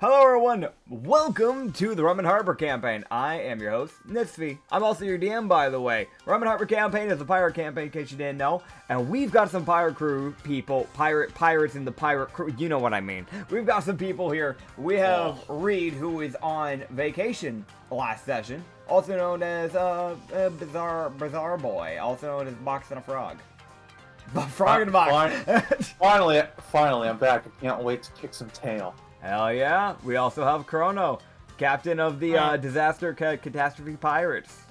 Hello everyone, welcome to the Rum and Harbor campaign. I am your host, Nitsify. I'm also your DM, by the way. Rum and Harbor campaign is a pirate campaign, in case you didn't know. And we've got some pirate crew people, pirates in the pirate crew, you know what I mean. We've got some people here. We have Reed, who is on vacation last session, also known as Bizarre Boy, also known as Box and a Frog. Frog in a box. Finally, I'm back. I can't wait to kick some tail. Hell yeah. We also have Chrono, captain of the Disaster Catastrophe Pirates.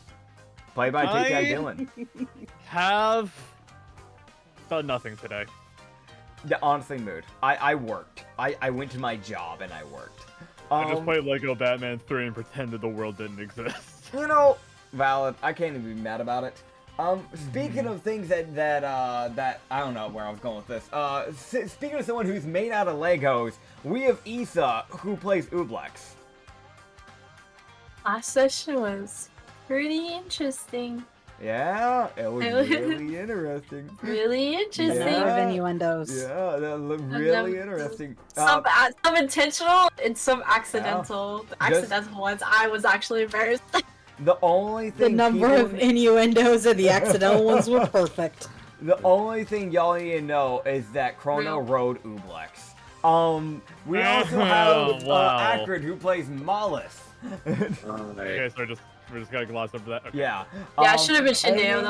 Played by T-Tag Dylan. Have done nothing today. Yeah, honestly, mood. I worked. I went to my job and I worked. I just played Lego Batman 3 and pretended the world didn't exist. You know, valid. I can't even be mad about it. Speaking of things that I don't know where I was going with this. Speaking of someone who's made out of Legos, we have Ynissa, who plays Ublex. Last session was pretty interesting. Yeah, it was really interesting. Really interesting. Yeah. Innuendos. Yeah, that looked really interesting. Some intentional and some accidental. The accidental ones, I was actually embarrassed. The only thing The number of innuendos and the accidental ones were perfect. The only thing y'all need to know is that Chrono rode Ublex. We also have Acrid, who plays Mollis. Okay, so we're just gonna gloss over that. Okay. Yeah. Yeah, it should have been Shineo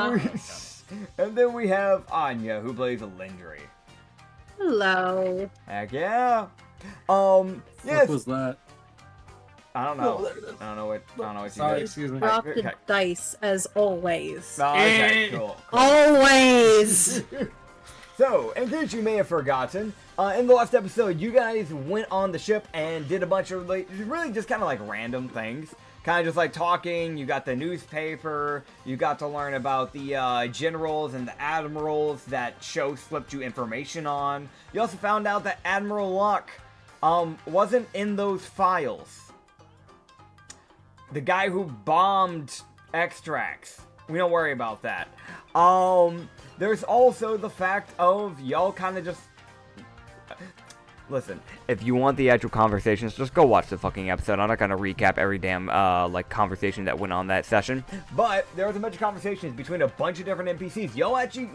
though. And then we have Anya, who plays Lindry. Hello. Heck yeah. Yes. What was that? I don't know. I don't know what you Sorry, did. excuse me. Drop the dice as always. Okay, cool. Always! So, in case you may have forgotten, in the last episode, you guys went on the ship and did a bunch of, like, really just kind of like random things. Kind of just like talking, you got the newspaper, you got to learn about the generals and the admirals that show slipped you information on. You also found out that Admiral Locke wasn't in those files. The guy who bombed extracts. We don't worry about that. There's also the fact of y'all kind of just... Listen, if you want the actual conversations, just go watch the fucking episode. I'm not gonna recap every damn, conversation that went on that session. But there was a bunch of conversations between a bunch of different NPCs. Y'all actually,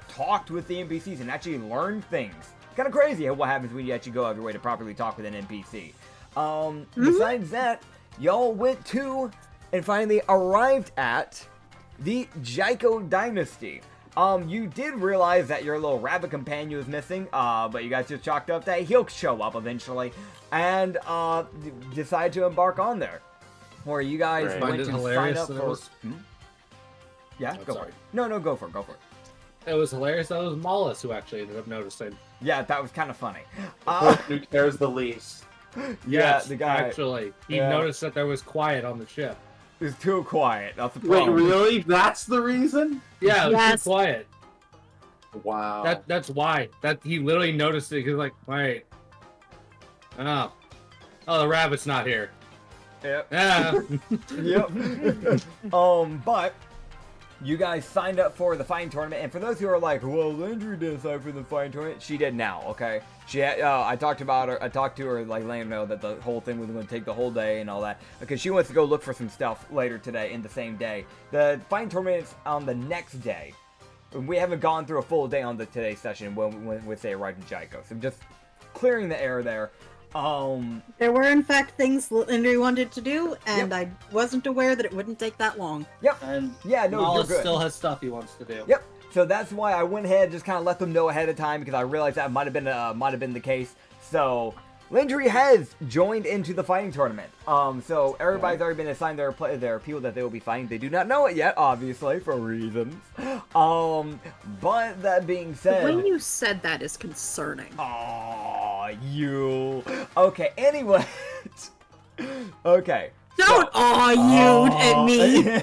talked with the NPCs and actually learned things. Kind of crazy what happens when you actually go out of your way to properly talk with an NPC. Besides that, y'all went to and finally arrived at the Jaiko Dynasty. You did realize that your little rabbit companion was missing, but you guys just chalked up that he'll show up eventually, and decided to embark on there. Where you guys went to sign up for... Yeah, go for it. No, go for it. It was hilarious that it was Mollis who actually ended up noticing. Yeah, that was kind of funny. Who cares the least? Yes, the guy... Actually, he noticed that there was quiet on the ship. It was too quiet, that's the problem. Wait, really? That's the reason? Yeah, it was too quiet. Wow. That's why. That he literally noticed it. He was like, wait. Oh, the rabbit's not here. Yep. Yeah. Yep. But you guys signed up for the fighting tournament, and for those who are like, well, Lindry didn't sign for the fighting tournament, she did now, okay? She had, I talked to her, like, letting her know that the whole thing was going to take the whole day and all that, because she wants to go look for some stuff later today in the same day. The fighting tournament is on the next day. We haven't gone through a full day on today's session when we say arrived in Jaiko, so I'm just clearing the air there. There were, in fact, things Lindry wanted to do, and I wasn't aware that it wouldn't take that long. Yep. And Yeah, no, Mollis you're good. still has stuff he wants to do. Yep. So that's why I went ahead and just kind of let them know ahead of time, because I realized that might have been the case. So Lindry has joined into the fighting tournament. So everybody's already been assigned their people that they will be fighting. They do not know it yet, obviously, for reasons. But that being said, The way you said that is concerning. Aw, you. Okay. Anyway. Okay. Don't you at me!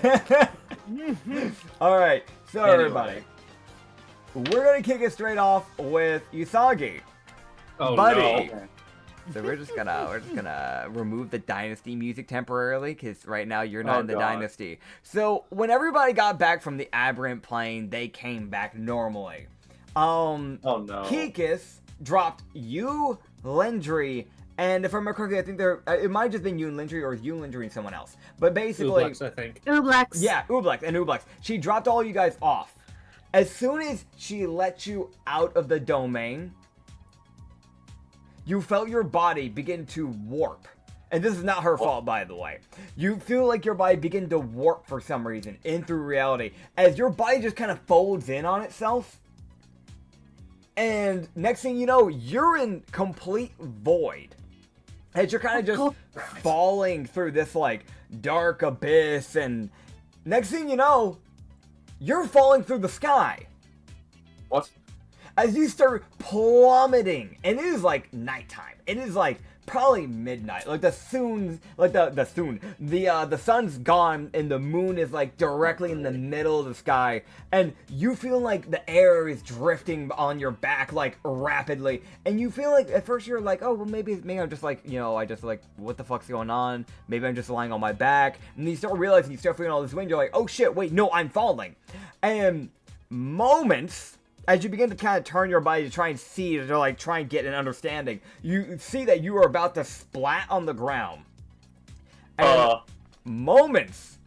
All right. So everybody, we're gonna kick it straight off with Usagi. Oh, Buddy. no. So we're just gonna remove the dynasty music temporarily, because right now you're not in the dynasty. So when everybody got back from the aberrant plane, they came back normally. Oh no. Kikis dropped you, Lendry, And if I remember correctly, I think it might have just been Yoon Lindry or Yoon Lindry and someone else. But basically, Ublex, I think. Ublex. yeah, Ublex. She dropped all you guys off. As soon as she let you out of the domain, you felt your body begin to warp. And this is not her fault, by the way. You feel like your body begin to warp for some reason in through reality, as your body just kind of folds in on itself. And next thing you know, you're in complete void. As you're kind of just falling through this, like, dark abyss, and next thing you know, you're falling through the sky. What? As you start plummeting, and it is like nighttime. It is like probably midnight. Like the sun's gone and the moon is like directly in the middle of the sky, and you feel like the air is drifting on your back like rapidly, and you feel like at first you're like, oh well, maybe I'm just like, I just like, what the fuck's going on? Maybe I'm just lying on my back. And you start realizing, you start feeling all this wind, you're like, oh shit, wait, no, I'm falling. And moments as you begin to kind of turn your body to try and see, to like try and get an understanding, you see that you are about to splat on the ground. And moments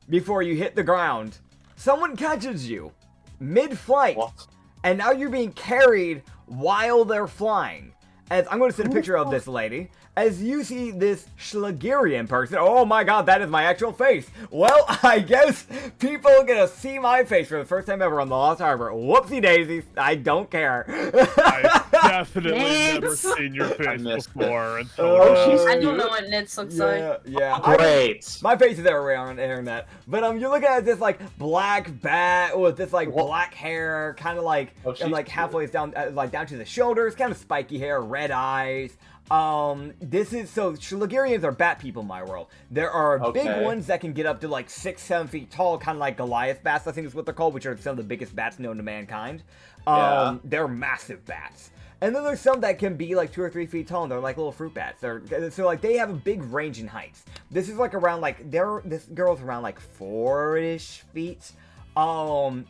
before you hit the ground, someone catches you mid-flight. What? And now you're being carried while they're flying. As I'm going to send a picture of this lady. As you see this Schlagerian person. Oh my god, that is my actual face. Well, I guess people are going to see my face for the first time ever on the Lost Harbor. Whoopsie daisies. I don't care. I've definitely never seen your face before. Until I don't know what Nits looks like. Yeah. Great. My face is everywhere on the internet. But you're looking at this like black bat with this like black hair, kind of like, and like halfway down, like down to the shoulders, kind of spiky hair, red eyes. So Schlagerians are bat people in my world. There are big ones that can get up to like 6-7 feet tall, kind of like Goliath bats, I think is what they're called, which are some of the biggest bats known to mankind. They're massive bats. And then there's some that can be like 2 or 3 feet tall, and they're like little fruit bats. So like they have a big range in heights. This is like around like, this girl's around like 4-ish feet.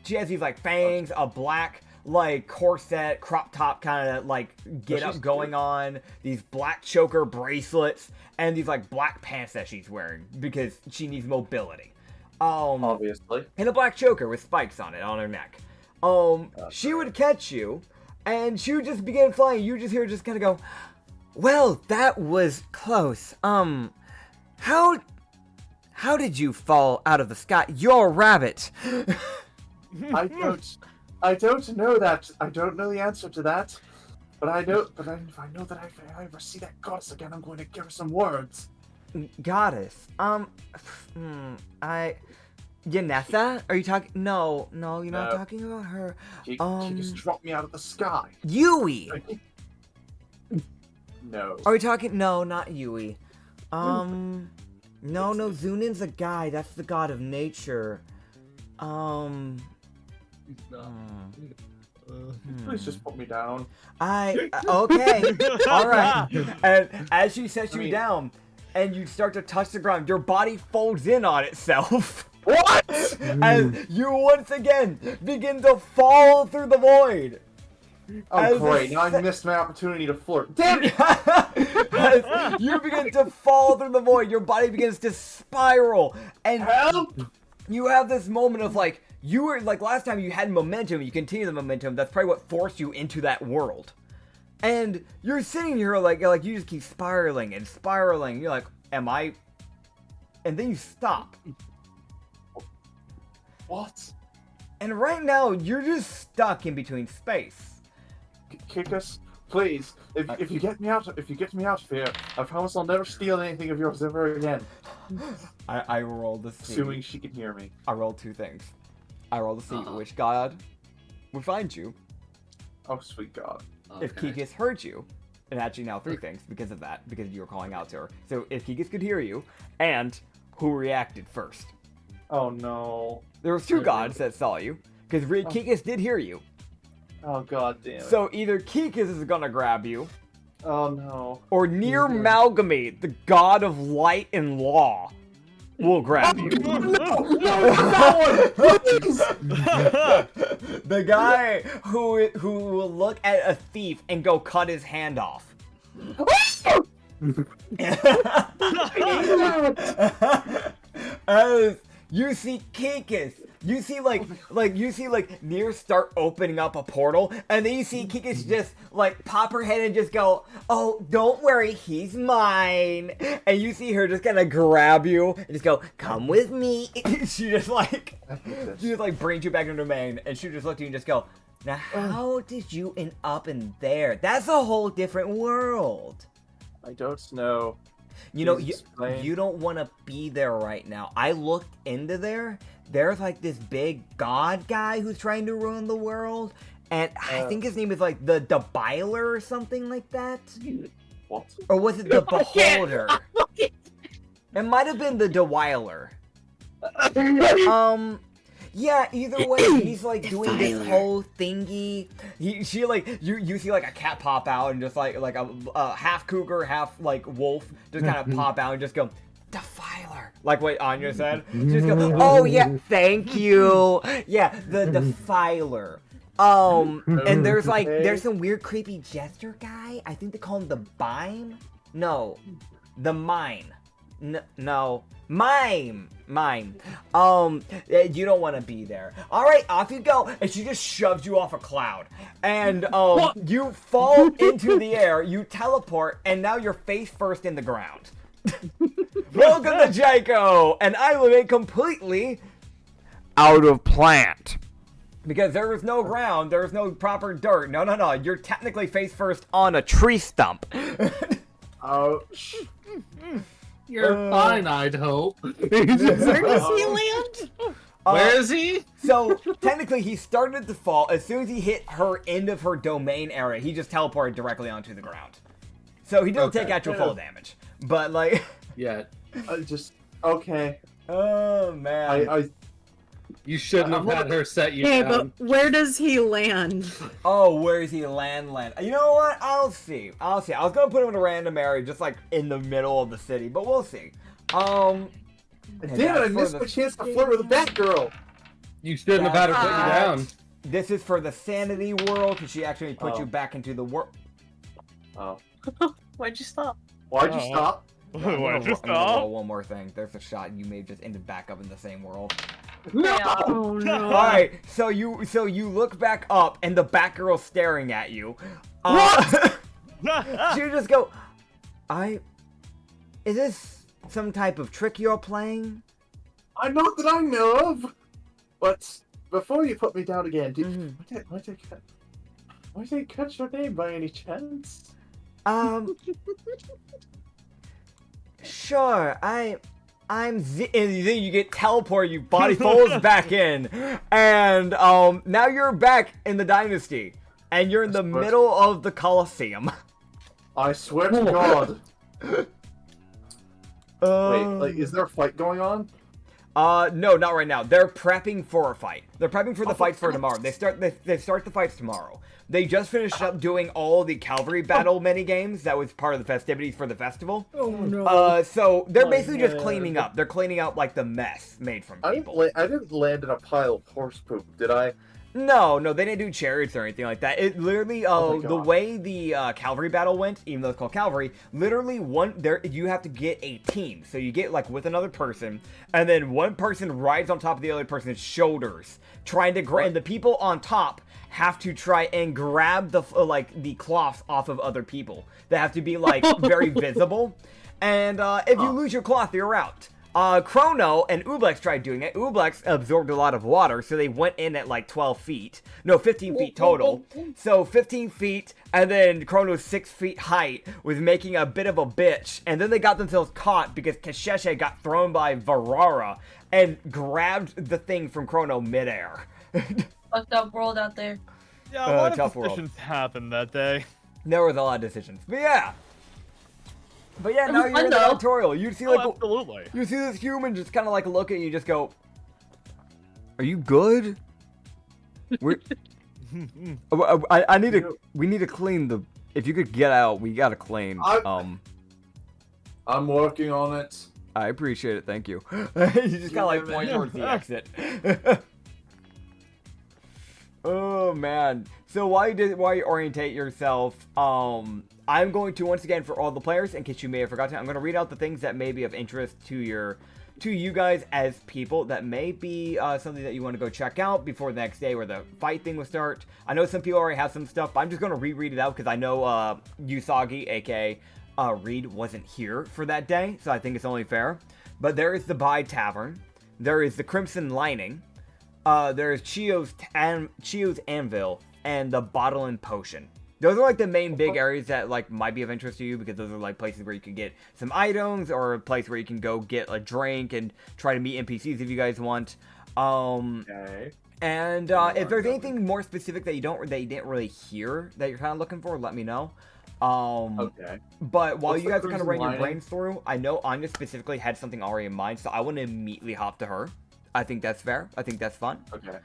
She has these like fangs, a black like corset, crop top kind of like get up going on, these black choker bracelets, and these like black pants that she's wearing because she needs mobility. Obviously. And a black choker with spikes on it on her neck. She would catch you, and she would just begin flying. You just hear her just kind of go, well, that was close. How did you fall out of the sky? You're a rabbit. I don't know that. I don't know the answer to that. But I know that if I ever see that goddess again, I'm going to give her some words. Goddess? Ynissa? Are you talking? No, you're not talking about her. She just dropped me out of the sky. Yui! No. Are we talking? No, not Yui. No, Zunin's a guy. That's the god of nature. Please just put me down. Okay. Alright. And as she sets you down, and you start to touch the ground, your body folds in on itself. What? And you once again begin to fall through the void. Oh, great. Now I missed my opportunity to flirt. Damn it! As you begin to fall through the void, your body begins to spiral. And help! You have this moment of like, you were like last time you had momentum, you continue the momentum, that's probably what forced you into that world. And you're sitting here like you just keep spiraling and spiraling. You're like, am I? And then you stop. What? And right now you're just stuck in between space. Kick us, please. If you get me out of here, I promise I'll never steal anything of yours ever again. I rolled to see. Assuming she can hear me. I rolled 2 things. I rolled to see which god would find you. Oh, sweet God. Okay. If Kikis heard you, and actually now 3 things because of that, because you were calling out to her. So if Kikis could hear you, and who reacted first. Oh no. There was 2 gods that saw you, because Kikis did hear you. Oh god damn it. So either Kikis is gonna grab you, oh no. or Near Malgamate, the god of light and law, will grab you. No, not that one! Please! The guy who will look at a thief and go cut his hand off. As you see Kikis, you see like Nier start opening up a portal, and then you see Kikis just like pop her head and just go, "Oh, don't worry, he's mine." And you see her just kind of grab you and just go, "Come with me." she just like brings you back into the domain, and she just look at you and just go, "Now, how did you end up in there? That's a whole different world." I don't know. You know, Please explain. you don't want to be there right now. I looked into there. There's like this big god guy who's trying to ruin the world. And I think his name is like the Debiler or something like that. What? Or was it the Beholder? It might have been the Dewiler. Yeah, either way, he's like doing this whole thingy. You see like a cat pop out and just like a half cougar, half like wolf just kind of pop out and just go, "Defiler," like what Anya said. Just go, "Oh yeah, thank you." Yeah, the Defiler. And there's some weird creepy jester guy. I think they call him the Bime. No, the Mine. No. Mime. You don't want to be there. Alright, off you go. And she just shoves you off a cloud. And, you fall into the air, you teleport, and now you're face first in the ground. Welcome to Jaco, an island made completely out of plant. Because there is no ground, there is no proper dirt. No. You're technically face first on a tree stump. Ouch. You're fine, I'd hope. Where does he land? Where is he? So, technically, he started to fall. As soon as he hit her end of her domain area, he just teleported directly onto the ground. So, he didn't take actual fall damage. But, like... Yeah. Okay. Oh, man. You shouldn't have had her set you Okay, down. but where does he land? Oh, where is he land? You know what? I'll see. I was gonna put him in a random area, just like in the middle of the city, but we'll see. Damn it, I missed my chance to flirt with a Batgirl! You shouldn't have had her put you down. This is for the sanity world, because she actually put you back into the world. Oh. Why'd you stop? Why'd you stop? Why'd you I'm gonna stop? roll one more thing. There's a shot you may have just ended back up in the same world. Yeah. Oh no. Alright, so you look back up and the Batgirl's staring at you. You just go, is this some type of trick you're playing? Not that I know of! But before you put me down again, might I catch your name by any chance? Sure, I'm Z, and then you get teleported, your body folds back in, and now you're back in the dynasty, and you're in the middle of the Colosseum. I swear to God. Wait, like, is there a fight going on? No, not right now. They're prepping for a fight. They're prepping for the fights for tomorrow. They start the fights tomorrow. They just finished up doing all the cavalry battle mini-games that was part of the festivities for the festival. Oh no. So they're basically just cleaning up. They're cleaning up, like, the mess made from people. I didn't land in a pile of horse poop, did I? No, they didn't do chariots or anything like that. It literally, the way the cavalry battle went, even though it's called cavalry, literally you have to get a team. So you get, like, with another person, and then one person rides on top of the other person's shoulders, trying to grab, and the people on top have to try and grab the the cloths off of other people. They have to be like very visible, and if you lose your cloth, you're out. Chrono and Ublex tried doing it. Ublex absorbed a lot of water, so they went in at like 12 feet. No, 15 feet total. So 15 feet, and then Chrono's 6 feet height was making a bit of a bitch. And then they got themselves caught because Kasheshe got thrown by Varara and grabbed the thing from Chrono midair. Fucked up world out there. Yeah, a lot of tough world. decisions happened that day. There was a lot of decisions. But yeah, It now was you're fun, in the though. tutorial. You see Absolutely. you see this human just kind of like look at you, just go, "Are you good?" We're, we need to clean the. If you could get out, we gotta clean. I'm working on it. I appreciate it. Thank you. You just kind of like point towards the exit. Oh man. So while you orientate yourself, I'm going to, once again, for all the players, in case you may have forgotten, I'm going to read out the things that may be of interest to you guys as people that may be something that you want to go check out before the next day where the fight thing will start. I know some people already have some stuff, but I'm just going to reread it out because I know Usagi, aka Reed, wasn't here for that day, so I think it's only fair. But there is the Bai Tavern. There is the Crimson Lining. There is Chio's Anvil and the Bottle and Potion. Those are like the main big areas that like might be of interest to you because those are like places where you can get some items or a place where you can go get a drink and try to meet NPCs if you guys want. Okay. And if there's anything more specific that you didn't really hear that you're kind of looking for, let me know. Okay. But while What's you the guys are kind of Crimson running your Lining? brains through, I know Anya specifically had something already in mind, so I want to immediately hop to her. I think that's fair. I think that's fun. Okay.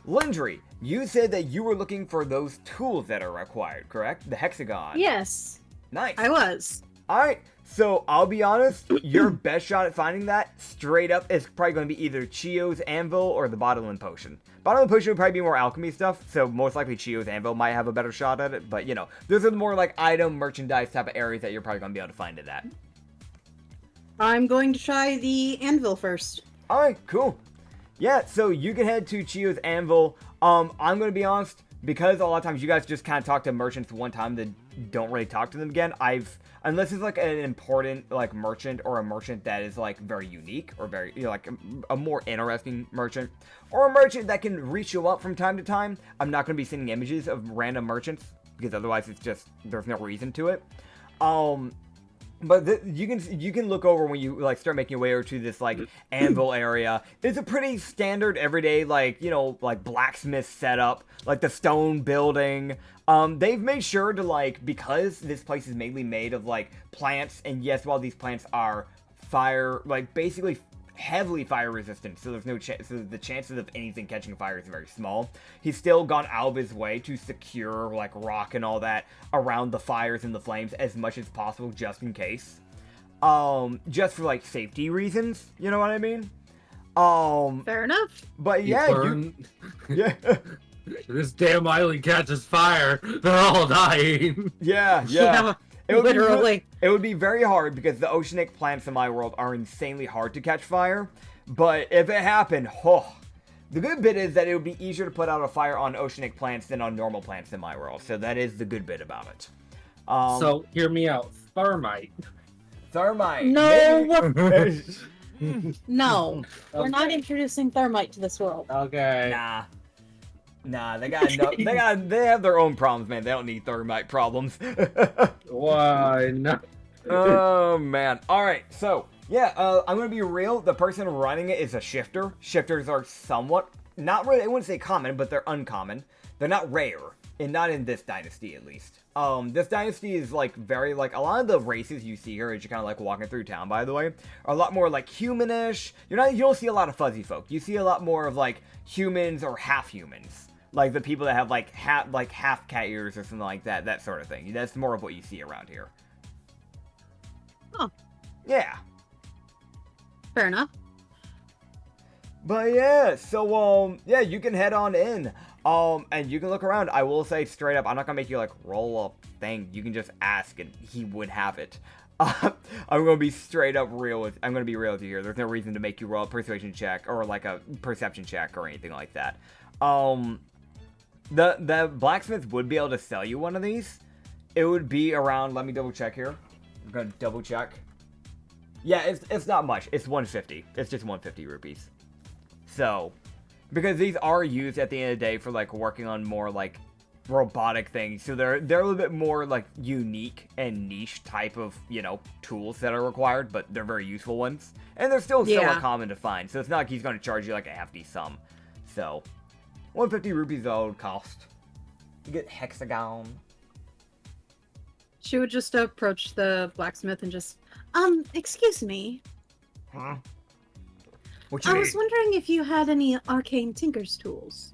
Lindry, you said that you were looking for those tools that are required, correct? The hexagon. Yes, Nice. I was. Alright, so I'll be honest, your best shot at finding that, straight up, is probably going to be either Chio's Anvil or the Bottle and Potion. Bottle and Potion would probably be more alchemy stuff, so most likely Chio's Anvil might have a better shot at it, but you know, those are the more like item, merchandise type of areas that you're probably going to be able to find it at. I'm going to try the anvil first. Alright, cool. Yeah, so you can head to Chio's Anvil. I'm going to be honest, because a lot of times you guys just kind of talk to merchants one time that don't really talk to them again, unless it's like an important like merchant or a merchant that is like very unique or very, you know, like a more interesting merchant or a merchant that can reach you up from time to time, I'm not going to be sending images of random merchants because otherwise it's just, there's no reason to it. But you can look over when you like start making your way over to this like anvil area. It's a pretty standard everyday like, you know, like blacksmith setup, like the stone building. They've made sure to like, because this place is mainly made of like plants, and yes, while these plants are fire, like basically heavily fire resistant, so there's no chance, so the chances of anything catching fire is very small. He's still gone out of his way to secure like rock and all that around the fires and the flames as much as possible, just in case. Just for like safety reasons, you know what I mean? Fair enough. But yeah, yeah. This damn island catches fire. They're all dying. Yeah. Literally. It would be very hard because the oceanic plants in my world are insanely hard to catch fire. But if it happened, the good bit is that it would be easier to put out a fire on oceanic plants than on normal plants in my world. So that is the good bit about it. So hear me out. Thermite. No. No. We're Okay. not introducing thermite to this world. Okay. Nah, they have their own problems, man. They don't need thermite problems. Why not? Oh man. Alright, so yeah, I'm gonna be real. The person running it is a shifter. Shifters are somewhat, not really, I wouldn't say common, but they're uncommon. They're not rare, and not in this dynasty at least. This dynasty is like very like, a lot of the races you see here as you're kind of like walking through town, by the way, are a lot more like humanish. You don't see a lot of fuzzy folk. You see a lot more of like humans or half humans. Like the people that have like half cat ears or something like that, that sort of thing. That's more of what you see around here. Huh. Yeah. Fair enough. But yeah, so yeah, you can head on in. And you can look around. I will say straight up, I'm not gonna make you like roll a thing. You can just ask and he would have it. I'm gonna be straight up real with. I'm gonna be real with you here. There's no reason to make you roll a persuasion check or like a perception check or anything like that. The blacksmith would be able to sell you one of these. It would be around. Let me double check here. I'm gonna double check. Yeah, it's not much. It's 150. It's just 150 rupees. So, because these are used at the end of the day for like working on more like robotic things, so they're a little bit more like unique and niche type of, you know, tools that are required, but they're very useful ones, and they're still somewhat common to find. So it's not like he's going to charge you like a hefty sum. So 150 rupees though would cost. You get hexagon. She would just approach the blacksmith and just, excuse me. Huh? What you I need? was wondering if you had any arcane tinker's tools.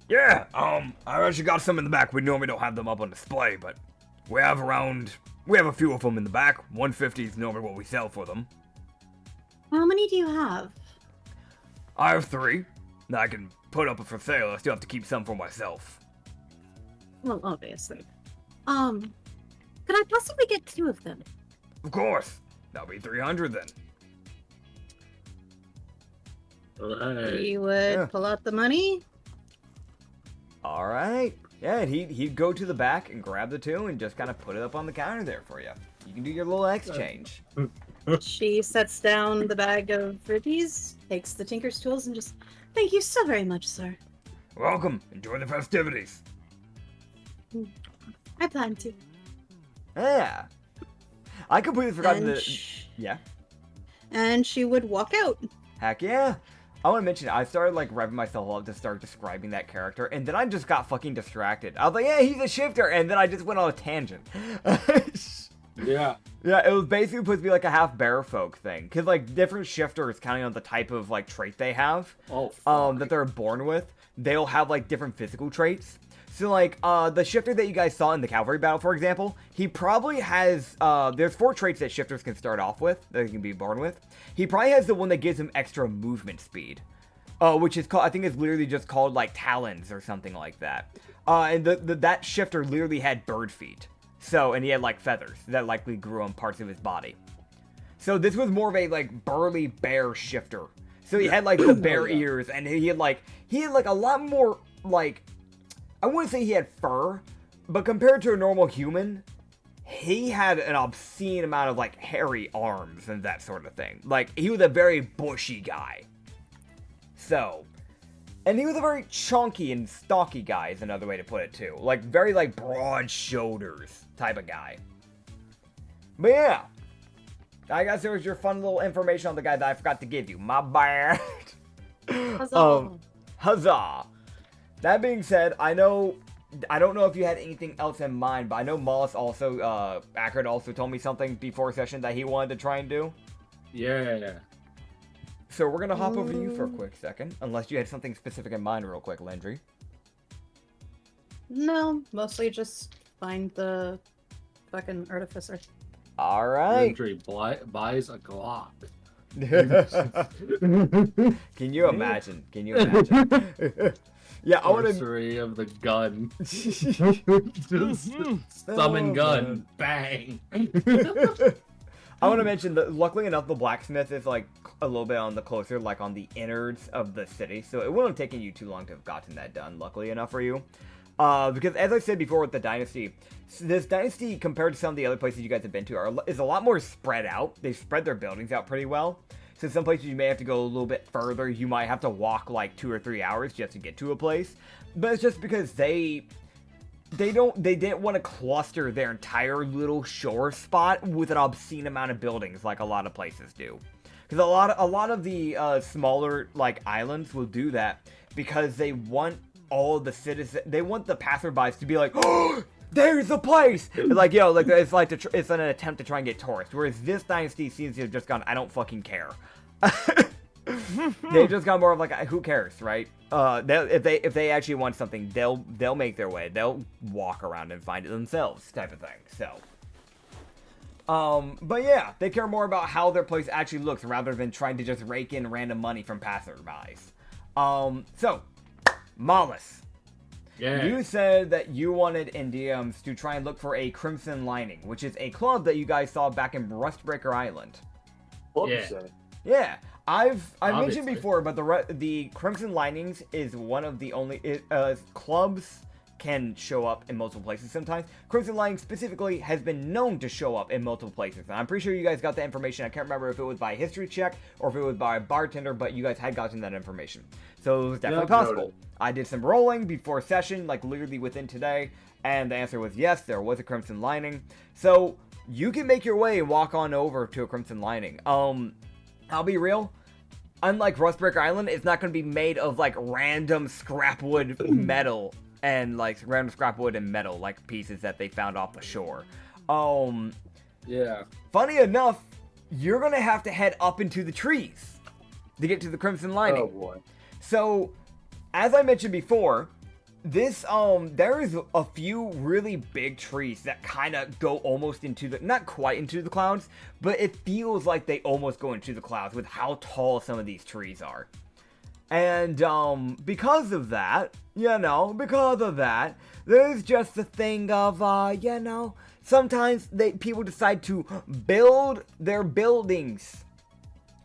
Yeah, I actually got some in the back. We normally don't have them up on display, but we have a few of them in the back. 150 is normally what we sell for them. How many do you have? I have 3 that I can put up for sale. I still have to keep some for myself. Well, obviously. Could I possibly get 2 of them? Of course. That'll be 300 then. He would pull out the money. All right. Yeah, and he'd go to the back and grab the 2 and just kind of put it up on the counter there for you. You can do your little exchange. She sets down the bag of rupees, takes the tinker's tools, and just, thank you so very much, sir. Welcome. Enjoy the festivities. I plan to. Yeah. I completely forgot And that. Yeah. And she would walk out. Heck yeah. I want to mention, I started like revving myself up to start describing that character, and then I just got fucking distracted. I was like, yeah, he's a shifter, and then I just went on a tangent. Yeah. Yeah, it was basically supposed to be like a half bear folk thing, because like different shifters, counting on the type of like trait they have, that they're born with, they'll have like different physical traits. So like, the shifter that you guys saw in the cavalry battle, for example, he probably has, there's 4 traits that shifters can start off with, that they can be born with. He probably has the one that gives him extra movement speed, which is called, I think it's literally just called like talons or something like that. And that shifter literally had bird feet. So, and he had like feathers that likely grew on parts of his body. So this was more of a like burly bear shifter. So he had like the bear ears, and he had like a lot more like, I wouldn't say he had fur, but compared to a normal human, he had an obscene amount of like hairy arms and that sort of thing. Like, he was a very bushy guy. So, and he was a very chunky and stocky guy is another way to put it too. Like, very like broad shoulders type of guy. But yeah, I guess there was your fun little information on the guy that I forgot to give you. My bad. Huzzah. Huzzah. That being said, I don't know if you had anything else in mind, but I know Mollis also, Acrid also told me something before session that he wanted to try and do. Yeah. So we're gonna hop over to you for a quick second, unless you had something specific in mind real quick, Landry. No, mostly just find the fucking artificer. Alright. Andrew buys a Glock. Can you imagine? Yeah, I want to. Sorcery of the gun. Just summon gun. Bang. I want to mention that luckily enough, the blacksmith is like a little bit on the closer, like on the innards of the city, so it wouldn't have taken you too long to have gotten that done. Luckily enough for you, because as I said before with the dynasty, this dynasty compared to some of the other places you guys have been to is a lot more spread out. They spread their buildings out pretty well. So some places you may have to go a little bit further. You might have to walk like 2 or 3 hours just to get to a place. But it's just because they didn't want to cluster their entire little shore spot with an obscene amount of buildings like a lot of places do. Because a lot of the smaller like islands will do that because they want all the citizens, they want the passerbys to be like, oh, there's a place! It's like, yo, like, it's an attempt to try and get tourists. Whereas this dynasty seems to have just gone, I don't fucking care. They've just gone more of like, who cares, right? If they actually want something, they'll make their way. They'll walk around and find it themselves, type of thing. So, but yeah, they care more about how their place actually looks rather than trying to just rake in random money from passerbys. So, Mollis. Yeah. You said that you wanted Indians to try and look for a Crimson Lining, which is a club that you guys saw back in Rustbreaker Island. What Yeah. was that? Yeah, I've mentioned Obviously. before, but the Crimson Linings is one of the only clubs can show up in multiple places sometimes. Crimson Lining specifically has been known to show up in multiple places. And I'm pretty sure you guys got that information. I can't remember if it was by history check or if it was by a bartender, but you guys had gotten that information. So it was definitely possible. noted. I did some rolling before session, like literally within today, and the answer was yes, there was a Crimson Lining. So you can make your way and walk on over to a Crimson Lining. I'll be real. Unlike Rustbreaker Island, it's not going to be made of like random scrapwood metal and like random scrapwood and metal like pieces that they found off the shore. Yeah. Funny enough, you're gonna have to head up into the trees to get to the Crimson Lining. Oh boy. So, as I mentioned before, this there is a few really big trees that kind of go almost into the, not quite into the clouds, but it feels like they almost go into the clouds with how tall some of these trees are. And because of that, You know, because of that, there's just the thing of, you know, sometimes people decide to build their buildings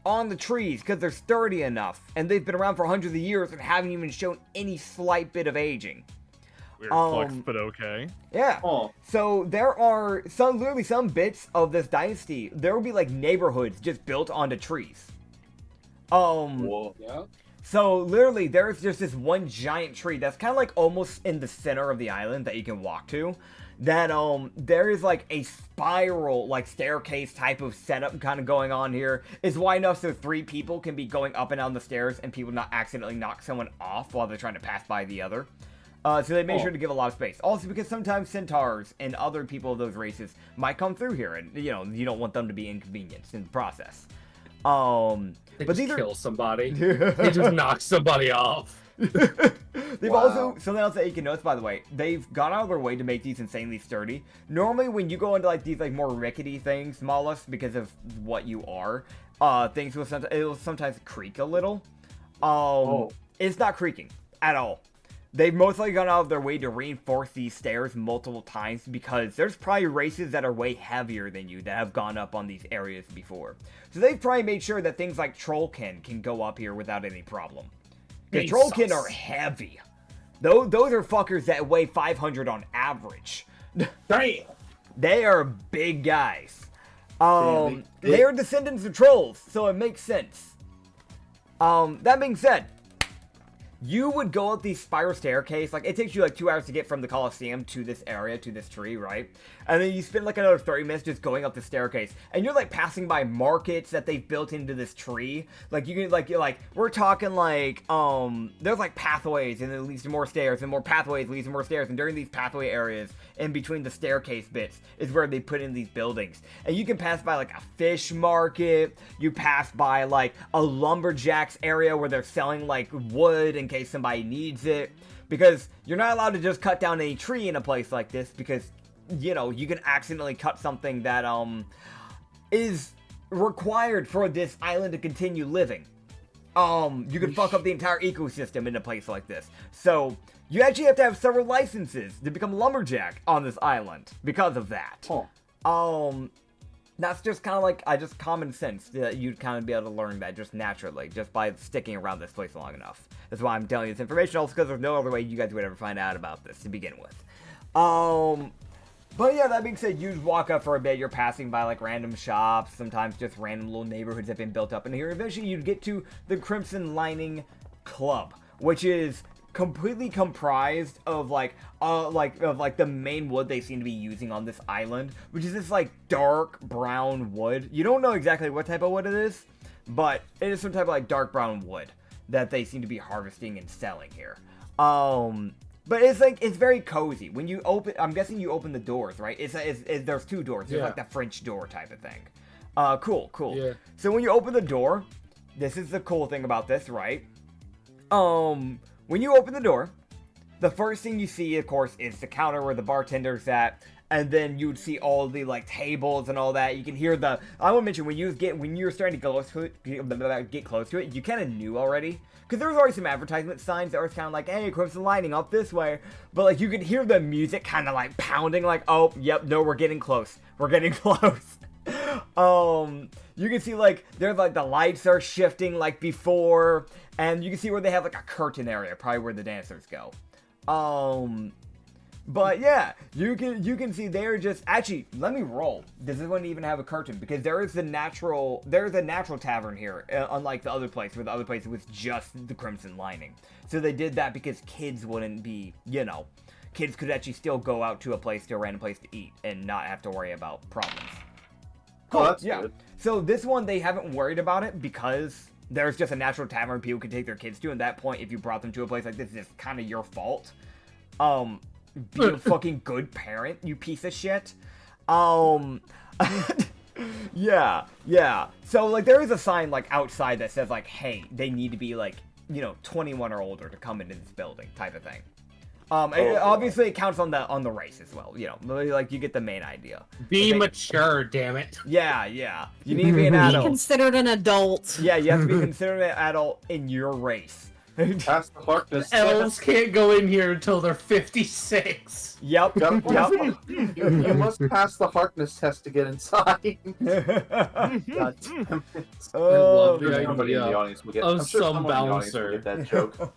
on the trees because they're sturdy enough, and they've been around for hundreds of years and haven't even shown any slight bit of aging. Weird flex, but okay. Yeah. Oh. So there are literally some bits of this dynasty. There will be like neighborhoods just built onto trees. Whoa. Yeah. So literally, there's just this one giant tree that's kind of like almost in the center of the island that you can walk to. That there is like a spiral, like staircase type of setup kind of going on here. It's wide enough so 3 people can be going up and down the stairs and people not accidentally knock someone off while they're trying to pass by the other. So they made sure to give a lot of space. Also because sometimes centaurs and other people of those races might come through here, and you know you don't want them to be inconvenienced in the process. They but just these kill somebody. They just knock somebody off. They've also, something else that you can notice, by the way, they've gone out of their way to make these insanely sturdy. Normally, when you go into like these like more rickety things, mollusks, because of what you are, things will sometimes creak a little. It's not creaking at all. They've mostly gone out of their way to reinforce these stairs multiple times because there's probably races that are way heavier than you that have gone up on these areas before. So they've probably made sure that things like trollkin can go up here without any problem. The trollkin are heavy. Those are fuckers that weigh 500 on average. Damn. They are big guys. They are descendants of trolls, so it makes sense. That being said, you would go up the spiral staircase, like, it takes you, like, 2 hours to get from the Coliseum to this area, to this tree, right? And then you spend, like, another 30 minutes just going up the staircase, and you're, like, passing by markets that they've built into this tree. Like, you can, like, we're talking, like, there's, like, pathways, and it leads to more stairs, and more pathways leads to more stairs, and during these pathway areas, in between the staircase bits, is where they put in these buildings. And you can pass by, like, a fish market, you pass by, like, a lumberjack's area where they're selling, like, wood in case somebody needs it, because you're not allowed to just cut down any tree in a place like this, because, you know, you can accidentally cut something that, is required for this island to continue living. You can fuck up the entire ecosystem in a place like this. So, you actually have to have several licenses to become a lumberjack on this island because of that. That's just kind of like, just common sense that you'd kind of be able to learn that just naturally, just by sticking around this place long enough. That's why I'm telling you this information, also because there's no other way you guys would ever find out about this to begin with. But yeah, that being said, you walk up for a bit, you're passing by like random shops, sometimes just random little neighborhoods that have been built up in here. Eventually you'd get to the Crimson Lining Club, which is completely comprised of like the main wood they seem to be using on this island, which is this like dark brown wood. You don't know exactly what type of wood it is, but it is some type of like dark brown wood that they seem to be harvesting and selling here. But it's like, it's very cozy. When you open, I'm guessing you open the doors, right? There's 2 doors. There's like the French door type of thing. Cool. Yeah. So when you open the door, this is the cool thing about this, right? When you open the door, the first thing you see, of course, is the counter where the bartender's at, and then you would see all the like tables and all that. You can hear the. I want to mention when you were starting to get close to it, you kind of knew already, because there was already some advertisement signs that was kind of like, "Hey, Crimson Lining up this way," but like you could hear the music kind of like pounding, like, "Oh, yep, no, we're getting close. We're getting close." You can see like there's like the lights are shifting like before, and you can see where they have like a curtain area, probably where the dancers go. But yeah, you can see they're just, actually, let me roll. Does this one even have a curtain? Because there's a natural tavern here, unlike the other place, where the other place was just the Crimson Lining. So they did that because kids wouldn't be, you know, kids could actually still go out to a random place to eat and not have to worry about problems. Cool. Oh, that's good. So this one, they haven't worried about it because there's just a natural tavern people can take their kids to. And at that point, if you brought them to a place like this, it's kind of your fault. Be a fucking good parent, you piece of shit. Yeah. So, like, there is a sign, like, outside that says, like, hey, they need to be, like, you know, 21 or older to come into this building, type of thing. Obviously, it counts on the race as well, you know, like, you get the main idea. Be mature, damn it. Yeah. You need to be an adult. Be considered an adult. Yeah, you have to be considered an adult in your race. Pass the Harkness Elves test. can't go in here until they're 56. Yep. Yep. Yep. You must pass the Harkness test to get inside. God damn it. Oh, the I'm sure somebody in the idea audience will get. of I'm sure some someone in the audience will bouncer. get that joke.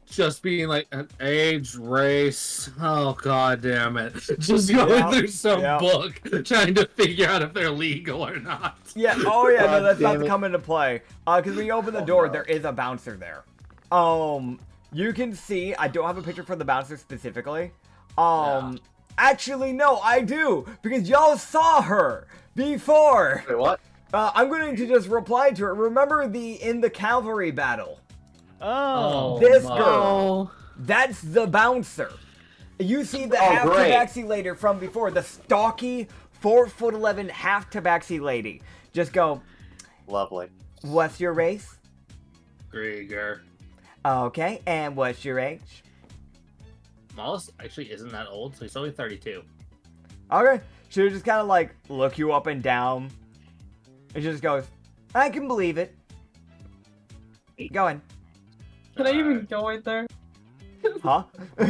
Just being like an age, race. Oh god damn it! Just going through some book, trying to figure out if they're legal or not. Yeah. Oh yeah. No, God that's about damn to it. come into play. Because when you open the door, no. there is a bouncer there. You can see. I don't have a picture for the bouncer specifically. Actually, no, I do because y'all saw her before. Wait, what? I'm going to just reply to it. Remember in the cavalry battle? Oh. This my. girl. That's the bouncer. You see the half great. tabaxi lady from before, the stocky 4'11" half tabaxi lady. Just go, Lovely. what's your race? Grieger. Okay, and what's your age? Mollis actually isn't that old, so he's only 32. Okay, she'll just kind of like look you up and down. And she just goes, I can believe it. Go in. Can I even go in there? Huh? I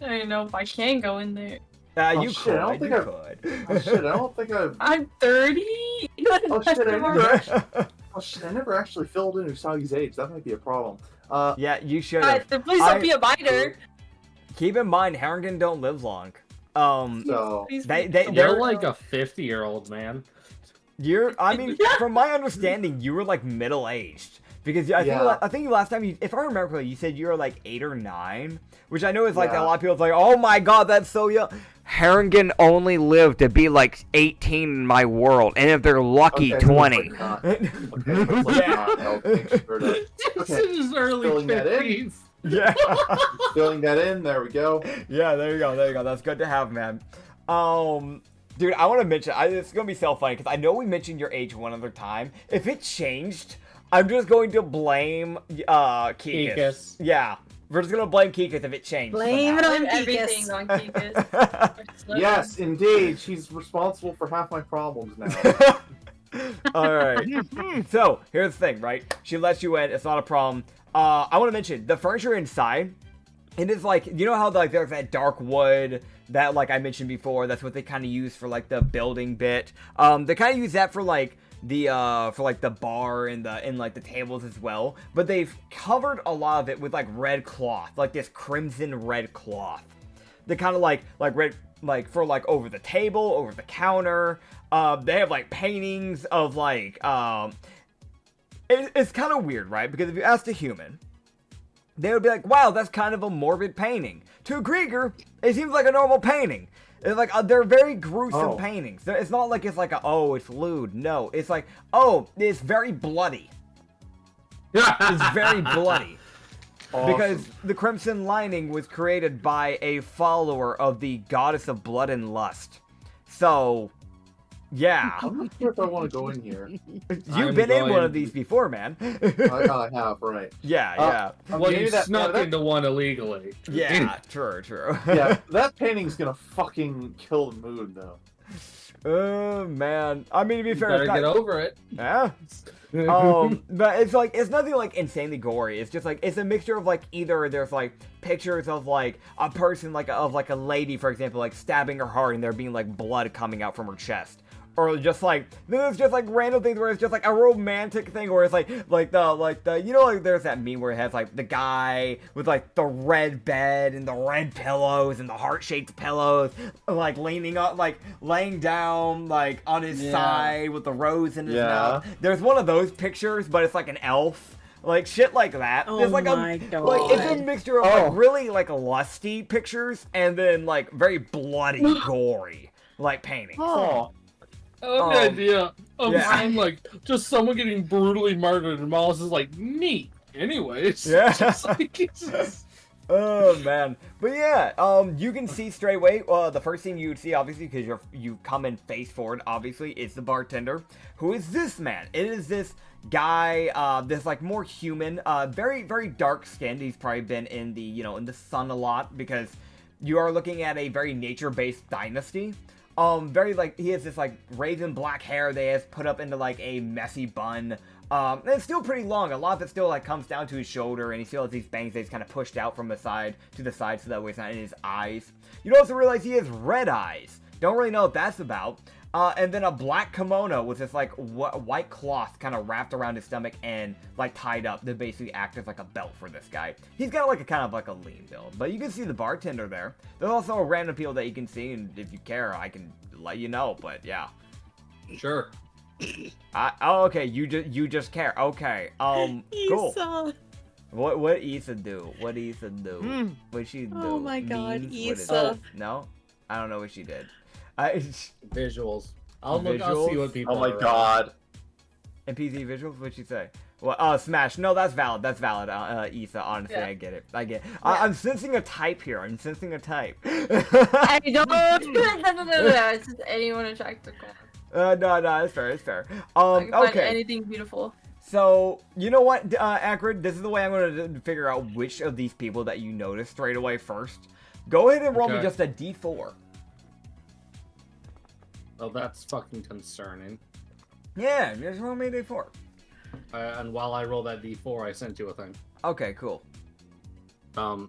don't even know if I can go in there. You shit, could. I don't think You I've- could. Oh shit! I don't think I've. I'm 30. Oh shit! I never actually. Oh shit! I never actually filled in Usagi's age. That might be a problem. Yeah, you should have. Please don't be a minor. Keep in mind, Harrington don't live long. So. Please They- don't. You're like a 50-year-old man. I mean, from my understanding, you were like middle-aged. Because I think last time, if I remember correctly, you said you were like 8 or 9. Which I know is like a lot of people's like, oh my god, that's so young. Harrington only lived to be like 18 in my world. And if they're lucky, 20. Okay, make sure to. This is early Filling that in. 50s. Yeah. Filling that in. There we go. Yeah, there you go. That's good to have, man. Dude, I want to mention, it's going to be so funny, because I know we mentioned your age one other time. If it changed, I'm just going to blame, Kikus. Kikus. Yeah. We're just going to blame Kikus if it changed. Blame it somehow. on Blame everything Kikus. on Kikus. Yes, indeed. She's responsible for half my problems now. Alright. So, here's the thing, right? She lets you in, it's not a problem. I want to mention, the furniture inside, it is like, you know how like there's that dark wood that like I mentioned before, that's what they kind of use for like the building bit. They kind of use that for like the bar and like the tables as well, but they've covered a lot of it with like red cloth, like this crimson red cloth. They kind of like red, like for like over the table, over the counter. They have like paintings of like it's kind of weird, right? Because if you asked a human, they would be like, wow, that's kind of a morbid painting. To a Grieger, it seems like a normal painting. It's like, they're very gruesome paintings. It's not like it's like, it's lewd. No, it's like, it's very bloody. It's very bloody. Awesome. Because the Crimson Lining was created by a follower of the goddess of blood and lust. So, yeah. I'm not sure if I want to go in here. You've been in one of these before, man. I have, right. Yeah. Well, you Maybe snuck into one illegally. Yeah, true. Yeah, that painting's gonna fucking kill the mood, though. Oh, man. I mean, to be fair, Better it's get not... over it. Yeah. But it's like, it's nothing like insanely gory. It's just like, it's a mixture of like, either there's like pictures of like a person, like of like a lady, for example, like stabbing her heart and there being like blood coming out from her chest. Or just like, there's just like random things where it's just like a romantic thing where it's like the, you know, like there's that meme where it has like the guy with like the red bed and the red pillows and the heart-shaped pillows, like leaning up, like laying down, like on his side with the rose in his mouth. There's one of those pictures, but it's like an elf. Like shit like that. Oh It's like my God. like it's a mixture of like really like lusty pictures and then like very bloody, gory like paintings. I love the idea of seeing, like, just someone getting brutally murdered, and Mollis is like, neat. Anyways. Yeah. Just like, it's just... Oh, man. But yeah, you can see straight away, the first thing you would see, obviously, because you come in face forward, obviously, is the bartender. Who is this man? It is this guy, this, like, more human, very, very dark-skinned. He's probably been in the, you know, in the sun a lot, because you are looking at a very nature-based dynasty. Very, like, he has this, like, raven black hair that he has put up into, like, a messy bun. And it's still pretty long. A lot of it still like comes down to his shoulder, and he still has these bangs that he's kind of pushed out from the side to the side, so that way it's not in his eyes. You also realize he has red eyes. Don't really know what that's about. And then a black kimono with this like white cloth kind of wrapped around his stomach and like tied up to basically act as like a belt for this guy. He's got like a kind of like a lean build, but you can see the bartender there. There's also a random people that you can see, and if you care, I can let you know. But yeah, Sure. oh, okay. You just care. Okay. Cool. Ynissa. What Ynissa do? What Ynissa do? What she do? Oh my god, Memes? What is- Ynissa. No, I don't know what she did. Visuals. I'll look. I'll see what people. Oh my are god. NPC visuals? What'd she say? Well, Smash. No, that's valid. That's valid, Issa. Honestly, Yeah. I get it. I get it. I'm sensing a type here. I'm sensing a type. I don't. No. It's just anyone attracted. No, it's fair. It's fair. I can find Okay. anything beautiful. So, you know what, Acrid? This is the way I'm going to figure out which of these people that you notice straight away first. Go ahead and roll me Okay. just a d4. Well, that's fucking concerning. Yeah, just roll me a d4. And while I roll that d4, I sent you a thing. Okay, cool. Do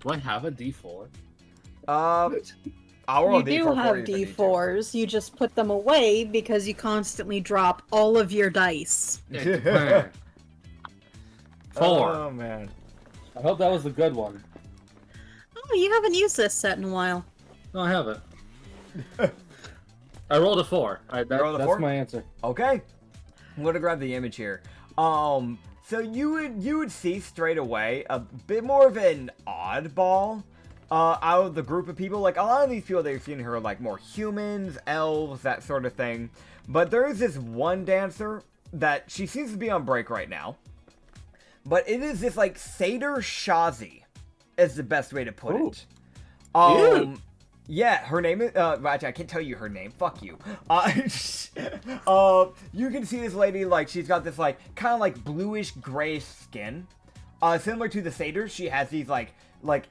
I have a d4? I'll roll You a d4 do for have you if I need to. D4s, you just put them away because you constantly drop all of your dice. Four. Oh, man. I hope that was the good one. Oh, you haven't used this set in a while. No, I haven't. I rolled a 4. rolled a That's 4? my answer. Okay. I'm gonna grab the image here. So you would see straight away a bit more of an oddball out of the group of people. Like, a lot of these people that you've seen here are like more humans, elves, that sort of thing. But there is this one dancer that she seems to be on break right now. But it is this like Satyr Shazi is the best way to put Ooh. it. Ew. Yeah, her name is, actually, I can't tell you her name, fuck you. You can see this lady, like, she's got this, like, kind of, like, bluish-gray skin. Similar to the satyrs, she has these, like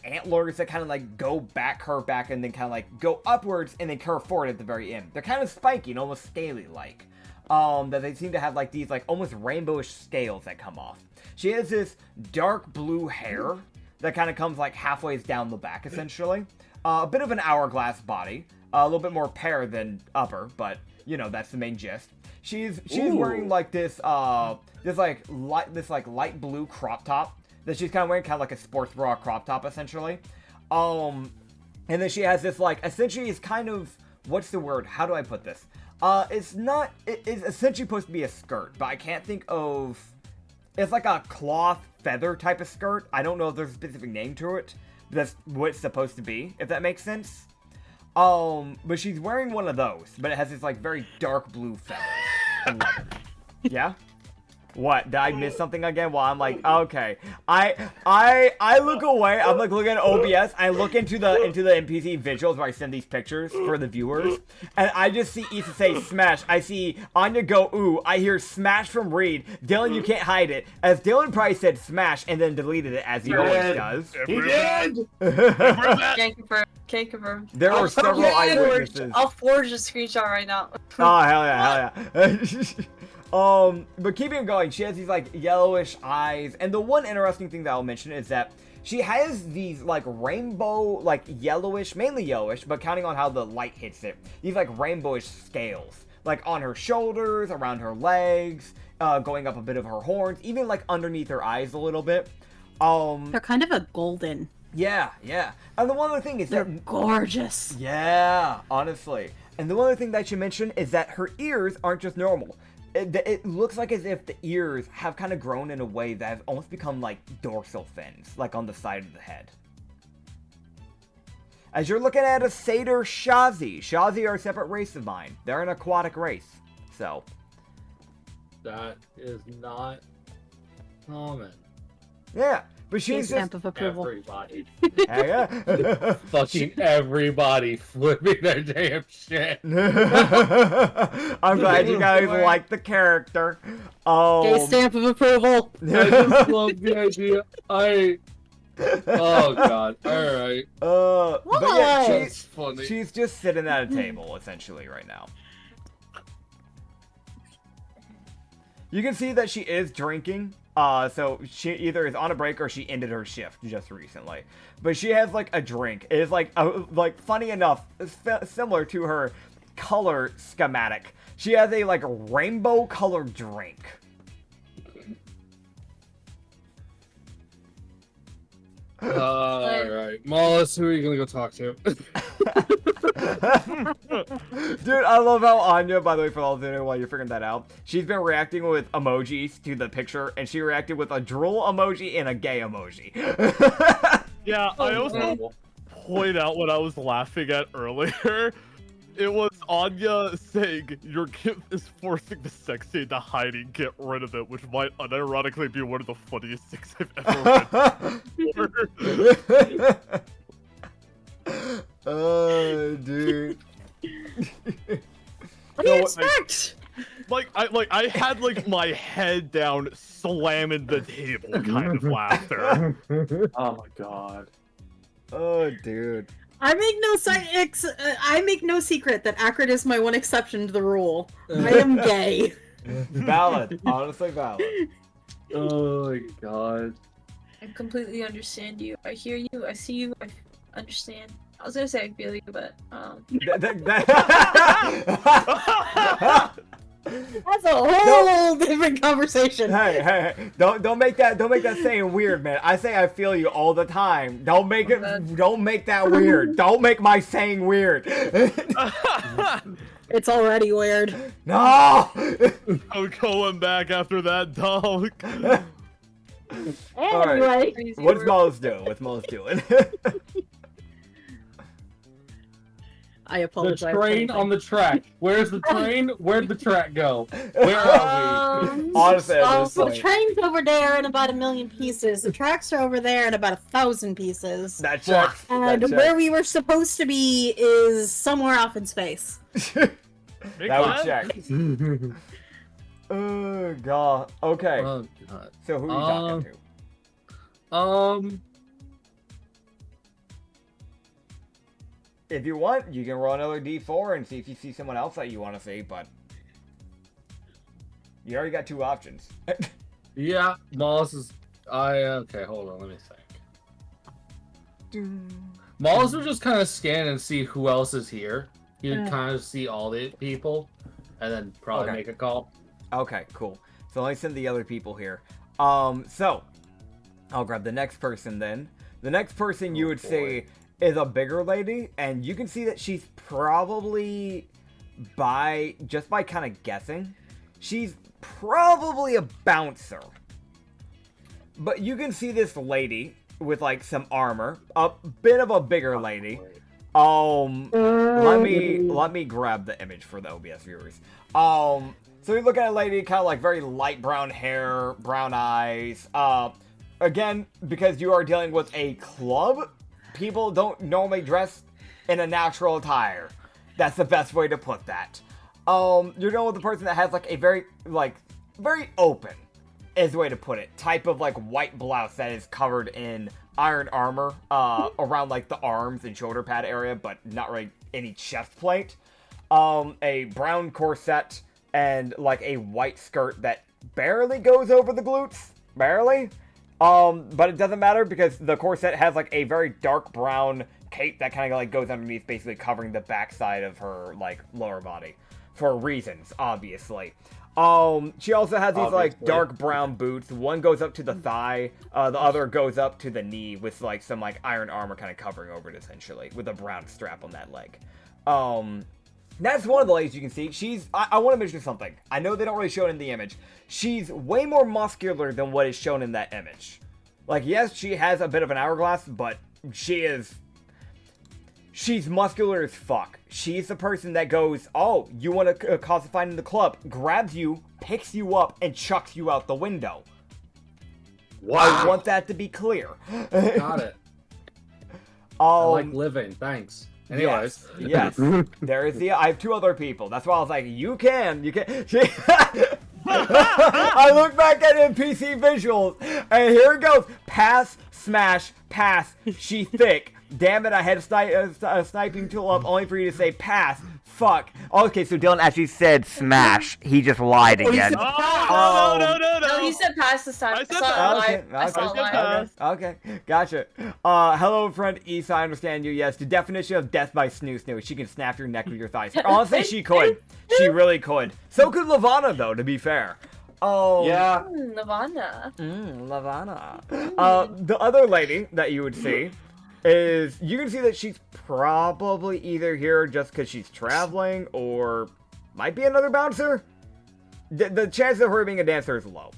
antlers that kind of, like, go back, curve back, and then kind of, like, go upwards, and then curve forward at the very end. They're kind of spiky and almost scaly-like. That they seem to have, like, these, like, almost rainbowish scales that come off. She has this dark blue hair that kind of comes, like, halfway down the back, essentially. A bit of an hourglass body, a little bit more pear than upper, but you know that's the main gist. She's wearing like this light blue crop top that she's kind of wearing, kind of like a sports bra crop top essentially. And then she has this like essentially is kind of what's the word? How do I put this? It's essentially supposed to be a skirt, but I can't think of. It's like a cloth feather type of skirt. I don't know if there's a specific name to it. That's what it's supposed to be, if that makes sense. But she's wearing one of those, but it has this like very dark blue feathers. Yeah? What? Did I miss something again? Well, I'm like, okay. I look away. I'm like looking at OBS. I look into the NPC visuals where I send these pictures for the viewers, and I just see Issa say smash. I see Anya go ooh. I hear smash from Reed. Dylan, you can't hide it. As Dylan probably said smash and then deleted it as he always does. He did! Can't confirm. There are several eyewitnesses. I'll forge a screenshot right now. Oh hell yeah. But keeping going, she has these like yellowish eyes, and the one interesting thing that I'll mention is that she has these like rainbow, like yellowish, mainly yellowish, but counting on how the light hits it, these like rainbowish scales, like on her shoulders, around her legs, going up a bit of her horns, even like underneath her eyes a little bit. They're kind of a golden. Yeah. And the one other thing is They're that gorgeous. yeah, honestly. And the one other thing that you mentioned is that her ears aren't just normal. It looks like as if the ears have kind of grown in a way that have almost become like dorsal fins, like on the side of the head. As you're looking at a Satyr Shazi. Shazi are a separate race of mine. They're an aquatic race. So. That is not common. Yeah. But she's Stamp just... of approval. Everybody. Yeah. Fucking everybody flipping their damn shit. I'm glad you guys like the character. Okay, stamp of approval. I just love the idea. Oh god. Alright. But yeah, That's funny. she's just sitting at a table essentially right now. You can see that she is drinking. So she either is on a break or she ended her shift just recently. But she has like a drink. It is like funny enough, similar to her color schematic. She has a like rainbow colored drink. Alright. Mollis, who are you gonna go talk to? Dude, I love how Anya, by the way, for all of you while you're figuring that out, she's been reacting with emojis to the picture, and she reacted with a drool emoji and a gay emoji. Yeah, I also point out what I was laughing at earlier. It was Anya saying, your gift is forcing the sexy into hiding, get rid of it, which might unironically be one of the funniest things I've ever read. Oh, dude. What do you expect? I had like my head down, slamming the table kind of laughter. Oh my god. Oh, dude. I make no secret that Acrid is my one exception to the rule. I am gay. Valid. Honestly valid. Oh my god. I completely understand you. I hear you. I see you. I understand. I was gonna say I feel you, but That's a whole different conversation. Hey, don't make that saying weird, man. I say I feel you all the time. Don't make that weird. Don't make my saying weird. It's already weird. No! I'm going back after that dog. Anyway. Right. What's Mollis doing? I apologize. The train on the track. Where's the train? Where'd the track go? Where are we? Honestly, at this the point. train's over there in about 1 million pieces. The tracks are over there in about 1,000 pieces. That checks. And where we were supposed to be is somewhere off in space. That would check. Oh god. Okay. Oh god. So who are you talking to? If you want, you can roll another d4 and see if you see someone else that you want to see, but you already got 2 options. Yeah, Mollis is. Okay, hold on, let me think. Mollis would just kind of scan and see who else is here. He'd kind of see all the people, and then probably make a call. Okay, cool. So let me send the other people here. So I'll grab the next person then. The next person you would say is a bigger lady, and you can see that she's probably just by kind of guessing, she's probably a bouncer. But you can see this lady with like some armor, a bit of a bigger lady. Let me grab the image for the OBS viewers. So you look at a lady, kind of like very light brown hair, brown eyes. Again, because you are dealing with a club, people don't normally dress in a natural attire. That's the best way to put that. You're dealing with a person that has like a very open, is the way to put it, type of like white blouse that is covered in iron armor around like the arms and shoulder pad area, but not really any chest plate. A brown corset and like a white skirt that barely goes over the glutes, barely. But it doesn't matter because the corset has like a very dark brown cape that kind of like goes underneath, basically covering the backside of her like lower body for reasons, obviously. She also has these like dark brown boots. One goes up to the thigh, the other goes up to the knee with like some like iron armor kind of covering over it essentially, with a brown strap on that leg. That's one of the ladies you can see. I want to mention something. I know they don't really show it in the image. She's way more muscular than what is shown in that image. Like, yes, she has a bit of an hourglass, but she's muscular as fuck. She's the person that goes, oh, you want to cause a fight in the club, grabs you, picks you up, and chucks you out the window. Wow. I want that to be clear. Got it. I like living, thanks. Anyways. Yes. There is I have 2 other people. That's why I was like, you can. I look back at NPC visuals, and here it goes. Pass, smash, pass, she thick. Damn it, I had a sniping tool up only for you to say pass, fuck. Okay, so Dylan actually said smash. He just lied again. No, he said pass this time. I said I saw it live. Okay, gotcha. Hello, friend Issa. I understand you. Yes, the definition of death by snoo snoo. She can snap your neck with your thighs. Honestly, she could. She really could. So could Lavana, though. To be fair. Oh. Yeah. Lavana. Lavana. The other lady that you would see is you can see that she's probably either here just because she's traveling or might be another bouncer. The chance of her being a dancer is low.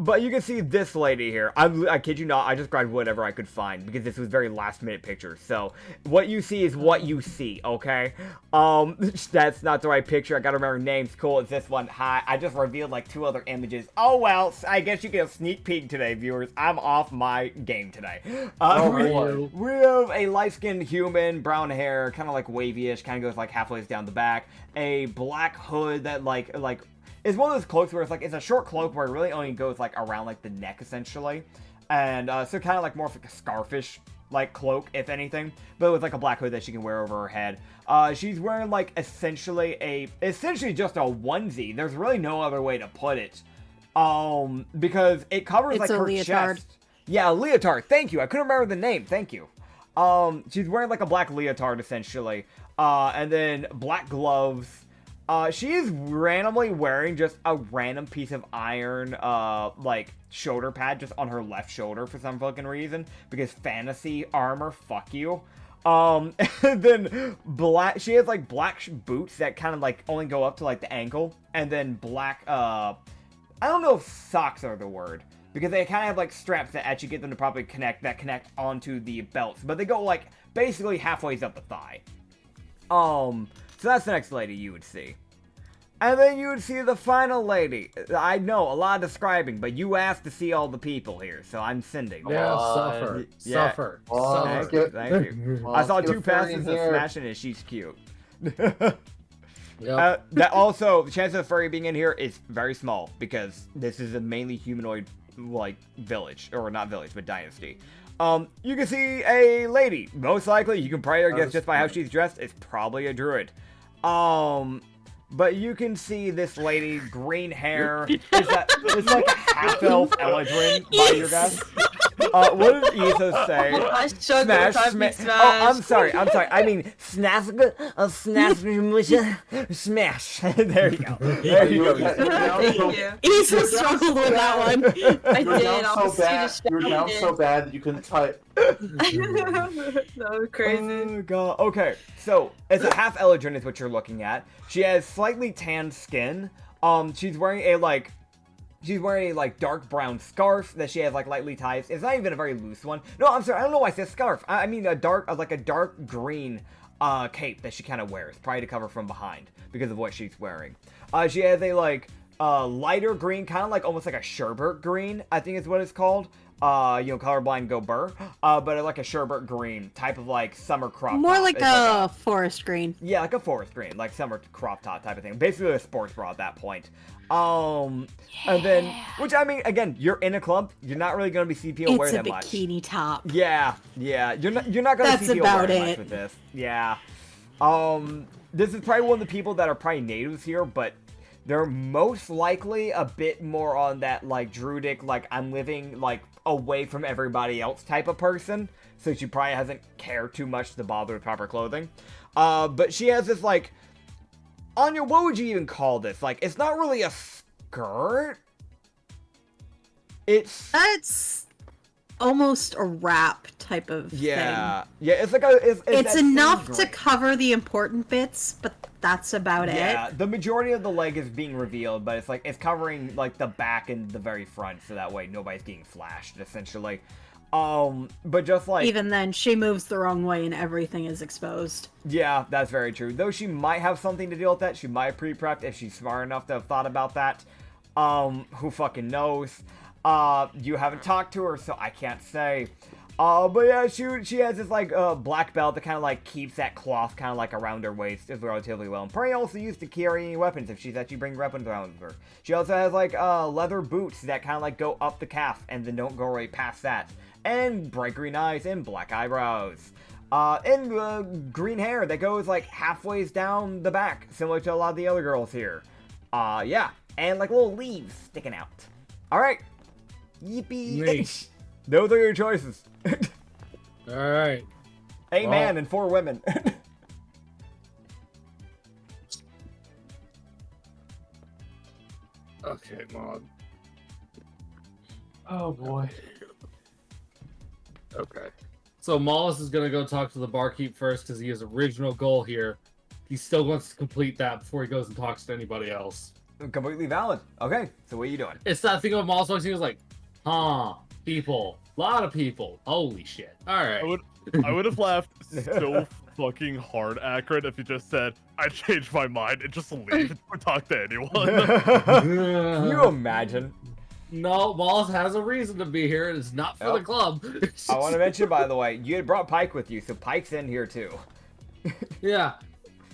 But you can see this lady here. I kid you not, I just grabbed whatever I could find because this was very last minute picture. So what you see is what you see, okay? That's not the right picture. I gotta remember names. Cool, it's this one. Hi, I just revealed like 2 other images. Oh well, I guess you get a sneak peek today, viewers. I'm off my game today. We have a light-skinned human, brown hair, kind of like wavy-ish, kind of goes like halfway down the back. A black hood that like it's one of those cloaks where it's like, it's a short cloak where it really only goes like around like the neck essentially. And so kind of like more of like a scarfish like cloak, if anything, but with like a black hood that she can wear over her head. She's wearing like essentially just a onesie. There's really no other way to put it. Because it covers It's like a her leotard. chest. Yeah, a leotard. Thank you. I couldn't remember the name. Thank you. She's wearing like a black leotard essentially. And then black gloves. She is randomly wearing just a random piece of iron, like, shoulder pad just on her left shoulder for some fucking reason. Because fantasy armor, fuck you. And then she has, like, black boots that kind of, like, only go up to, like, the ankle. And then black, I don't know if socks are the word. Because they kind of have, like, straps that actually get them to probably connect onto the belts. But they go, like, basically halfway up the thigh. So that's the next lady you would see. And then you would see the final lady. I know, a lot of describing, but you asked to see all the people here, so I'm sending. Yeah, suffer. Yeah. Suffer. Thank you, thank you. I saw 2 passes of smashing and she's cute. Yep. That also, the chance of a furry being in here is very small, because this is a mainly humanoid, like, village. Or not village, but dynasty. You can see a lady. Most likely, you can probably guess just by how she's dressed, it's probably a druid. But you can see this lady, green hair. It's like a half-elf Eladrin by your guess. What did Issa say? Smash. Oh, I'm sorry. I mean, smash. There you go. There you go. Thank you. Issa struggled with that one. I You're did. down I so was bad. Swedish You're down Chef. so bad that you couldn't type. That was crazy. Oh god. Okay, so it's a half Eladrin is what you're looking at. She has slightly tanned skin. She's wearing a dark brown scarf that she has like lightly tied. It's not even a very loose one. No, I'm sorry. I don't know why I said scarf. I mean a dark green cape that she kind of wears, probably to cover from behind because of what she's wearing. She has a lighter green, kind of like almost like a sherbet green, I think is what it's called. Colorblind go burr. But like a sherbet green type of like summer crop top. More like It's a forest green. yeah, like a forest green, like summer crop top type of thing. Basically a sports bra at that point. And then, which I mean, again, you're in a club. You're not really gonna be see people wear It's a that much. bikini top. Yeah. You're not gonna That's see people about wear much it. with this. Yeah. This is probably one of the people that are probably natives here, but they're most likely a bit more on that like druidic, like I'm living like away from everybody else type of person. So she probably hasn't cared too much to bother with proper clothing. But she has this like, Anya, what would you even call this? Like, it's not really a skirt. It's almost a wrap type of thing. Yeah, it's like a. It's It's that same enough to grain. cover the important bits, but that's about Yeah, it. the majority of the leg is being revealed, but it's covering like the back and the very front, so that way nobody's getting flashed essentially. But just like Even then, she moves the wrong way and everything is exposed. yeah, that's very true. Though she might have something to deal with that. She might have pre-prepped if she's smart enough to have thought about that. Who fucking knows? You haven't talked to her, so I can't say. But yeah, she has this like black belt that kind of like keeps that cloth kind of like around her waist relatively well. And probably also used to carry any weapons if she's actually bringing weapons around with her. She also has like leather boots that kind of like go up the calf and then don't go right past that. And bright green eyes and black eyebrows. in green hair that goes like halfway down the back, similar to a lot of the other girls here. Yeah, and like little leaves sticking out. All right, yippee! Nice. Those are your choices. All right. A man and 4 women. Okay, Mod. Oh boy. Okay. So Mollis is gonna go talk to the barkeep first because his original goal here. He still wants to complete that before he goes and talks to anybody else. Completely valid. Okay, so what are you doing? It's that thing of Mollis walking. He was like, "Huh, people, a lot of people. Holy shit! All right." I would have laughed so fucking hard, Acrid, if you just said, "I changed my mind," and just leave or talk to anyone. Can you imagine? No, Mollis has a reason to be here, and it's not for the club. I want to mention, by the way, you had brought Pike with you, so Pike's in here too. Yeah.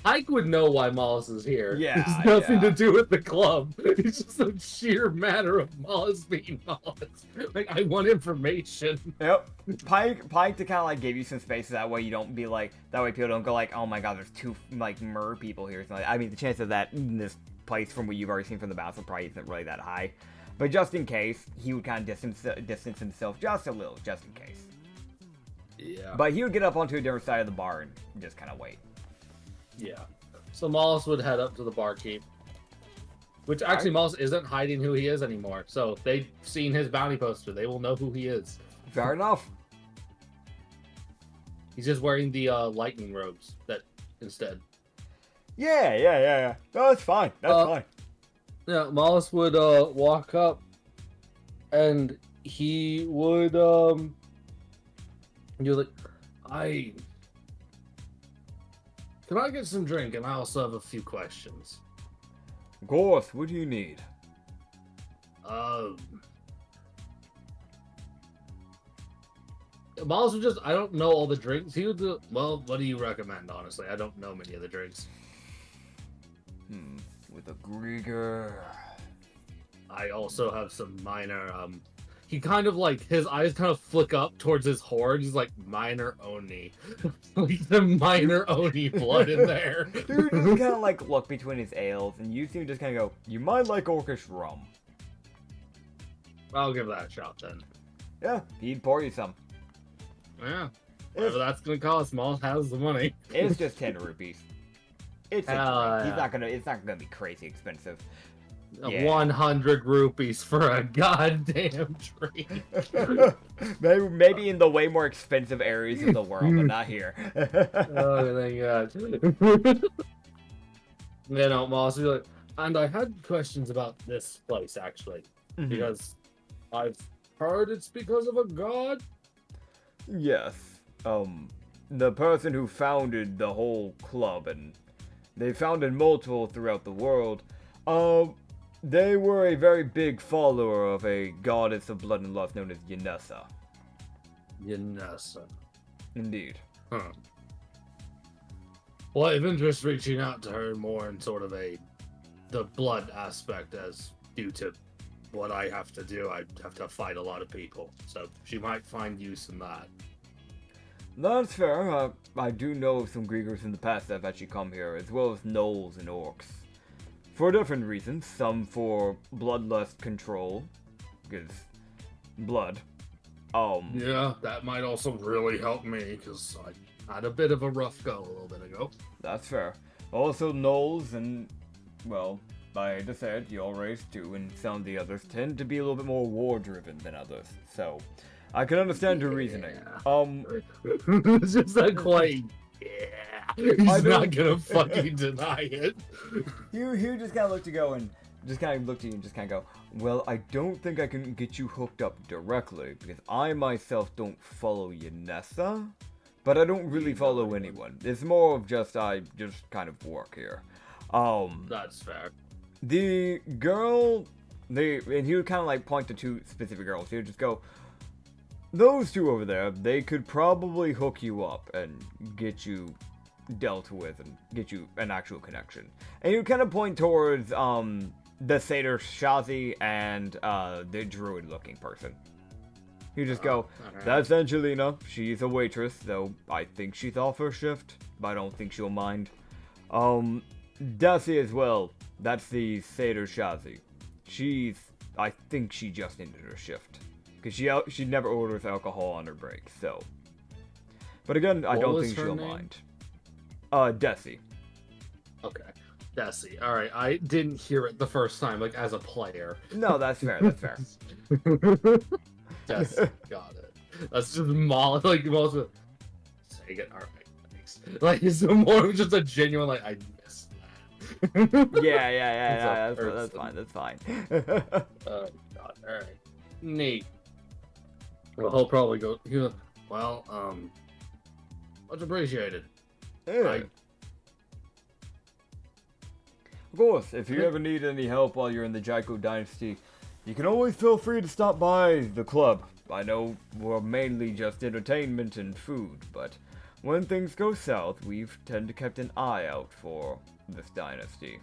Pike would know why Mollis is here. Yeah, It's nothing to do with the club. It's just a sheer matter of Mollis being Mollis. Like, I want information. Yep. Pike to kind of like give you some space so that way you don't be like, that way people don't go like, oh my god, there's 2 like mer people here. So, like, I mean, the chance of that in this place from what you've already seen from the battle probably isn't really that high. But just in case, he would kind of distance himself just a little, just in case. Yeah. But he would get up onto a different side of the bar and just kind of wait. Yeah. So Mollis would head up to the barkeep. Which actually, Mollis isn't hiding who he is anymore. So they've seen his bounty poster. They will know who he is. Fair enough. He's just wearing the lightning robes that instead. Yeah. No, that's fine. That's fine. Yeah, Mollis would walk up and he would you're like, can I get some drink? And I also have a few questions. Of course, what do you need? Mollis would just, I don't know all the drinks. He would do, well, what do you recommend, honestly? I don't know many of the drinks. With a Grieger. I also have some minor, he kind of like, his eyes kind of flick up towards his hoard. He's like, minor Oni. Like the minor Oni blood in there. Dude just kind of like look between his ales, and you see him just kind of go, you might like orcish rum. I'll give that a shot then. Yeah, he'd pour you some. Yeah. Whatever that's gonna cost, Mollis has the money. It's just 10 rupees. It's a drink. Yeah. It's not gonna be crazy expensive. 100 rupees for a goddamn drink. maybe in the way more expensive areas of the world, but not here. Oh, thank God. You know, Mollis would be like, and I had questions about this place, actually. Because I've heard it's because of a god? Yes. The person who founded the whole club, and they founded multiple throughout the world, they were a very big follower of a goddess of blood and lust known as Ynissa. Ynissa. Indeed. Huh. Well, I've interest reaching out to her more in sort of the blood aspect, as due to what I have to do. I have to fight a lot of people, so she might find use in that. That's fair. I do know of some Griegers in the past that have actually come here, as well as gnolls and orcs. For different reasons, some for bloodlust control, because blood. Yeah, that might also really help me, because I had a bit of a rough go a little bit ago. That's fair. Also, gnolls and, well, I just said, your race too, and some of the others tend to be a little bit more war-driven than others, so I can understand your reasoning. It's just not quite. Yeah. He's not gonna fucking deny it. You just kind of look to go and just kind of look to you and just kind of go, well, I don't think I can get you hooked up directly, because I myself don't follow Ynissa, but I don't really follow anyone. It's more of just, I just kind of work here. That's fair. The girl, and he would kind of like point to 2 specific girls. He would just go, those 2 over there, they could probably hook you up and get you dealt with and get you an actual connection. And he would kind of point towards the satyr Shazi and the druid looking person. You just go, alright. that's Angelina. She's a waitress, though I think she's off her shift, but I don't think she'll mind. Desi as well. That's the Seder Shazi. I think she just ended her shift. Because she never orders alcohol on her break, so. But again, I don't think she'll mind. Desi. Okay. Desi. Alright, I didn't hear it the first time, like, as a player. No, that's fair, that's fair. Desi, got it. That's just Molly, like, most of saying it. Alright, thanks. Like, it's more of just a genuine, like, I missed that. Yeah, that's fine. Oh, God, alright. Neat. Well, he'll probably go, well, much appreciated. Yeah. Of course, if you ever need any help while you're in the Jaiko Dynasty, you can always feel free to stop by the club. I know we're mainly just entertainment and food, but when things go south, we've tend to kept an eye out for this dynasty.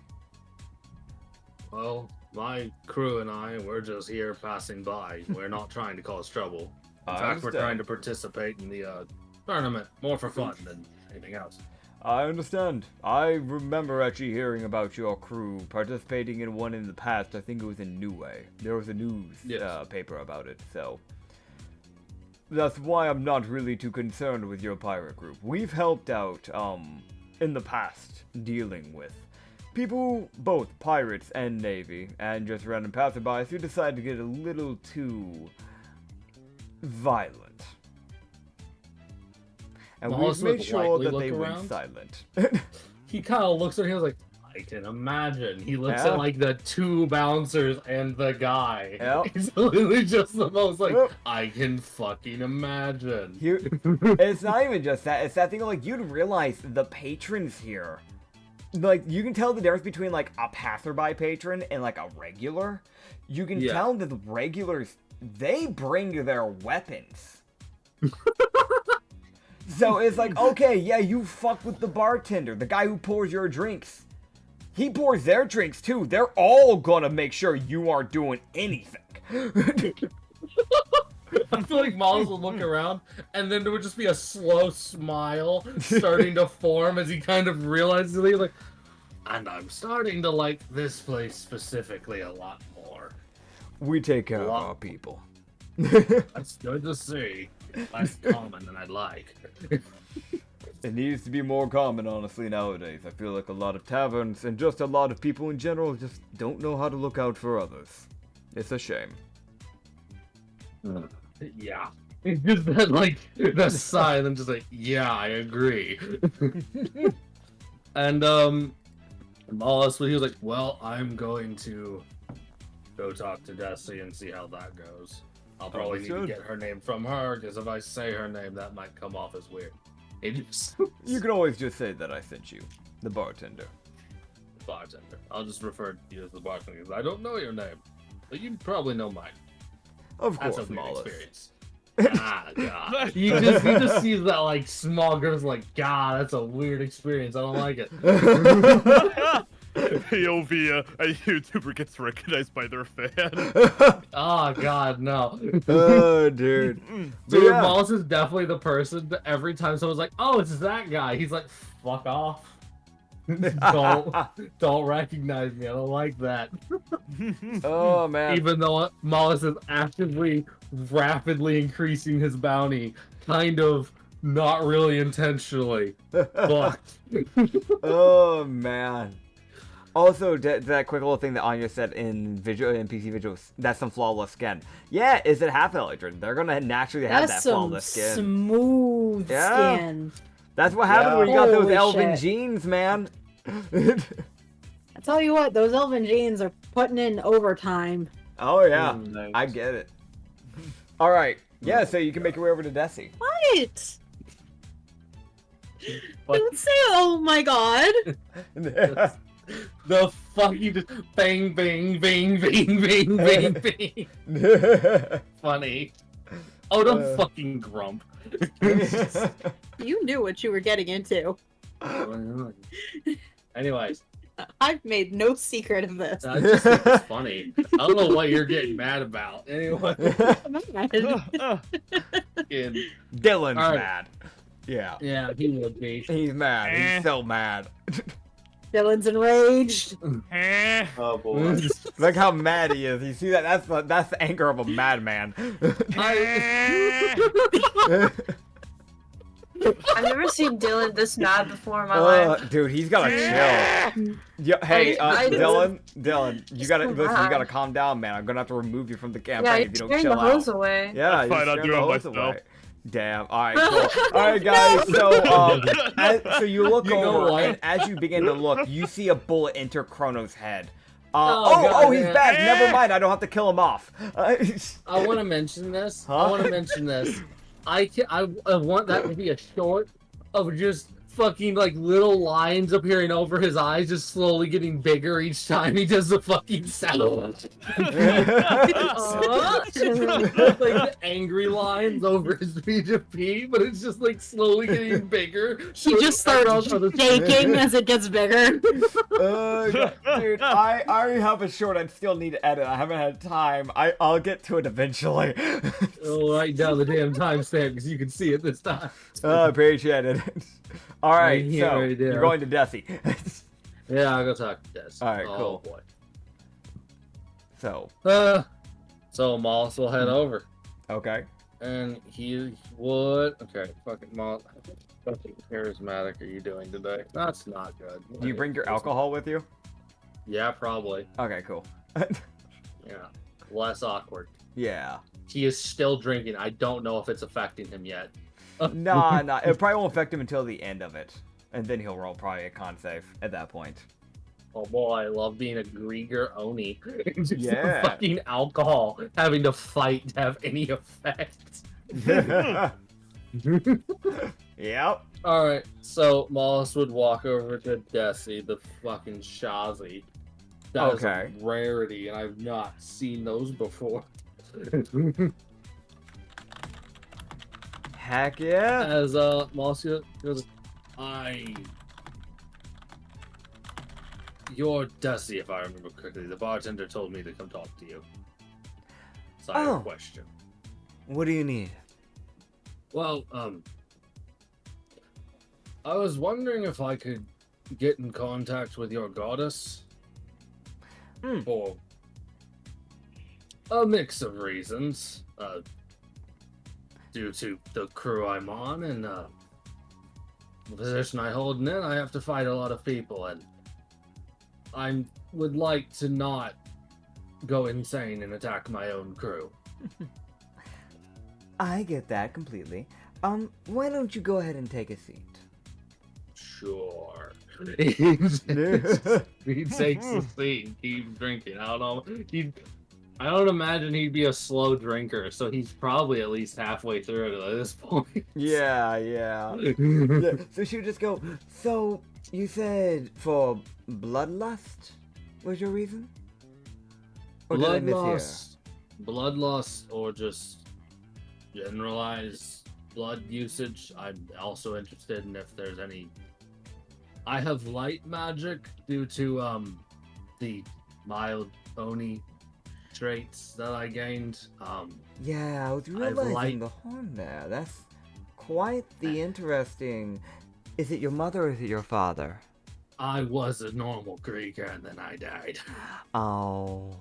Well, my crew and I, we're just here passing by. We're not trying to cause trouble. In fact, we're trying to participate in the tournament more for fun than anything else. I understand. I remember actually hearing about your crew participating in one in the past. I think it was in New Way. There was a news paper about it, so that's why I'm not really too concerned with your pirate group. We've helped out in the past dealing with people, both pirates and navy, and just random passerbys who decide to get a little too violent. And we've made sure that they went silent. He kind of looks at him like, I can imagine. He looks at like the two bouncers and the guy. Yep. He's literally just the most like, I can fucking imagine. It's not even just that. It's that thing like you'd realize the patrons here. Like, you can tell the difference between like a passerby patron and like a regular. You can tell that the regulars, they bring their weapons. So it's like, okay, yeah, you fuck with the bartender, the guy who pours your drinks. He pours their drinks too. They're all gonna make sure you aren't doing anything. I feel like Miles would look around, and then there would just be a slow smile starting to form as he kind of realizes it. He's like, and I'm starting to like this place specifically a lot more. We take care of our people. That's good to see. Less common than I'd like. It needs to be more common, honestly, nowadays. I feel like a lot of taverns and just a lot of people in general just don't know how to look out for others. It's a shame. Yeah. It's just that, like, the sigh, and then just like, yeah, I agree. And, Mollis, he was like, well, I'm going to go talk to Desi and see how that goes. I'll probably need to get her name from her, because if I say her name, that might come off as weird. You can always just say that I sent you. The bartender. Bartender. I'll just refer to you as the bartender, because I don't know your name. But you probably know mine. Of course, That's a weird Mollis. experience. Ah, God. You just see that, like, small girl's like, God, that's a weird experience. I don't like it. POV, a YouTuber gets recognized by their fan. Oh, God, no. Oh, dude. Dude, Mollis is definitely the person that every time someone's like, oh, it's that guy, he's like, fuck off. don't recognize me. I don't like that. Oh, man. Even though Mollis is actively, rapidly increasing his bounty, kind of not really intentionally. But Oh, man. Also, that quick little thing that Anya said in NPC visuals, that's some flawless skin. Yeah, is it half Eldrin? They're gonna naturally have that flawless skin. Smooth skin. That's what happened when you got those Holy elven shit. jeans, man. I tell you what, those elven jeans are putting in overtime. Oh yeah, Nice. I get it. All right, yeah. So you can make your way over to Desi. What? What? Don't say, oh my god. the fuck, you just bang, bang, bang, bang, bang, bang, bang. Funny. Oh, don't fucking grump. You knew what you were getting into. Anyways, I've made no secret of this. I just think it's funny. I don't know what you're getting mad about. Anyway. Dylan's All right. mad. Yeah. Yeah, he would be. He's mad. He's so mad. Dylan's enraged. Oh boy. Look how mad he is. You see that? That's the anger of a madman. I've never seen Dylan this mad before in my life. Dude, he's gotta chill. Hey, Dylan, you gotta listen. You gotta calm down, man. I'm gonna have to remove you from the Yeah, campaign you're if you don't scaring chill the out. hose away. Yeah, That's you're fine, I'll scaring do the it hose myself. away. Damn. All right, cool. All right, guys. So you look You know over, what? and as you begin to look, you see a bullet enter Chrono's head. God, He's man. back. Never mind. I don't have to kill him off. I want to mention this. Huh? I want to mention this. I want that to be a short of just fucking like little lines appearing over his eyes, just slowly getting bigger each time he does the fucking sound. Like the angry lines over his VGP, but it's just like slowly getting bigger. He just starts shaking as it gets bigger. Dude, I already have a short. I still need to edit. I haven't had time. I'll get to it eventually. I'll write down the damn timestamp because you can see it this time. Appreciate it. All right, Right here, so right there. you're going to Desi. Yeah, I'll go talk to Des. All right, oh, cool. Boy. So, Moss will head over. okay. And he would. Okay, fucking Moss. Fucking charismatic are you doing today? That's not good. Do you bring your alcohol with you? Yeah, probably. Okay, cool. Yeah. Less awkward. Yeah. He is still drinking. I don't know if it's affecting him yet. Nah. It probably won't affect him until the end of it. And then he'll roll probably a con save at that point. Oh boy, I love being a Grieger Oni. Just Yeah. fucking alcohol having to fight to have any effect. Yep. Alright, so Mollis would walk over to Desi, the fucking Shazi. That is Okay. a rarity, and I've not seen those before. Heck yeah. As Mollis goes, You're Desi, if I remember correctly. The bartender told me to come talk to you. So I have Oh. a question. What do you need? Well, I was wondering if I could get in contact with your goddess. For a mix of reasons. Due to the crew I'm on and the position I hold in, I have to fight a lot of people, and I would like to not go insane and attack my own crew. I get that completely. Why don't you go ahead and take a seat? Sure. He takes the seat and keeps drinking. I don't know. I don't imagine he'd be a slow drinker, so he's probably at least halfway through it at this point. Yeah. So she would just go, so you said for bloodlust was your reason? Or did I mishear? Bloodlust, or just generalized blood usage. I'm also interested in if there's any. I have light magic due to the mild Oni traits that I gained. Yeah, I was realizing the horn there. That's quite the interesting. Is it your mother or is it your father? I was a normal Greeker and then I died. Oh.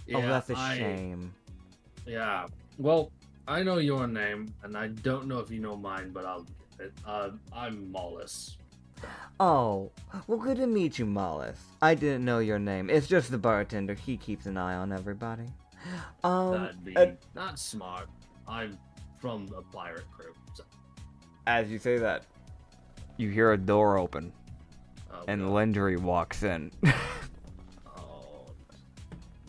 Yeah, That's a shame. Yeah. Well, I know your name, and I don't know if you know mine, but I'll get it. I'm Mollis. Oh, well, good to meet you, Mollis. I didn't know your name. It's just the bartender. He keeps an eye on everybody. That'd be not smart. I'm from a pirate crew. So. As you say that, you hear a door open, Oh, and God. Lindry walks in. Oh.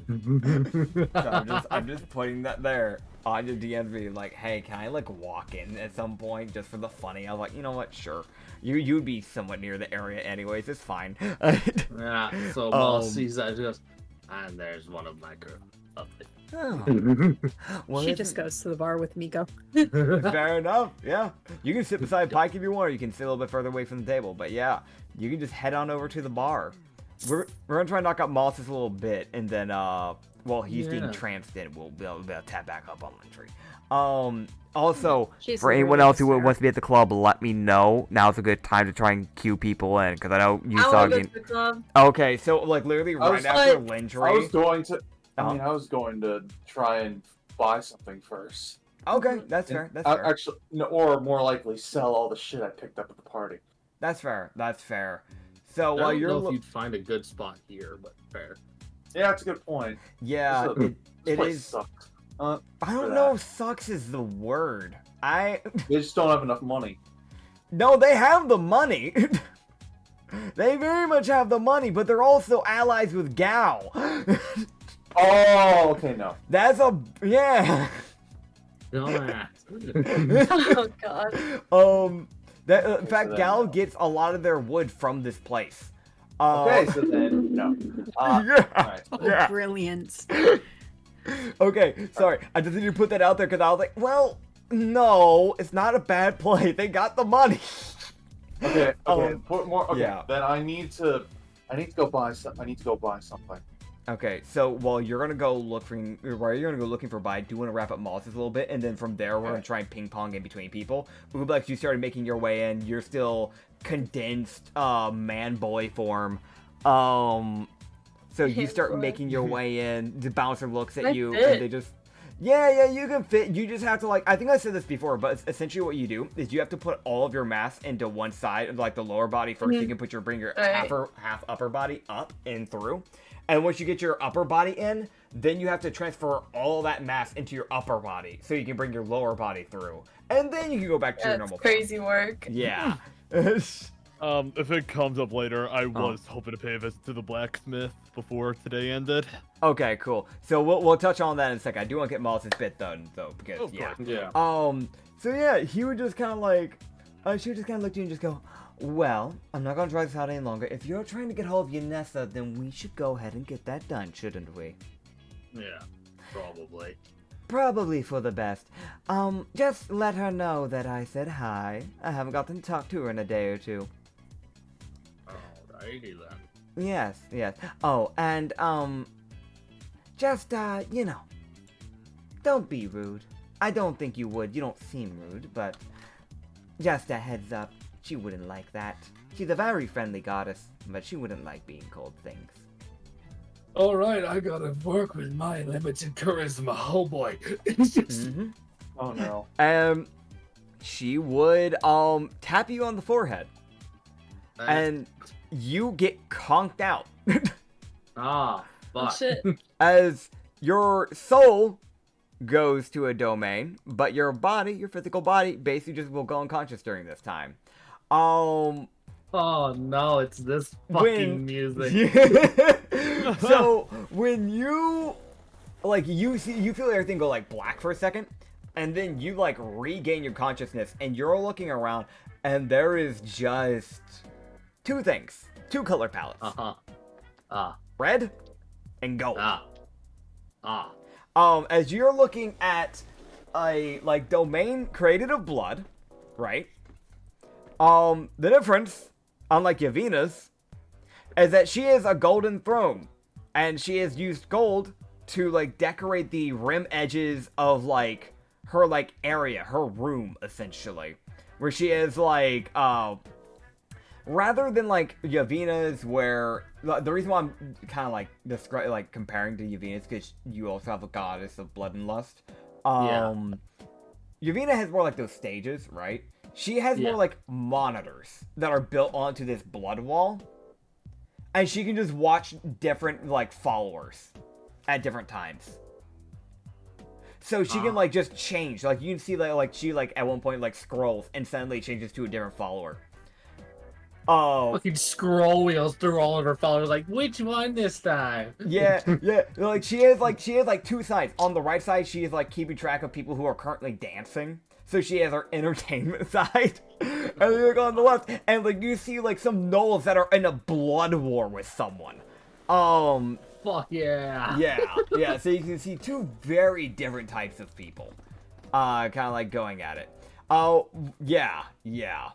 So I'm just putting that there on your DMV, like, hey, can I like walk in at some point just for the funny? I was like, you know what, sure. You'd be somewhat near the area anyways, it's fine. Yeah, so Mollis sees that and goes, and there's one of my crew up there. Oh. Well, She it's- just goes to the bar with Miko. Fair enough, yeah. You can sit beside Pike if you want, or you can sit a little bit further away from the table, but yeah, you can just head on over to the bar. we're gonna try and knock out Moss just a little bit, and then while he's being Yeah. tranced in, we'll be able to tap back up on Lintry. Also, She's for anyone really else who hysterical. wants to be at the club, let me know. Now's a good time to try and cue people in, because I know you I saw. want to go to the club. Okay, so like literally I right was after like- Lintry. I was going to. Uh-huh. I was going to try and buy something first. Okay, that's fair. That's fair. Actually, no, or more likely, sell all the shit I picked up at the party. That's fair. That's fair. So I while don't you're know if you'd find a good spot here, but fair. Yeah, that's a good point. yeah, This it place is. sucks. I for don't that. know if sucks is the word. They just don't have enough money. No, they have the money. They very much have the money, but they're also allies with Gao. Oh, okay, no. That's a yeah. Dumbass. Oh god. That in Okay, fact, so then Gao no. gets a lot of their wood from this place. Okay, so then no. Yeah. Alright. Oh, Yeah. brilliant. Okay, sorry. I just need to put that out there because I was like, well, no, it's not a bad play. They got the money. Okay, put more. Okay, yeah. then I need to go buy some. I need to go buy something. Okay, so while you're gonna go looking for buy, I do want to wrap up Mollus's a little bit, and then from there we're gonna try and ping pong in between people. Ublex, you started making your way in. You're still condensed man boy form. So you start boy. making your way in. The bouncer looks at I you, fit. and they just. Yeah, you can fit. You just have to like. I think I said this before, but essentially what you do is you have to put all of your mass into one side, like the lower body 1st. You can bring your Right. half upper body up and through. And once you get your upper body in, then you have to transfer all that mass into your upper body, so you can bring your lower body through, and then you can go back to your That's normal. crazy work. Form. Yeah. If it comes up later, I was hoping to pay a visit to the blacksmith before today ended. Okay, cool. So we'll touch on that in a second. I do want to get Mollus's bit done though, because Of yeah. course. Yeah. So yeah, he would just kind of like, she would just kind of look at you and just go, well, I'm not gonna drag this out any longer. If you're trying to get hold of Ynissa, then we should go ahead and get that done, shouldn't we? Yeah. Probably. Probably for the best. Just let her know that I said hi. I haven't gotten to talk to her in a day or two. Alrighty then. Yes. Oh, and, just, don't be rude. I don't think you would. You don't seem rude, but just a heads up, she wouldn't like that. She's a very friendly goddess, but she wouldn't like being called things. Alright, I gotta work with my limited charisma. Oh boy. It's just... Mm-hmm. Oh no. She would, tap you on the forehead, and you get conked out. Ah, Oh, fuck. shit. As your soul goes to a domain, but your body, your physical body, basically just will go unconscious during this time. Oh no, it's this fucking music. So when you feel everything go like black for a second, and then you like regain your consciousness, and you're looking around, and there is just two color palettes, Ah. red and gold. Ah. As you're looking at a like domain created of blood, right? The difference, unlike Yavina's, is that she is a golden throne, and she has used gold to like decorate the rim edges of like her like area, her room essentially, where she is like rather than like Yavina's, where the reason why I'm kind of like comparing to Yavina's because you also have a goddess of blood and lust. Yavina has more like those stages, right? She has more like monitors that are built onto this blood wall, and she can just watch different like followers at different times. So she can like just change. Like you can see like she like at one point like scrolls and suddenly changes to a different follower. Oh, Fucking scroll wheels through all of her followers, like, which one this time? yeah. Like she has two sides. On the right side, she is like keeping track of people who are currently dancing. So she has her entertainment side. And then you look on the left, and like you see like some gnolls that are in a blood war with someone. Fuck yeah. Yeah. So you can see two very different types of people, kind of like going at it. Oh, yeah. Yeah.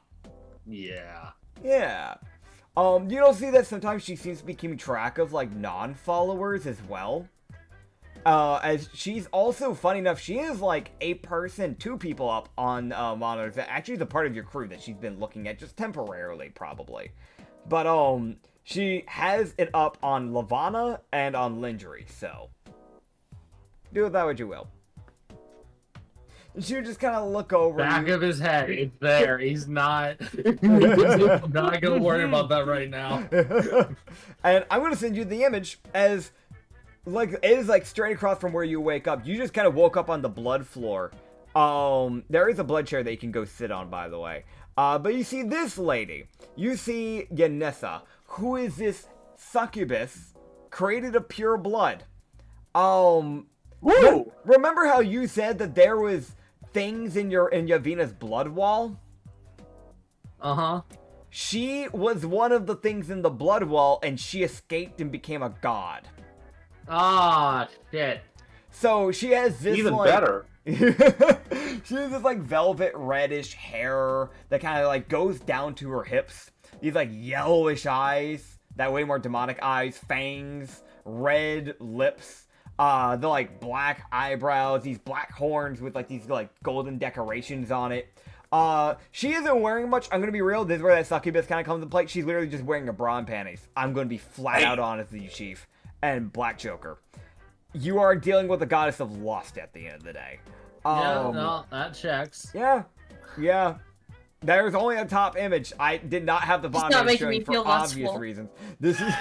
You don't see that sometimes she seems to be keeping track of, like, non-followers as well. As she's also, funny enough, she is, like, a person, 2 people up on, monitors that actually is a part of your crew that she's been looking at just temporarily, probably. But, she has it up on Lavana and on Lingerie, so do with that what you will. And she would just kind of look over. Back of his head, it's there. He's not. He's not gonna worry about that right now. And I'm gonna send you the image as, like, it is like straight across from where you wake up. You just kind of woke up on the blood floor. There is a blood chair that you can go sit on, by the way. But you see this lady. You see Ynissa, who is this succubus created of pure blood. Woo! Remember how you said that there was things in Yavina's blood wall? Uh-huh. She was one of the things in the blood wall, and she escaped and became a god. Ah, shit. So she has this, Even like, better. she has this, like, velvet reddish hair that kind of, like, goes down to her hips. These, like, yellowish eyes, that way more demonic eyes, fangs, red lips. The, like, black eyebrows, these black horns with, like, these, like, golden decorations on it. She isn't wearing much. I'm gonna be real. This is where that succubus kind of comes into play. She's literally just wearing a bra and panties. I'm gonna be flat out honest with you, Chief. And Black Joker. You are dealing with the goddess of lust at the end of the day. Yeah, no, that checks. Yeah. There's only a top image. I did not have the bottom not image making me showing for feel obvious lustful. reasons. This is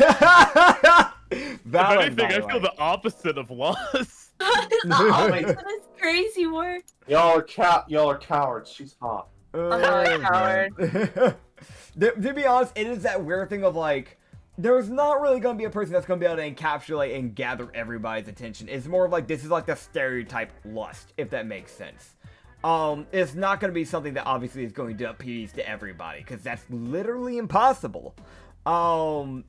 If valid, anything, by I the feel way. the opposite of lust. That is crazy work. Y'all are cowards. She's hot. Coward. To be honest, it is that weird thing of, like, there's not really going to be a person that's going to be able to encapsulate and gather everybody's attention. It's more of like, this is like the stereotype lust, if that makes sense. It's not going to be something that obviously is going to appease to everybody, because that's literally impossible.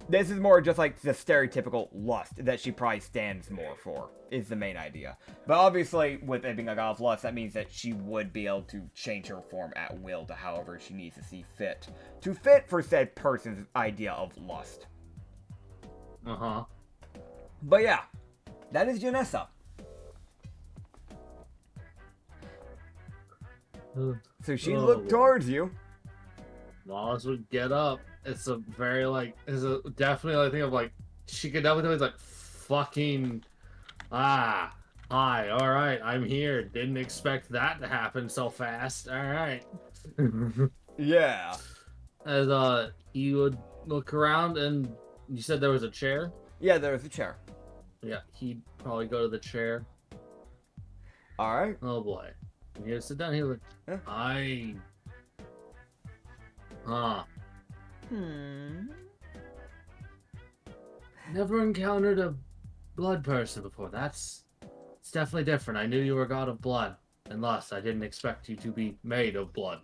This is more just like the stereotypical lust that she probably stands more for, is the main idea. But obviously, with it being a god of lust, that means that she would be able to change her form at will to however she needs to see fit. To fit for said person's idea of lust. Uh-huh. But yeah, that is Ynissa. So she looked towards you. Wallace would get up. It's a very, like, definitely, I think of, like, she could definitely, like, fucking, hi, alright, I'm here. Didn't expect that to happen so fast. Alright. Yeah. As, he would look around, and you said there was a chair? Yeah, there was a chair. Yeah, he'd probably go to the chair. Alright. Oh boy. And he'd sit down, he would, never encountered a blood person before. It's definitely different. I knew you were a god of blood and lust. I didn't expect you to be made of blood.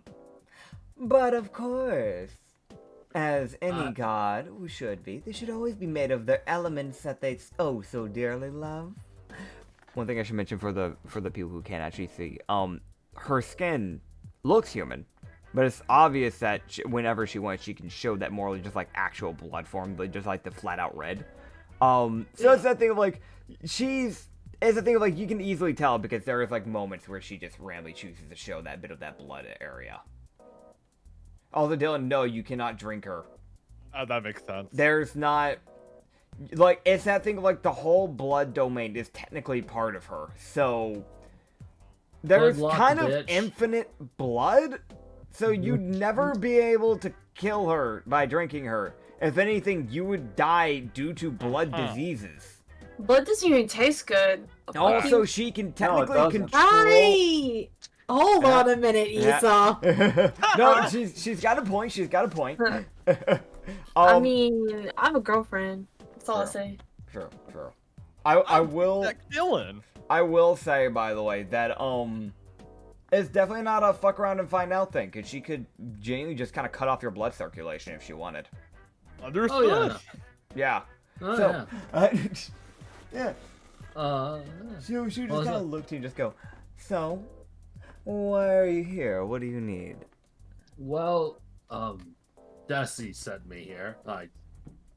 But of course, as any god who should be, they should always be made of their elements that they oh so dearly love. One thing I should mention for the people who can't actually see, her skin looks human, but it's obvious that whenever she wants, she can show that more just like actual blood form, but just like the flat out red. So it's that thing of like, it's a thing of like, you can easily tell because there is like moments where she just randomly chooses to show that bit of that blood area. Although Dylan, no, you cannot drink her. That makes sense. There's not, like, it's that thing of like the whole blood domain is technically part of her. So there's kind of infinite blood. So you'd never be able to kill her by drinking her. If anything, you would die due to blood diseases. Blood doesn't even taste good. Also, she can technically control. Hi! Hold on a minute, Issa. No, she's got a point. She's got a point. I mean, I have a girlfriend. That's all I say. True. I will. Dylan. I will say, by the way, that it's definitely not a fuck around and find out thing, because she could genuinely just kind of cut off your blood circulation if she wanted. Understood. Oh, Yeah. Oh, So, yeah. yeah. She would just kind of look to you and just go, so, why are you here? What do you need? Well, Desi sent me here. I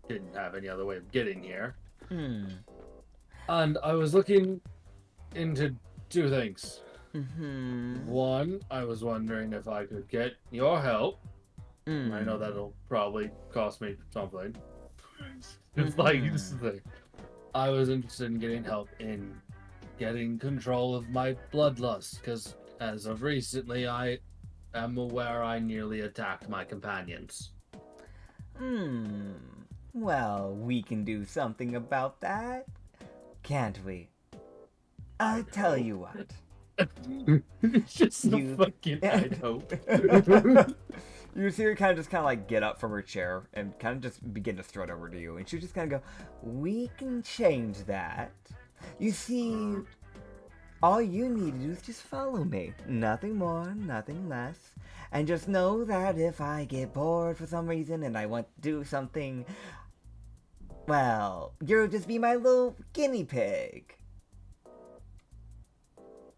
didn't have any other way of getting here. And I was looking into two things. One, I was wondering if I could get your help. I know that'll probably cost me something. It's like, this is the thing. I was interested in getting help in getting control of my bloodlust, because as of recently, I am aware I nearly attacked my companions. Well, we can do something about that, can't we? I'll tell you what. It's just a fucking I hope. You see her kind of like get up from her chair and kind of just begin to strut over to you, and she just kind of go, "We can change that. You see, all you need to do is just follow me. Nothing more, nothing less. And just know that if I get bored for some reason and I want to do something, well, you'll just be my little guinea pig."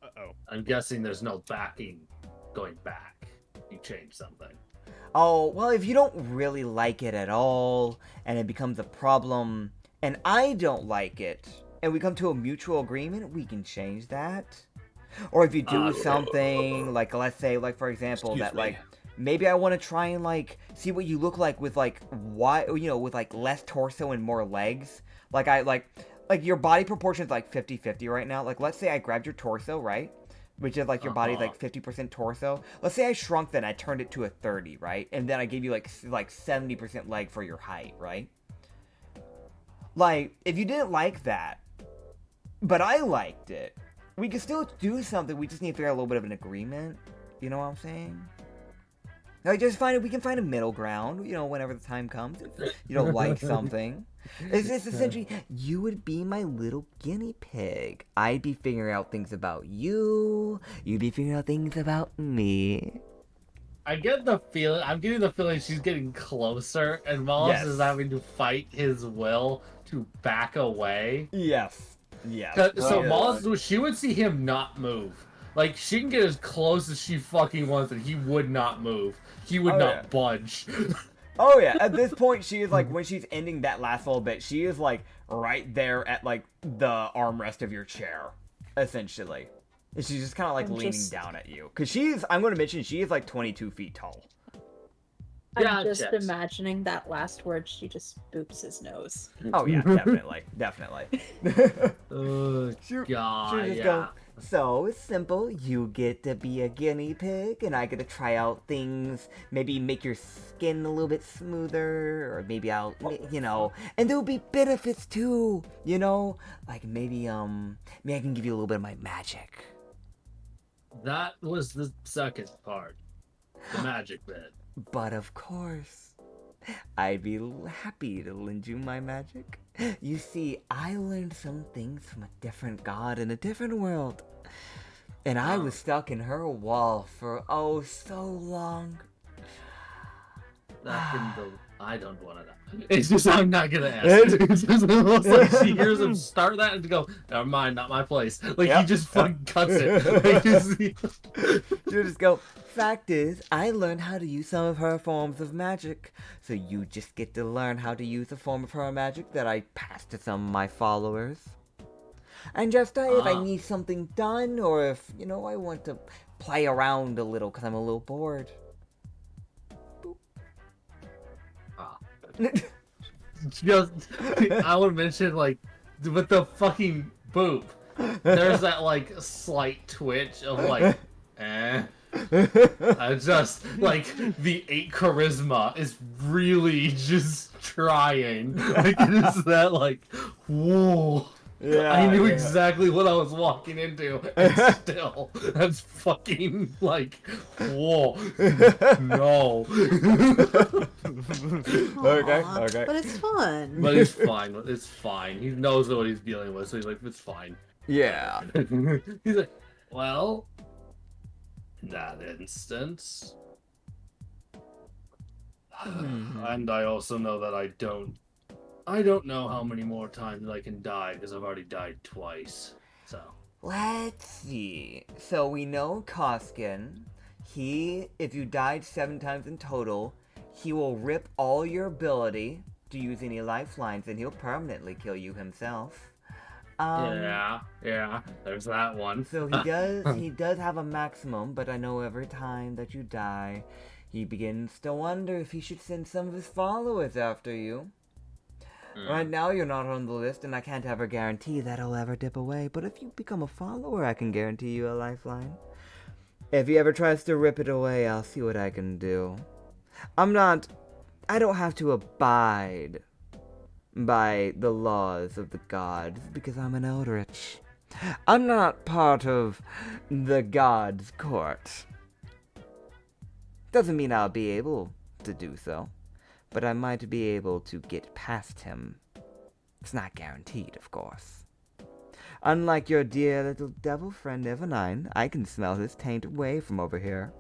Uh-oh. I'm guessing there's no going back. You change something. Oh, well, if you don't really like it at all, and it becomes a problem, and I don't like it, and we come to a mutual agreement, we can change that. Or if you do something, like, let's say, like, for example, Excuse that, me. like, maybe I want to try and, like, see what you look like with, like, with, like, less torso and more legs. Like, your body proportion is, like, 50-50 right now. Like, let's say I grabbed your torso, right? Which is, like, your body's, like, 50% torso. Let's say I shrunk that and I turned it to a 30, right? And then I gave you, like 70% leg for your height, right? Like, if you didn't like that, but I liked it, we can still do something. We just need to figure out a little bit of an agreement. You know what I'm saying? Like, we can find a middle ground, whenever the time comes. If you don't like something. It's essentially, you would be my little guinea pig. I'd be figuring out things about you. You'd be figuring out things about me. I'm getting the feeling she's getting closer, and Wallace is having to fight his will to back away. Yes. Yeah. So Wallace, she would see him not move. Like, she can get as close as she fucking wants, and he would not move. He would not budge. Oh yeah, at this point she is like, when she's ending that last little bit, she is like right there at like the armrest of your chair, essentially. And she's just kind of like leaning down at you. Cause I'm going to mention, she is like 22 feet tall. I'm just imagining that last word, she just boops his nose. Oh yeah, definitely. God, Go, so it's simple. You get to be a guinea pig, and I get to try out things. Maybe make your skin a little bit smoother, or maybe and there'll be benefits too. Like maybe I can give you a little bit of my magic. That was the second part, the magic bit. But of course, I'd be happy to lend you my magic. You see, I learned some things from a different god in a different world. And I was stuck in her wall for so long. I don't want to know. It's just, I'm not gonna ask. It's just almost like she hears him start that and go, never mind, not my place. Like, he just fucking cuts it. Like, You just go, fact is, I learned how to use some of her forms of magic. So you just get to learn how to use a form of her magic that I passed to some of my followers. And just if I need something done, or if, I want to play around a little because I'm a little bored. Just, I would mention, like, with the fucking boop, there's that, like, slight twitch of, like, I just, like, the 8 charisma is really just trying. Like, it is that, like, whoa. Yeah, I knew exactly what I was walking into, and still, that's fucking, like, whoa, no. Okay. But it's fun. But it's fine. He knows what he's dealing with, so he's like, it's fine. Yeah. He's like, well, in that instance, and I also know that I don't know how many more times I can die, because I've already died twice, so. Let's see. So we know Koskin, if you died 7 times in total, he will rip all your ability to use any lifelines, and he'll permanently kill you himself. Yeah, there's that one. So he does have a maximum, but I know every time that you die, he begins to wonder if he should send some of his followers after you. Right now, you're not on the list, and I can't ever guarantee that he'll ever dip away, but if you become a follower, I can guarantee you a lifeline. If he ever tries to rip it away, I'll see what I can do. I don't have to abide by the laws of the gods, because I'm an eldritch. I'm not part of the gods' court. Doesn't mean I'll be able to do so, but I might be able to get past him. It's not guaranteed, of course. Unlike your dear little devil friend Evernine, I can smell his taint way from over here.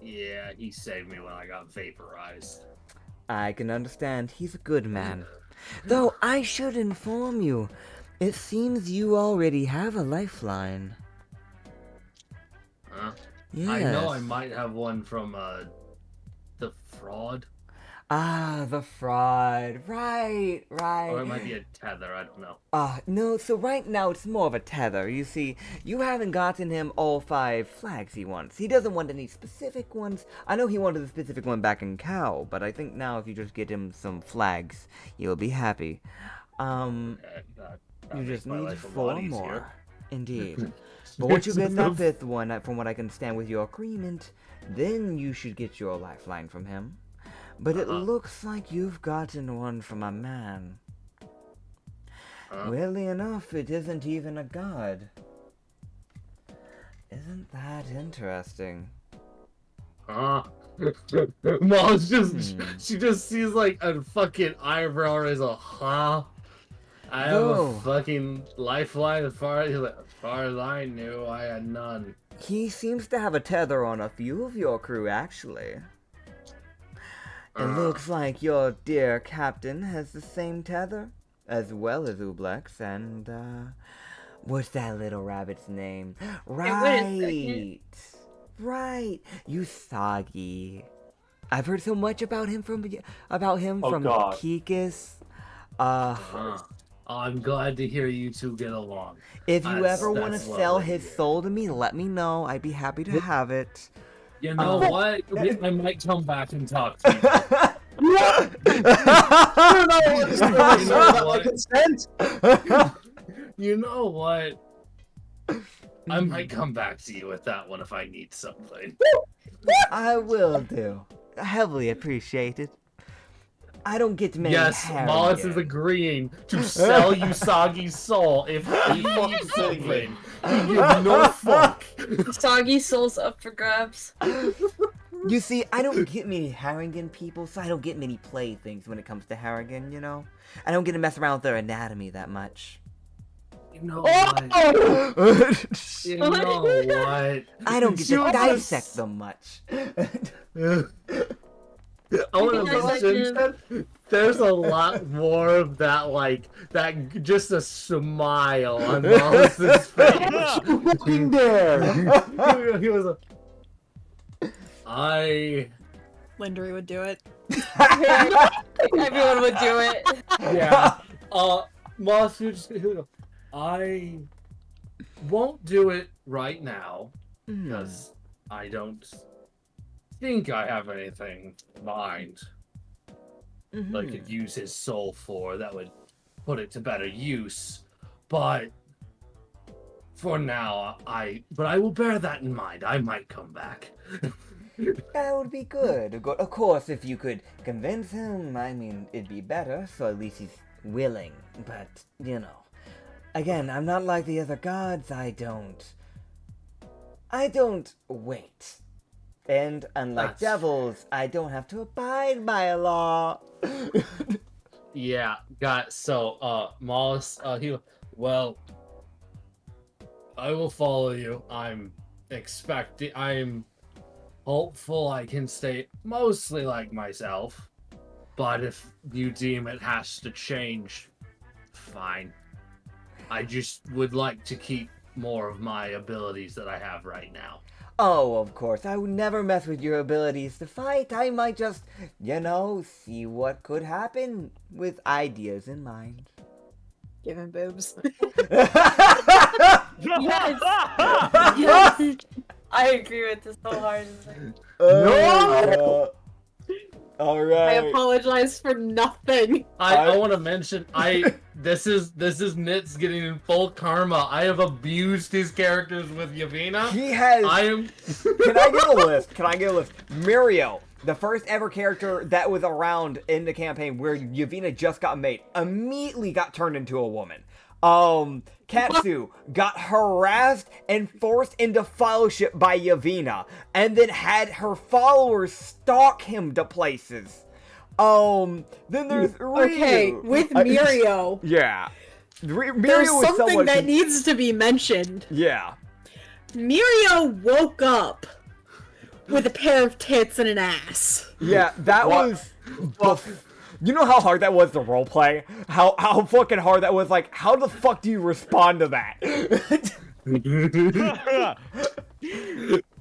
Yeah, he saved me when I got vaporized. I can understand. He's a good man. Though I should inform you, it seems you already have a lifeline. Huh? Yes. I know I might have one from the fraud. Ah, the fraud. Right. Or it might be a tether, I don't know. No, so right now it's more of a tether. You see, you haven't gotten him all 5 flags he wants. He doesn't want any specific ones. I know he wanted a specific one back in Cow, but I think now if you just get him some flags, you'll be happy. That You makes just my need life a 4 lot more. easier. Indeed. But once you get that 5th one, from what I understand with your agreement, then you should get your lifeline from him. But it looks like you've gotten one from a man. Weirdly enough, it isn't even a god. Isn't that interesting? Mom's she just sees like a fucking eyebrow raise a I have a fucking lifeline as far as I knew, I had none. He seems to have a tether on a few of your crew, actually. It looks like your dear captain has the same tether, as well as Ublex, and, what's that little rabbit's name? Right! Usagi. I've heard so much about him from Kikis. I'm glad to hear you two get along. If you ever want to sell his soul to me, let me know. I'd be happy to have it. You know what? I might come back and talk to you. You know what? I might come back to you with that one if I need something. I will do. Heavily appreciated. I don't get many. Yes, Mollis is agreeing to sell Usagi's soul if he needs something. He gives no fuck. Usagi's soul's up for grabs. You see, I don't get many Harrigan people, so I don't get many playthings when it comes to Harrigan, you know? I don't get to mess around with their anatomy that much. You know what? You know what? I don't get to dissect them much. I want to mention there's a lot more of that just a smile on Mollis's face. Looking there. He was a... Lindery would do it. Everyone would do it. Yeah. Mollis, I won't do it right now because I don't think I have anything in mind that I could use his soul for that would put it to better use. But for now, I will bear that in mind. I might come back. That would be good. Of course, if you could convince him, I mean, it'd be better, so at least he's willing. But, you know, again, I'm not like the other gods. I don't wait. And unlike devils, I don't have to abide by a law. Yeah, Mollis, well, I will follow you. I'm hopeful I can stay mostly like myself, but if you deem it has to change, fine. I just would like to keep more of my abilities that I have right now. Oh, of course, I would never mess with your abilities to fight. I might just, see what could happen with ideas in mind. Give him boobs. Yes. Yes. I agree with this wholeheartedly. No! All I right. apologize for nothing. I want to mention this is Nits getting in full karma. I have abused his characters with Yavina. He has. Can I get a list? Mirio, the first ever character that was around in the campaign where Yavina just got made, immediately got turned into a woman. Katsu got harassed and forced into fellowship by Yavina, and then had her followers stalk him to places. Then there's Ryu. Okay, with Mirio, Yeah. Mirio there's was something someone that needs to be mentioned. Yeah. Mirio woke up with a pair of tits and an ass. Yeah, that was... You know how hard that was to roleplay? How fucking hard that was? Like, how the fuck do you respond to that?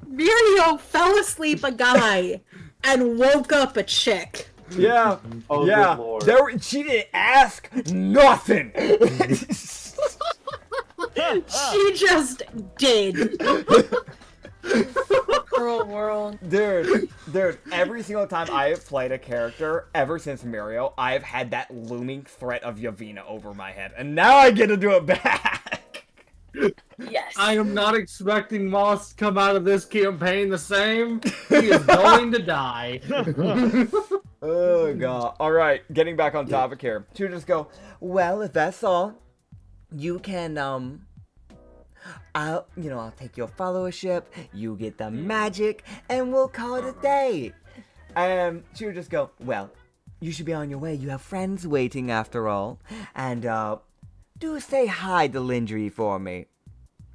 Mirio fell asleep a guy and woke up a chick. Yeah. Oh, yeah. good lord. She didn't ask nothing. She just did. Cruel world. Dude, every single time I have played a character, ever since Mirio, I have had that looming threat of Yavina over my head. And now I get to do it back. Yes. I am not expecting Moss to come out of this campaign the same. He is going to die. Oh, God. Alright, getting back on topic here. She'll just go, well, if that's all, you can, I'll take your followership, you get the magic, and we'll call it a day. And she would just go, well, you should be on your way. You have friends waiting after all. And, do say hi to Lindry for me.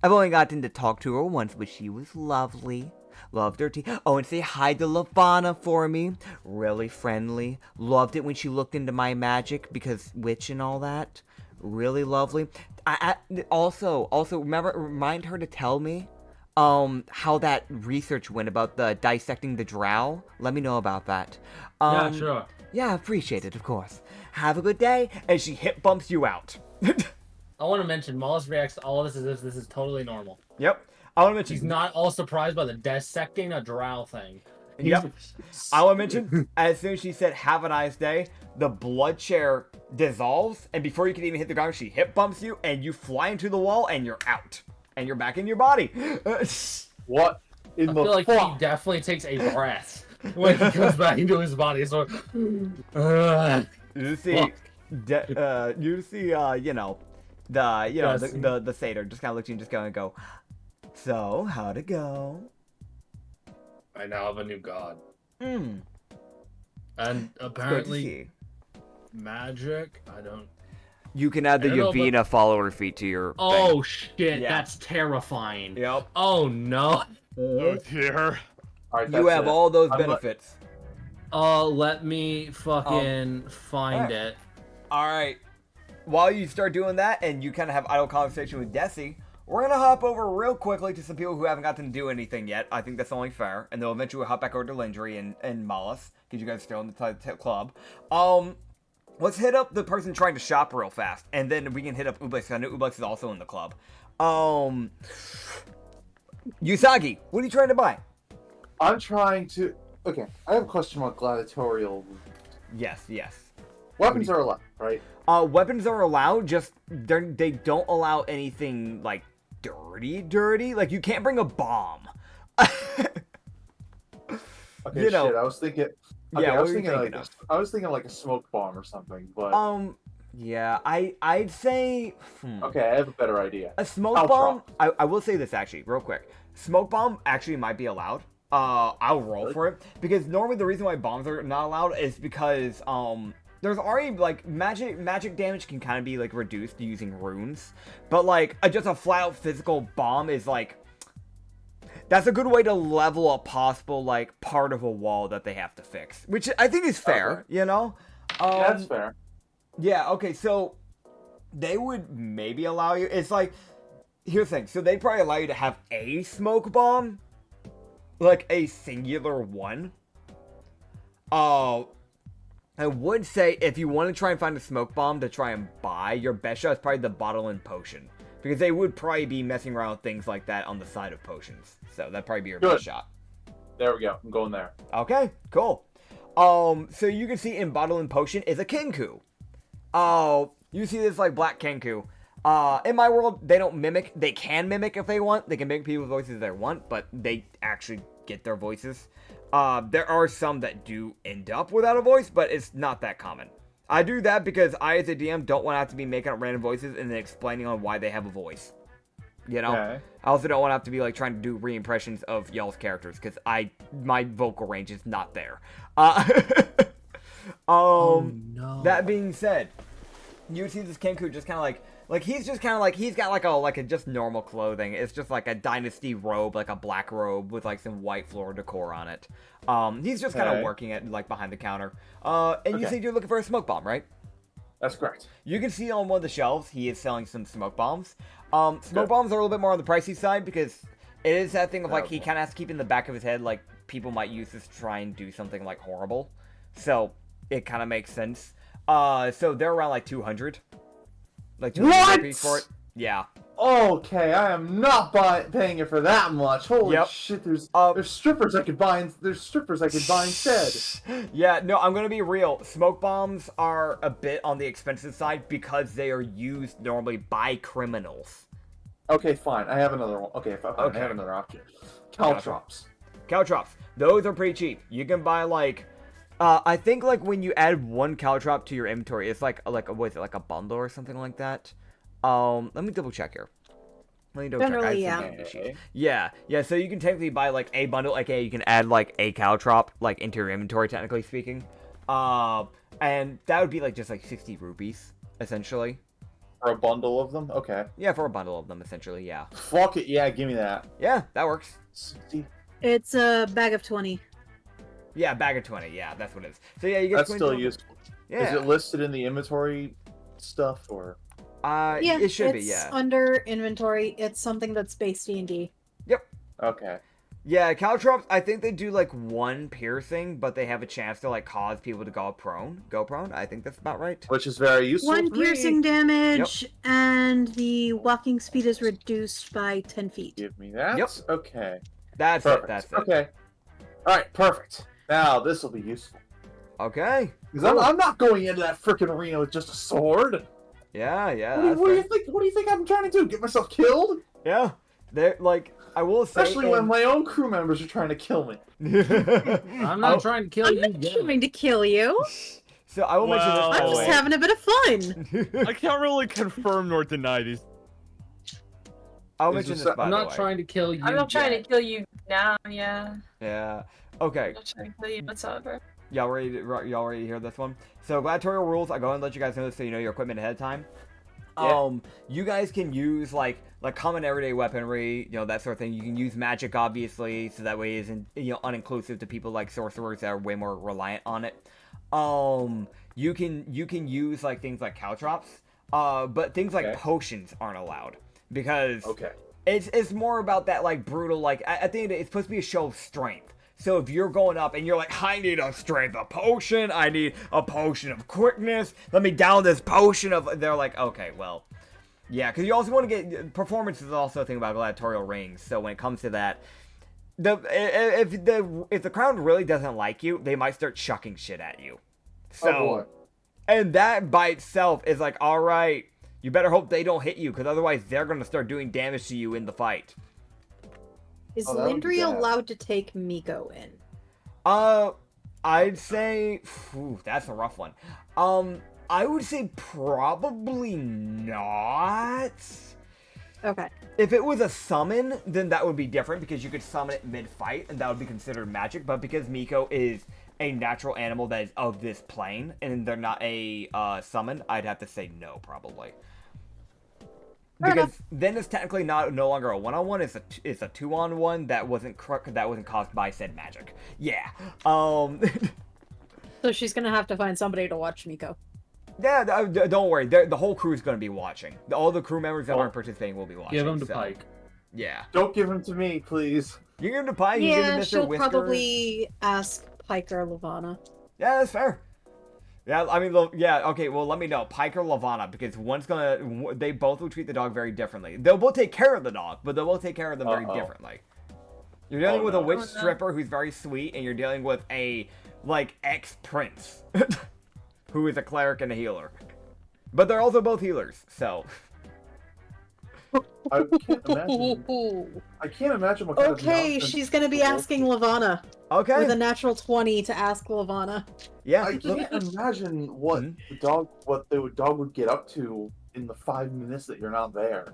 I've only gotten to talk to her once, but she was lovely. Loved her tea. Oh, and say hi to Lavana for me. Really friendly. Loved it when she looked into my magic, because witch and all that. Really lovely. I also remind her to tell me how that research went about the dissecting the drow. Let me know about that. Yeah, sure. Yeah, appreciate it, of course. Have a good day. And she hip bumps you out. I want to mention Moss reacts to all of this as if this is totally normal. Yep. I want to mention He's not all surprised by the dissecting a drow thing. Yep. I want to mention, as soon as she said, have a nice day, the blood chair dissolves, and before you can even hit the ground, she hip bumps you, and you fly into the wall, and you're out. And you're back in your body. What in I the feel like fuck? he definitely takes a breath when he comes back into his body. So, You see, the satyr just kind of looks at you and just kind of go, so, how'd it go? I now have a new god. Hmm. And Good to apparently, see. magic. I don't. You can add the I don't know, Yavina follower feat to your Oh shit! Yeah. That's terrifying. thing. Yep. Oh no. Oh dear. Alright, You that's have it. all those I'm benefits. Let me fucking find alright. it. Alright. While you start doing that and you kind of have idle conversation with Desi, we're going to hop over real quickly to some people who haven't gotten to do anything yet. I think that's only fair. And they'll eventually hop back over to Lindry and Mollis, because you guys are still in the club. Let's hit up the person trying to shop real fast, and then we can hit up Ubix. I know Ubix is also in the club. Usagi, what are you trying to buy? I'm trying to. Okay, I have a question about gladiatorial. Yes. Weapons are allowed, right? Weapons are allowed, just they don't allow anything, like, dirty. Like, you can't bring a bomb. Okay, You know. shit. I was thinking. Okay, Yeah, I what was were you thinking thinking like of? I was thinking like a smoke bomb or something, but Yeah, I'd say... okay, I have a better idea. A smoke I'll bomb, I will say this actually, real quick. Smoke bomb actually might be allowed. I'll roll Really? for it. Because normally the reason why bombs are not allowed is because, there's already, like, magic damage can kind of be, like, reduced using runes. But, like, just a flat-out physical bomb is, like... That's a good way to level a possible, like, part of a wall that they have to fix. Which I think is fair, Okay. you know? That's fair. Yeah, okay, so they would maybe allow you. It's like, here's the thing. So they'd probably allow you to have a smoke bomb, like a singular one. I would say if you want to try and find a smoke bomb to try and buy, your best shot is probably the bottle and potion. Because they would probably be messing around with things like that on the side of potions. So that'd probably be your best shot. There we go. I'm going there. Okay, cool. So you can see in bottle and potion is a Kenku. You see this like black Kenku. In my world, they don't mimic. They can mimic if they want. They can make people's voices they want, but they actually get their voices. There are some that do end up without a voice, but it's not that common. I do that because I, as a DM, don't want to have to be making up random voices and then explaining on why they have a voice. You know? Okay. I also don't want to have to be, like, trying to do re-impressions of y'all's characters, because my vocal range is not there. Oh, no. That being said, you see this Kenku just kind of like, he's just kind of like, he's got like a just normal clothing. It's just like a dynasty robe, like a black robe with like some white floral decor on it. He's just kind of working it like behind the counter. And you think you're looking for a smoke bomb, right? That's correct. You can see on one of the shelves, he is selling some smoke bombs. Smoke bombs are a little bit more on the pricey side because it is that thing of like, he kind of has to keep in the back of his head, like people might use this to try and do something like horrible. So it kind of makes sense. So they're around like 200. Like 200 rupees for it. Yeah. Okay, I am not paying it for that much. Holy shit! There's strippers I could buy. There's strippers I could buy instead. Yeah, no, I'm gonna be real. Smoke bombs are a bit on the expensive side because they are used normally by criminals. Okay, fine. I have another one. Okay, fine. I have another option. Caltrops. Caltrops. Those are pretty cheap. You can buy like. I think like when you add one caltrop to your inventory, it's like what is it, like a bundle or something like that? Let me double check here. Let me double Generally, check. Yeah. So you can technically buy like a bundle, you can add like a caltrop like into your inventory, technically speaking. And that would be like just like 60 rupees essentially. For a bundle of them? Okay. Yeah, for a bundle of them essentially. Yeah. Fuck it. Yeah, give me that. Yeah, that works. 60. It's a bag of 20. Yeah, bag of 20. Yeah, that's what it is. So yeah, you get. That's still useful. Yeah. Is it listed in the inventory stuff or? Yeah, it should be. it's Yeah. under inventory. It's something that's based D&D. Yep. Okay. Yeah, caltrops. I think they do like one piercing, but they have a chance to like cause people to go prone. I think that's about right. Which is very useful. One to me. piercing damage, and the walking speed is reduced by 10 feet. Give me that. Yep. Okay. That's Perfect. it. That's it. Okay. All right. Perfect. Now this will be useful. Okay. Because I'm not going into that freaking arena with just a sword. Yeah. What do you think? What do you think I'm trying to do? Get myself killed? Yeah. They're like, I will say, Especially when my own crew members are trying to kill me. I'm not trying to kill I'm you. not trying to kill you. So I will mention this. Well, by I'm the just way. having a bit of fun. I can't really confirm nor deny these. I'll Is mention this- this by I'm the not way. trying to kill you. I'm not trying to yet. kill you now, yeah. Yeah. Okay. I'm not trying to kill you whatsoever. Y'all ready to hear this one? So gladiatorial rules, I go ahead and let you guys know this so you know your equipment ahead of time. Yeah. You guys can use like common everyday weaponry, that sort of thing. You can use magic, obviously, so that way it isn't uninclusive to people like sorcerers that are way more reliant on it. You can use like things like caltrops, but things like potions aren't allowed because it's more about that like brutal like at the end of the day, it's supposed to be a show of strength. So if you're going up and you're like, I need a strength, a potion, I need a potion of quickness, let me down this potion of, they're like, okay, well, yeah, because you also want to get, performance is also a thing about gladiatorial rings, so when it comes to that, if the crowd really doesn't like you, they might start chucking shit at you. So, boy. And that by itself is like, alright, you better hope they don't hit you, because otherwise they're going to start doing damage to you in the fight. Is Oh, that would be Lindri bad. allowed to take Miko in? I'd say, that's a rough one. I would say probably not. Okay. If it was a summon, then that would be different because you could summon it mid-fight and that would be considered magic. But because Miko is a natural animal that is of this plane and they're not a summon, I'd have to say no, probably. Because then it's technically no longer a one-on-one. It's a 2-on-1 that wasn't caused by said magic. Yeah. So she's gonna have to find somebody to watch Miko. Yeah, don't worry. The whole crew is going to be watching. All the crew members that aren't participating will be watching. Give him to so. Pike. Yeah. Don't give him to me, please. You can give him to Pike. You can give him to Mr. she'll Whiskers. probably ask Pike or Lavana. Yeah, that's fair. Yeah, I mean, yeah, okay, well, let me know. Pike or Lavana, because they both will treat the dog very differently. They'll both take care of the dog, but they'll both take care of them very differently. You're dealing with a witch stripper who's very sweet, and you're dealing with a, like, ex-prince who is a cleric and a healer. But they're also both healers, so... I can't imagine what kind of Okay, nonsense she's gonna be asking Lavana. Okay. With a natural 20 to ask Lavana. Yeah. I can't imagine what the dog would get up to in the 5 minutes that you're not there.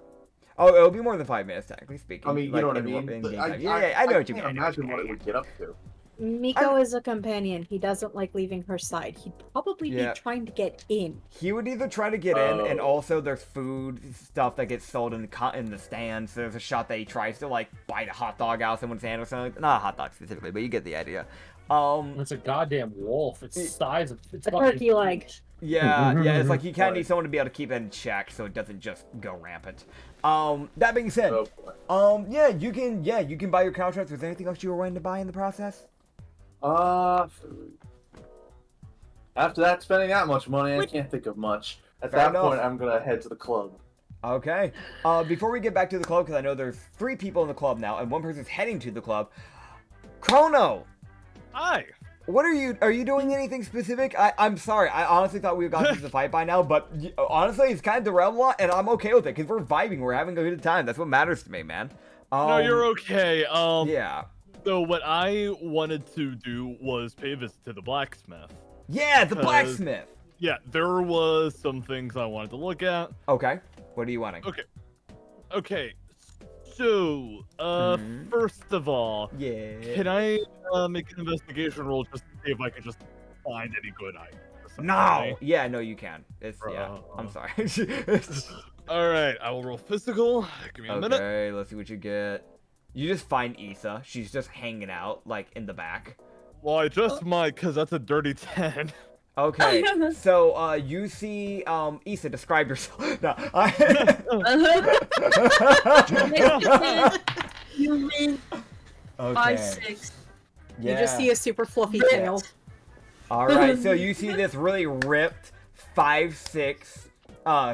Oh, it'll be more than 5 minutes, technically speaking. I mean, you know what I mean? Yeah, I know what you mean. I can't imagine what it would get up to. Miko is a companion. He doesn't like leaving her side. He'd probably be trying to get in. He would either try to get in, and also there's food stuff that gets sold in the stands. There's a shot that he tries to, like, bite a hot dog out of someone's hand or something. Not a hot dog specifically, but you get the idea. It's a goddamn wolf. It's the size of... It's a turkey leg. Yeah, it's like you kind of need someone to be able to keep it in check so it doesn't just go rampant. That being said, you can buy your contracts. Was there anything else you were wanting to buy in the process? After that, spending that much money, I can't think of much. At that point, I'm gonna head to the club. Okay. Before we get back to the club, because I know there's 3 people in the club now, and one person's heading to the club. Chrono! Hi! What are you doing anything specific? I'm sorry, I honestly thought we had gotten to the fight by now, but honestly, it's kind of derailed a lot, and I'm okay with it, because we're vibing, we're having a good time. That's what matters to me, man. No, you're okay. Yeah. So what I wanted to do was pay a visit to the blacksmith. Yeah, the blacksmith! Yeah, there was some things I wanted to look at. Okay. What are you wanting? Okay. So, first of all, can I make an investigation roll just to see if I can just find any good items? No! Yeah, no, you can. I'm sorry. Alright, I will roll physical. Give me a minute. Okay, let's see what you get. You just find Ynissa. She's just hanging out, like, in the back. Well, I just might, because that's a dirty 10. Okay, so, you see, Ynissa, describe yourself. No, Human. Okay. 5'6". Yeah. You just see a super fluffy tail. Alright, so you see this really ripped 5'6"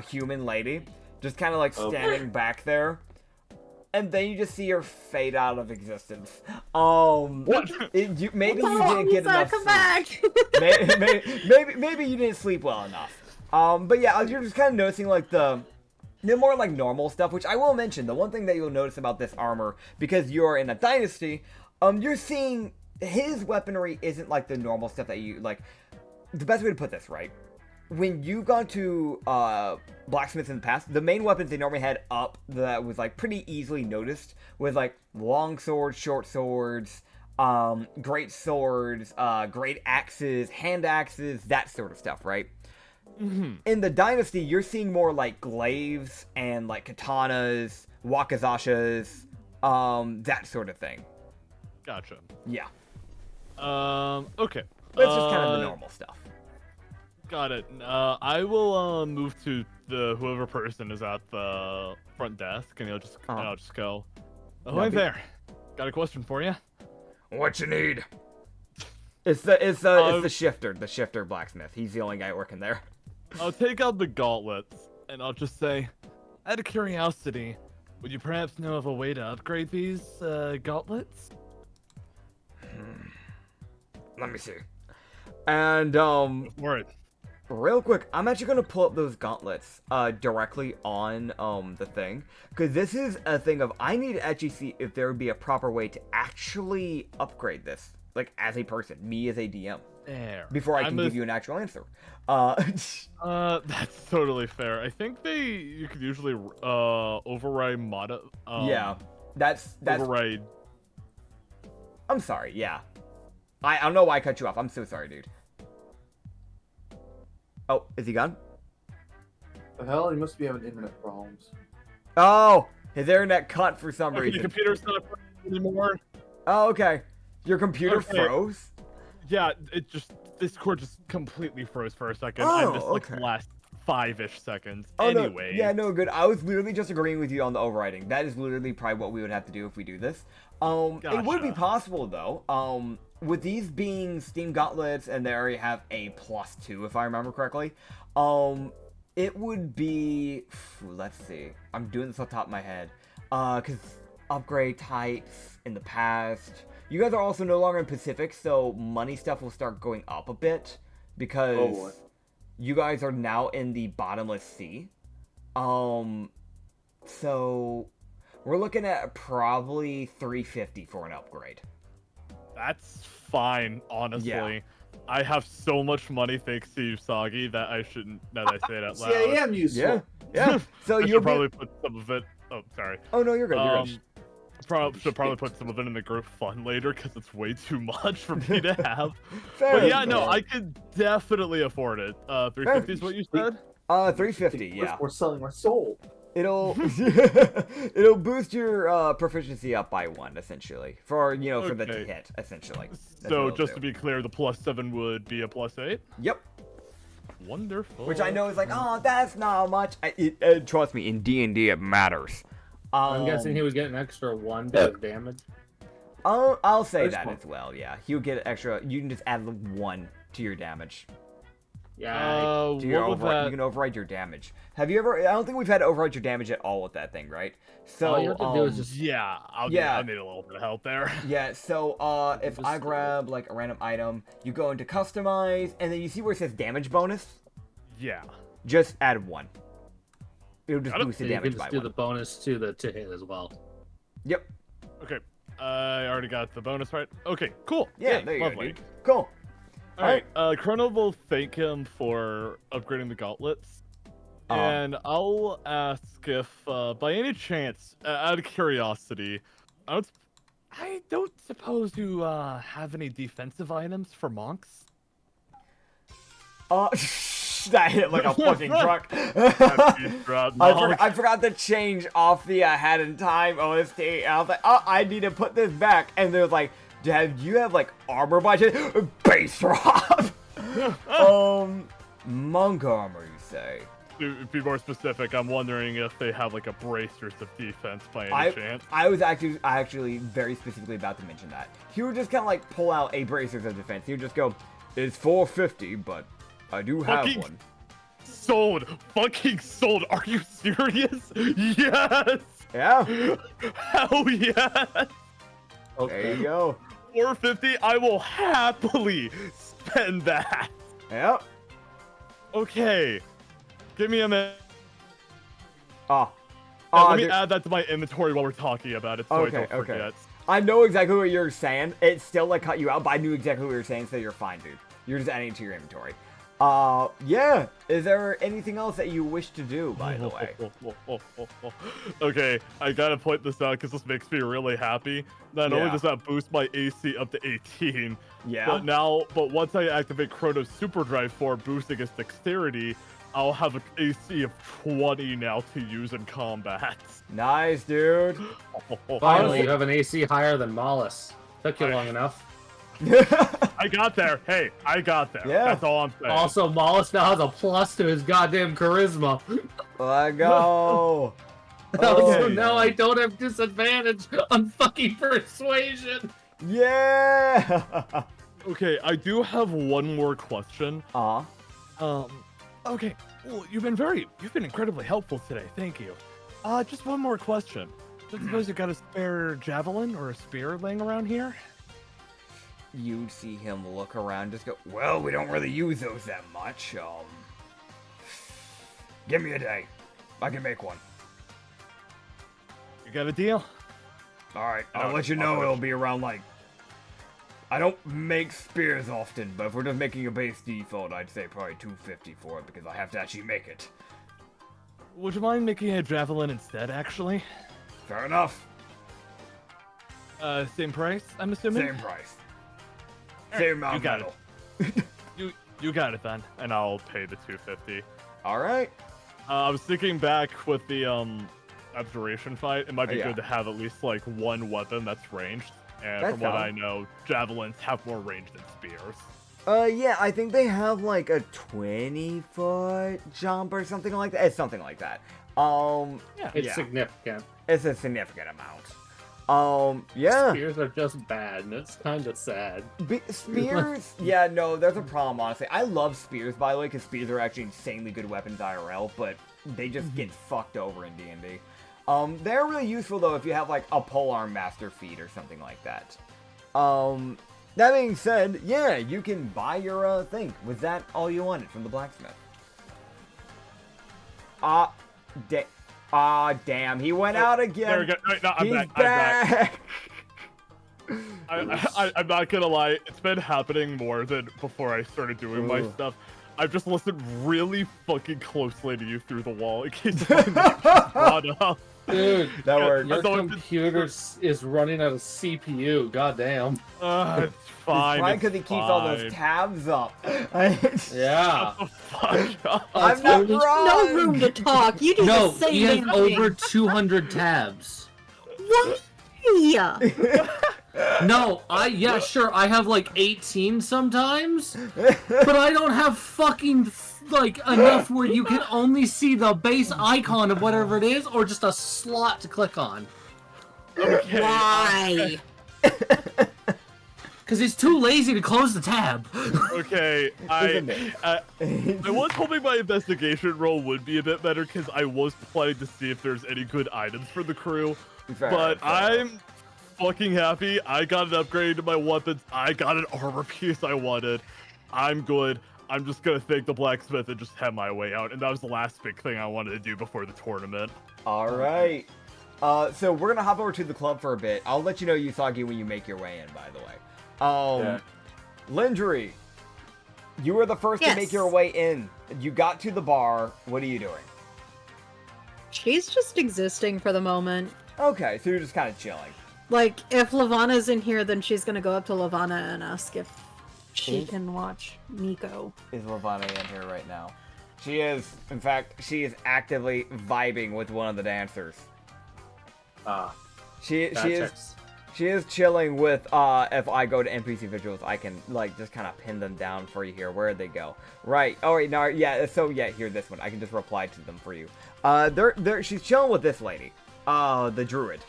human lady, just kind of like standing back there. And then you just see her fade out of existence. What? Maybe you didn't get enough come sleep. back. maybe you didn't sleep well enough. But yeah, you're just kind of noticing like the more like normal stuff, which I will mention. The one thing that you'll notice about this armor, because you're in a dynasty, you're seeing his weaponry isn't like the normal stuff that you like. The best way to put this, right? When you've gone to blacksmiths in the past, the main weapons they normally had up that was like pretty easily noticed was like long swords, short swords, great swords, great axes, hand axes, that sort of stuff, right? Mm-hmm. In the dynasty, you're seeing more like glaives and like katanas, wakazashas, that sort of thing. Gotcha. Yeah. Okay. That's just kind of the normal stuff. Got it. I will move to the whoever person is at the front desk, and I'll just go. Oh, hey there. Got a question for you. What you need? It's the shifter blacksmith. He's the only guy working there. I'll take out the gauntlets, and I'll just say, out of curiosity, would you perhaps know of a way to upgrade these gauntlets? Let me see. And Word. real quick, I'm actually gonna pull up those gauntlets directly on the thing, because this is a thing of I need to actually see if there would be a proper way to actually upgrade this, like as a person, me as a DM, There. before I can give you an actual answer. That's totally fair. I think you could usually override yeah, that's override. I'm sorry. Yeah, I don't know why I cut you off. I'm so sorry, dude. Oh, is he gone? The hell? He must be having internet problems. Oh, his internet cut for some Okay, reason. your computer's not anymore. Oh, okay. Your computer Okay. froze? Yeah, Discord just completely froze for a second. Oh, I missed like okay. the last 5-ish seconds. Oh, Anyway. No. Yeah, no, good. I was literally just agreeing with you on the overriding. That is literally probably what we would have to do if we do this. It would be Gotcha. possible, though. With these being Steam Gauntlets, and they already have a +2, if I remember correctly, it would be... Let's see. I'm doing this off the top of my head. Because upgrade types in the past... You guys are also no longer in Pacific, so money stuff will start going up a bit. Because you guys are now in the bottomless sea. So we're looking at probably 350 for an upgrade. That's fine, honestly. Yeah. I have so much money thanks to Usagi that I shouldn't, now that I say it out loud. See, I am useful. Yeah. So I you'll should probably put some of it, oh, sorry. Oh, no, you're good. You're good. Should probably put some of it in the group fund later because it's way too much for me to have. Fair, But yeah, no, fair. I could definitely afford it. 350 is what you said? 350, yeah. We're selling my soul. It'll it'll boost your proficiency up by 1, essentially, for for the Okay. hit, essentially. That's So what just it'll to do. be clear, the +7 would be a +8? Yep. Wonderful. Which I know is like, oh, that's not much. Trust me, in D&D it matters. I'm guessing he would get an extra 1 bit of damage. I'll say There's that one. as well. Yeah, he'll get extra. You can just add 1 to your damage. Yeah. To your What would You that... can override your damage. Have you ever? I don't think we've had to override your damage at all with that thing, right? So All you have to do is just Yeah, I'll Yeah. need a little bit of help there. yeah. So if Just I grab like a random item, you go into customize, and then you see where it says damage bonus. Yeah. Just add 1. It'll just Got it. boost so the you damage can by just do 1. the bonus to hit as well. Yep. Okay. I already got the bonus right. Okay, cool. Yeah. Yay, There you go, lovely. dude. Cool. Alright, Chrono will thank him for upgrading the gauntlets. And I'll ask if, by any chance, out of curiosity, I don't suppose you have any defensive items for monks? That hit like a fucking truck. I I forgot to change off the hat in time OST. And I was like, oh, I need to put this back. And they're like, do you have like armor by chance? Base drop. Monk armor, you say? To be more specific, I'm wondering if they have like a bracers of defense by any chance. I was actually very specifically about to mention that. He would just kind of like pull out a bracers of defense. He would just go, it's 450, but I do have Fucking one. Sold! Fucking sold! Are you serious? Yes! Yeah. Hell yes! There you go. 450, I will happily spend that. Yep. Okay. Give me a minute. Oh. Let me dude. add that to my inventory while we're talking about it so I don't Okay. forget. I know exactly what you're saying. It still like cut you out, but I knew exactly what you were saying, so you're fine, dude. You're just adding it to your inventory. Yeah. Is there anything else that you wish to do, by the way? Okay, I gotta point this out because this makes me really happy. Not only Yeah. does that boost my AC up to 18, Yeah. but once I activate Chrono's Super Drive for boosting its dexterity, I'll have an AC of 20 now to use in combat. Nice, dude. Finally, you have an AC higher than Mollis. Took you long enough. I got there. Hey, I got there. Yeah. That's all I'm saying. Also, Mollis now has a plus to his goddamn charisma. Let go. So Oh, now I don't have disadvantage on fucking persuasion. yeah. Okay, I do have one more question. Okay. Well, you've been incredibly helpful today. Thank you. Just one more question. I suppose you got a spare javelin or a spear laying around here? You see him look around, just go, well, we don't really use those that much. Give me a day. I can make one. You got a deal? Alright, I'll Alright, let you I'll know finish. it'll be around like... I don't make spears often, but if we're just making a base default, I'd say probably 250 for it, because I have to actually make it. Would you mind making a javelin instead, actually? Fair enough. Same price, I'm assuming? Same price. Same amount you of got metal. You got it then, and I'll pay the 250. Alright. I was thinking back with the abjuration fight, it might be Yeah. good to have at least like one weapon that's ranged. And That's from what I valid. know, javelins have more range than spears. Yeah, I think they have like a 20-foot jump or something like that. It's something like that. Yeah, it's significant. It's a significant amount. Yeah. Spears are just bad, and it's kind of sad. Spears? Yeah, no, there's a problem, honestly. I love spears, by the way, because spears are actually insanely good weapons IRL, but they just get fucked over in D&D. They're really useful, though, if you have, like, a polearm master feat or something like that. That being said, yeah, you can buy your, thing. Was that all you wanted from the blacksmith? Damn, he went out again. There we go. No, I'm back. I'm not gonna lie, it's been happening more than before I started doing my stuff. I've just listened really fucking closely to you through the wall in case my name gets brought up. Dude, that worked. Your computer is running out of CPU. Goddamn. It's fine. It's fine because he keeps all those tabs up. Yeah. I'm not wrong. No room to talk. You do the same he has thing. over 200 tabs. What? No, yeah, sure, I have like 18 sometimes, but I don't have fucking, like, enough where you can only see the base icon of whatever it is, or just a slot to click on. Okay. Why? Because he's too lazy to close the tab. Okay, I was hoping my investigation roll would be a bit better, because I was planning to see if there's any good items for the crew, but I'm fucking happy. I got an upgrade to my weapons. I got an armor piece I wanted. I'm good. I'm just gonna thank the blacksmith and just head my way out. And that was the last big thing I wanted to do before the tournament. Alright. So we're gonna hop over to the club for a bit. I'll let you know, Usagi, when you make your way in, by the way. Lindry, you were the first to make your way in. You got to the bar. What are you doing? She's just existing for the moment. Okay, so you're just kind of chilling. Like, if Lavana's in here, then she's gonna go up to Lavana and ask if she can watch Nico. Is Lavana in here right now? She is. In fact, she is actively vibing with one of the dancers. She is chilling with, if I go to NPC visuals, I can, like, just kind of pin them down for you here. Where'd they go? Right. Oh, wait, no, yeah, so, yeah, here, this one. I can just reply to them for you. She's chilling with this lady. The druid.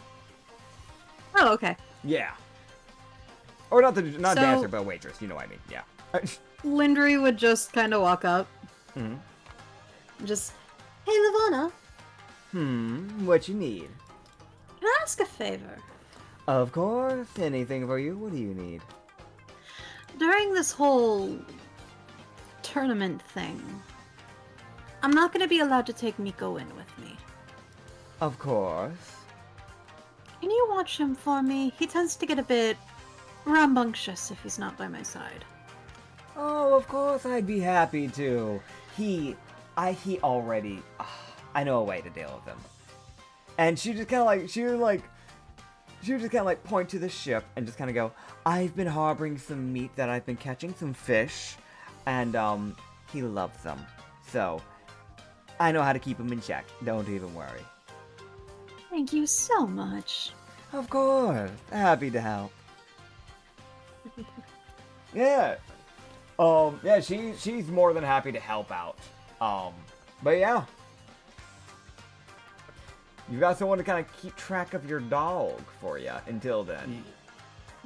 Oh, okay. Yeah. Or not dancer, but waitress. You know what I mean. Yeah. Lindry would just kind of walk up. Just, hey, Lavana. What you need? Can I ask a favor? Of course. Anything for you? What do you need? During this whole tournament thing, I'm not going to be allowed to take Nico in with me. Of course. Can you watch him for me? He tends to get a bit rambunctious if he's not by my side. Oh, of course I'd be happy to. He already, I know a way to deal with him. And she just kind of like, she would just kind of like point to the ship and just kind of go, I've been harboring some meat that I've been catching, some fish, and he loves them. So, I know how to keep him in check. Don't even worry. Thank you so much. Of course. Happy to help. Yeah. Yeah, she's more than happy to help out. But yeah. You got someone to kind of keep track of your dog for you until then.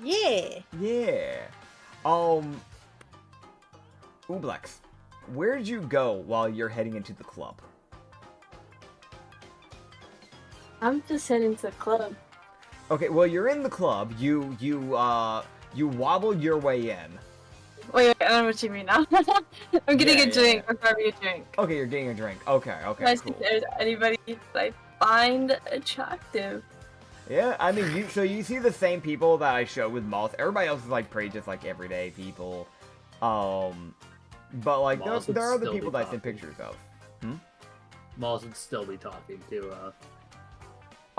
Yeah. Yeah. Ublex, where'd you go while you're heading into the club? I'm just heading to the club. Okay, well, you're in the club. You wobbled your way in. Wait, I don't know what you mean now. I'm getting a drink. I'm grabbing a drink. Okay, you're getting a drink. Okay, Can I see cool. if there's anybody that I find attractive? Yeah, I mean, you see the same people that I showed with Moth. Everybody else is like pretty just like everyday people. But like there are the people that I sent pictures of. Moss would still be talking to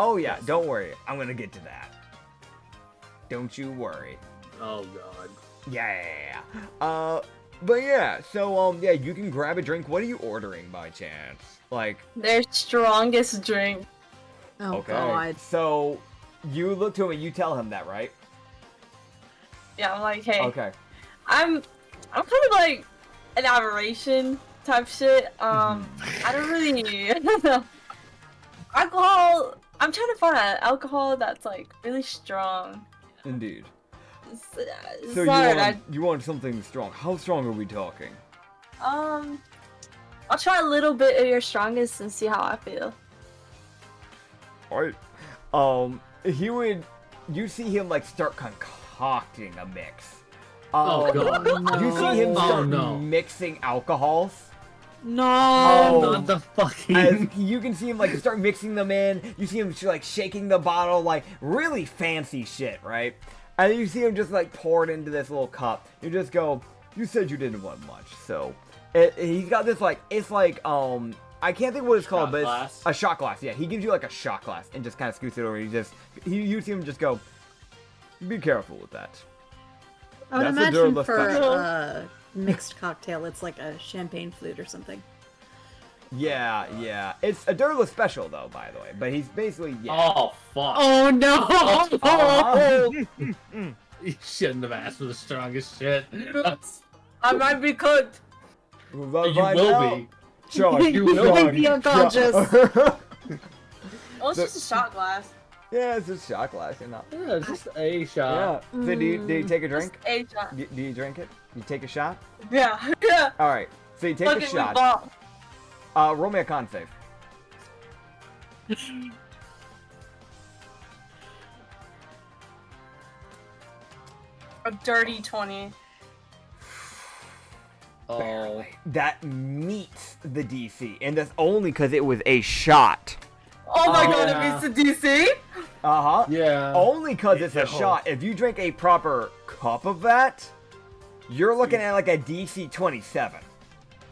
Oh yeah, don't worry. I'm gonna get to that. Don't you worry. Oh god. Yeah. But yeah, so yeah, you can grab a drink. What are you ordering by chance? Like Their strongest drink. Oh okay. god. So you look to him and you tell him that, right? Yeah, I'm like, hey. Okay. I'm I'm kind of like an aberration type shit. I don't really alcohol. I'm trying to find an alcohol that's like really strong. Indeed. It's So hard. you want something strong. How strong are we talking? I'll try a little bit of your strongest and see how I feel. Alright. You see him like start concocting a mix. Oh god. You see him start no. mixing alcohols. No. Not the fucking. As you can see him like start mixing them in. You see him like shaking the bottle, like really fancy shit, right? And you see him just like pour it into this little cup. You just go, you said you didn't want much, so he's got this like it's like I can't think what it's called, but it's a shot glass. Yeah, he gives you like a shot glass and just kind of scoots it over. You see him just go, be careful with that. I would That's a imagine Durla for special. a mixed cocktail, it's like a champagne flute or something. Yeah. It's a Durla special though, by the way. But he's basically Oh fuck. Oh no! You shouldn't have asked for the strongest shit. I might be cooked. You will be. Sure, You will be unconscious. Oh, it's just a shot glass. Yeah, it's just shot glass, you know. Yeah, just a shot. Yeah. So do you take a drink? Just a shot. Do you drink it? You take a shot? Yeah. Yeah. All right. So you take Look a at shot. Roll me a con save. A dirty 20. Oh. That meets the DC, and that's only because it was a shot. Oh my god, yeah. it meets the DC? Uh-huh. Yeah. Only because it's a Yeah. shot. If you drink a proper cup of that, you're looking at like a DC 27.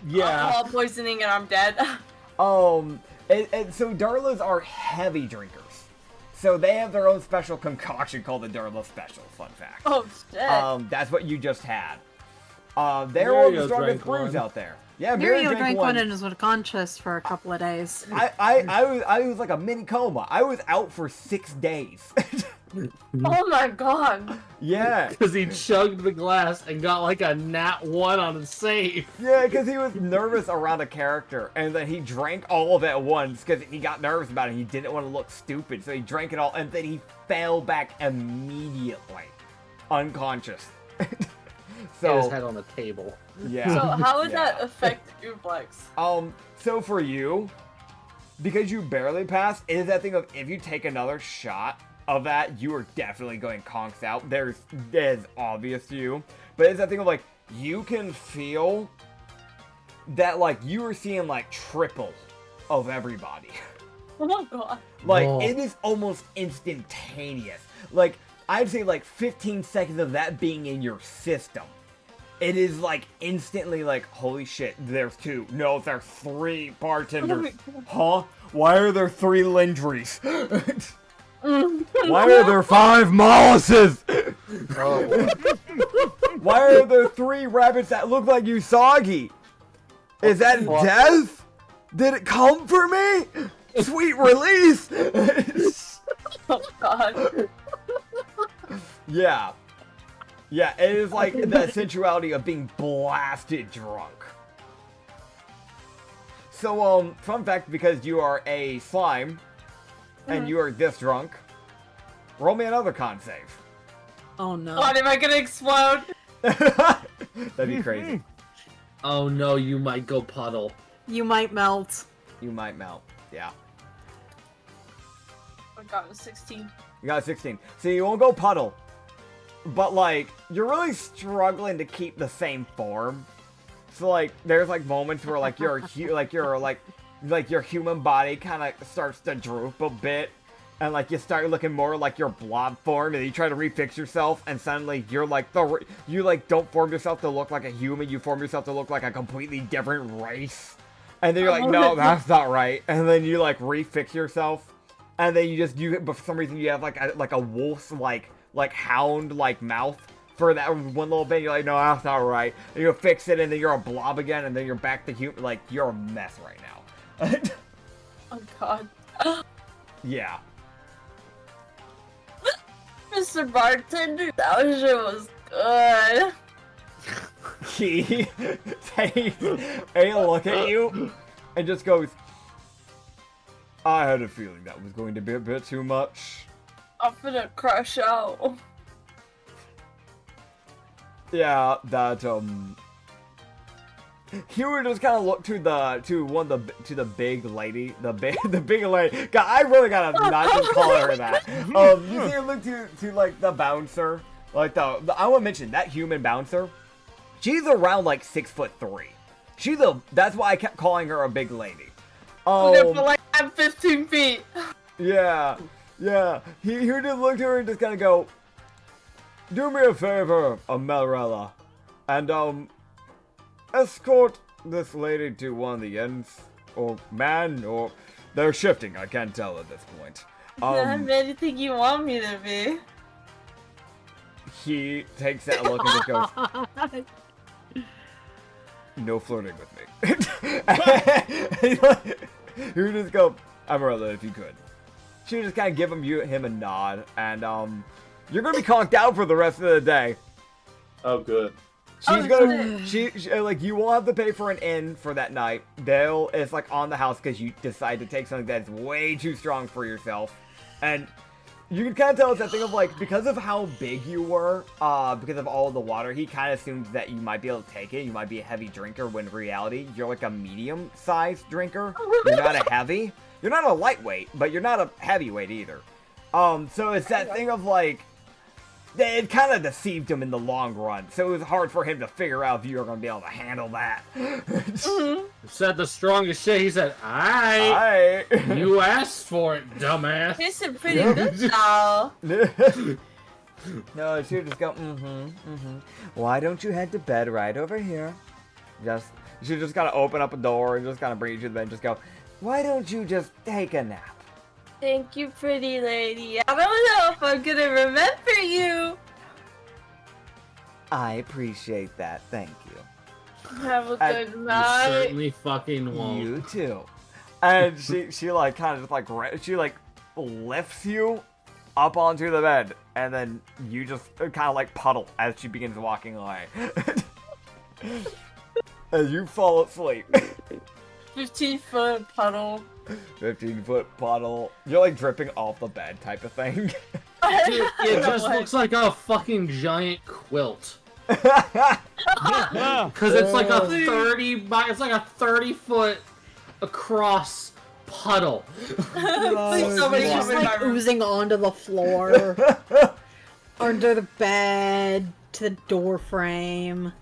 Yeah. Alcohol poisoning and I'm dead. And so Darlas are heavy drinkers. So they have their own special concoction called the Darla Special, fun fact. Oh shit. That's what you just had. They're one of the Mario strongest drank brews one. out there. Yeah, Mario drank one and was unconscious for a couple of days. I was like a mini coma. I was out for 6 days. Oh my god. Yeah. Because he chugged the glass and got like a nat 1 on his save. Yeah, because he was nervous around a character, and then he drank all of it at once because he got nervous about it. He didn't want to look stupid, so he drank it all, and then he fell back immediately, unconscious. Hit his head on the table. Yeah. So how would Yeah. that affect Ublex? So for you, because you barely passed, it is that thing of if you take another shot of that, you are definitely going conks out. That is obvious to you. But it's that thing of like, you can feel that like you are seeing like triple of everybody. Oh my god. Like, Whoa. it is almost instantaneous. Like, I'd say like 15 seconds of that being in your system. It is like instantly like, holy shit, there's 2. No, there's 3 bartenders. Huh? Why are there 3 Lindries? Why are there 5 molluses? Why are there 3 rabbits that look like Usagi? Is that death? Did it come for me? Sweet release! Oh god. Yeah. Yeah, it is like the sensuality of being blasted drunk. So, fun fact, because you are a slime, and you are this drunk, roll me another con save. Oh no. God, am I gonna explode? That'd be crazy. Oh no, you might go puddle. You might melt. You might melt. Yeah. Oh god, it was 16. You got a 16. So you won't go puddle. But, like, you're really struggling to keep the same form. So, like, there's, like, moments where, like, your human body kind of starts to droop a bit. And, like, you start looking more like your blob form. And you try to refix yourself. And suddenly, you're, like, you, like, don't form yourself to look like a human. You form yourself to look like a completely different race. And then you're like, no, that's not right. And then you, like, refix yourself. And then but for some reason, you have, like a wolf's, like hound like mouth for that one little bit. You're like, no, that's not right. And you fix it, and then you're a blob again, and then you're back to human. Like, you're a mess right now. Oh god. Yeah. Mr. Bartender, that shit was good. he takes a look at you and just goes, I had a feeling that was going to be a bit too much. I'm gonna crash out. Yeah, that he would just kind of look to the big lady, the big lady. God, I really gotta not just call her that. You see her look to like the bouncer, like the I want to mention that human bouncer. She's around like 6'3". That's why I kept calling her a big lady. But like I'm 15 feet. Yeah. He would just look to her and just kind of go, do me a favor, Amarella, and escort this lady to one of the inns, or man, or they're shifting. I can't tell at this point. I'm anything you want me to be. He takes that look and just goes, no flirting with me. He would just go, Amarella, if you could. She would just kind of give him a nod, and you're gonna be conked out for the rest of the day. Oh, good. She like, you will have to pay for an inn for that night. It's like on the house because you decide to take something that's way too strong for yourself, and you can kind of tell it's that thing of like, because of how big you were, because of all the water, he kind of assumes that you might be able to take it. You might be a heavy drinker when in reality you're like a medium-sized drinker. You're not a heavy. You're not a lightweight, but you're not a heavyweight either. So it's that thing of like, it kind of deceived him in the long run, so it was hard for him to figure out if you were going to be able to handle that. Said the strongest shit. He said, "Aye, you asked for it, dumbass." It's a pretty good now. No, she would just go, Why don't you head to bed right over here? She just kind of open up a door and just kind of bring you to the bed and just go, why don't you just take a nap? Thank you, pretty lady. I don't know if I'm gonna remember you. I appreciate that. Thank you. Have a good You night. certainly fucking won't. You too. And she like kind of just like she like lifts you up onto the bed, and then you just kind of like puddle as she begins walking away. As you fall asleep. 15-foot puddle. 15-foot puddle. You're like dripping off the bed type of thing. Dude, it just looks like a fucking giant quilt. Cause it's like a 30-foot across puddle. Somebody Just just like oozing onto the floor, under the bed, to the door frame.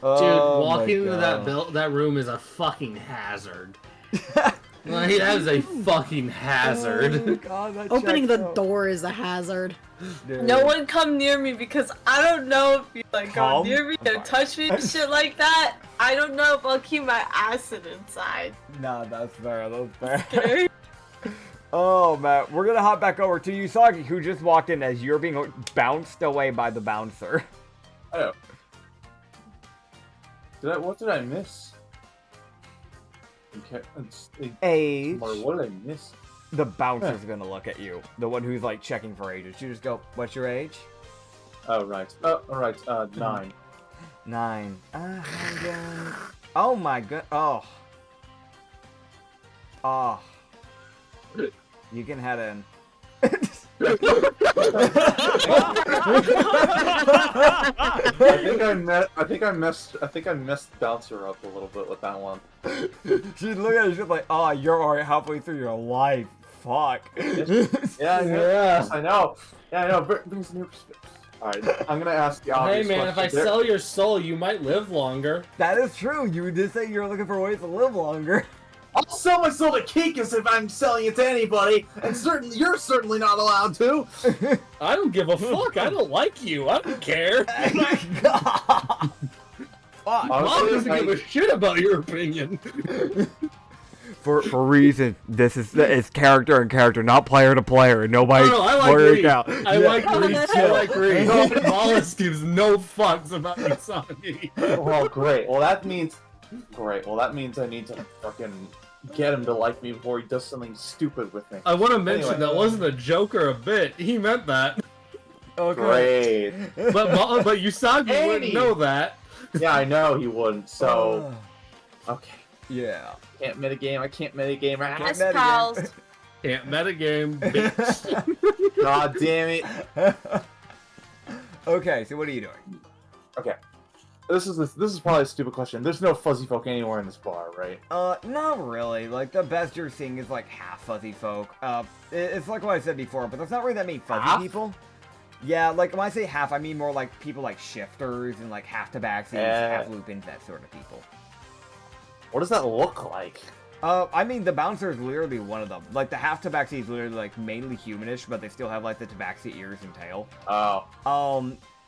Dude, Oh walking my into God. that room is a fucking hazard. Like, that is a fucking hazard. Oh God, that Opening checks the out. door is a hazard. Dude. No one come near me because I don't know if you like go Come? near me or touch me and shit like that. I don't know if I'll keep my acid inside. Nah, that's fair. That's fair. Okay? Oh man, we're gonna hop back over to Usagi, who just walked in as you're being bounced away by the bouncer. Oh. What did I miss? Okay, Age. what did I miss? The bouncer's gonna look at you. The one who's like checking for ages. You just go, what's your age? Oh, right. Oh, alright, 9. 9. Oh my god. Oh. Oh. You can head in. I think I messed Bouncer up a little bit with that one. She's looking at you, she's like, oh, you're already halfway through your life. Fuck. Yeah, I know. Yeah, I know. Brings new perspective. Alright, I'm gonna ask the Hey obvious man, if I question. sell your soul, you might live longer. That is true. You did say you're looking for ways to live longer. I'll sell my soul to Kikas if I'm selling it to anybody, and you're certainly not allowed to. I don't give a fuck. I don't like you. I don't care. God. Fuck. Mom doesn't give a shit about your opinion. For reason, it's character and character, not player to player, and nobody No, I like worry Reed. out. I like Reed. I like Reed. Wallace gives no fucks about Usagi. Well, great. Well, that means I need to fucking get him to like me before he does something stupid with me. I want to mention Anyway. that wasn't a joke or a bit. He meant that. Okay. Great. But Usagi wouldn't know that. Yeah, I know he wouldn't. So, okay. Yeah. Can't metagame. I can't metagame. As pals. Can't metagame, bitch. God damn it. Okay, so what are you doing? Okay. This is probably a stupid question. There's no fuzzy folk anywhere in this bar, right? Not really. Like, the best you're seeing is, like, half fuzzy folk. It's like what I said before, but there's not really that many fuzzy Half? people. Yeah, like, when I say half, I mean more like people like shifters and, like, half tabaxis, half lupins, that sort of people. What does that look like? I mean, the bouncer is literally one of them. Like, the half tabaxi is literally, like, mainly humanish, but they still have, like, the tabaxi ears and tail. Oh.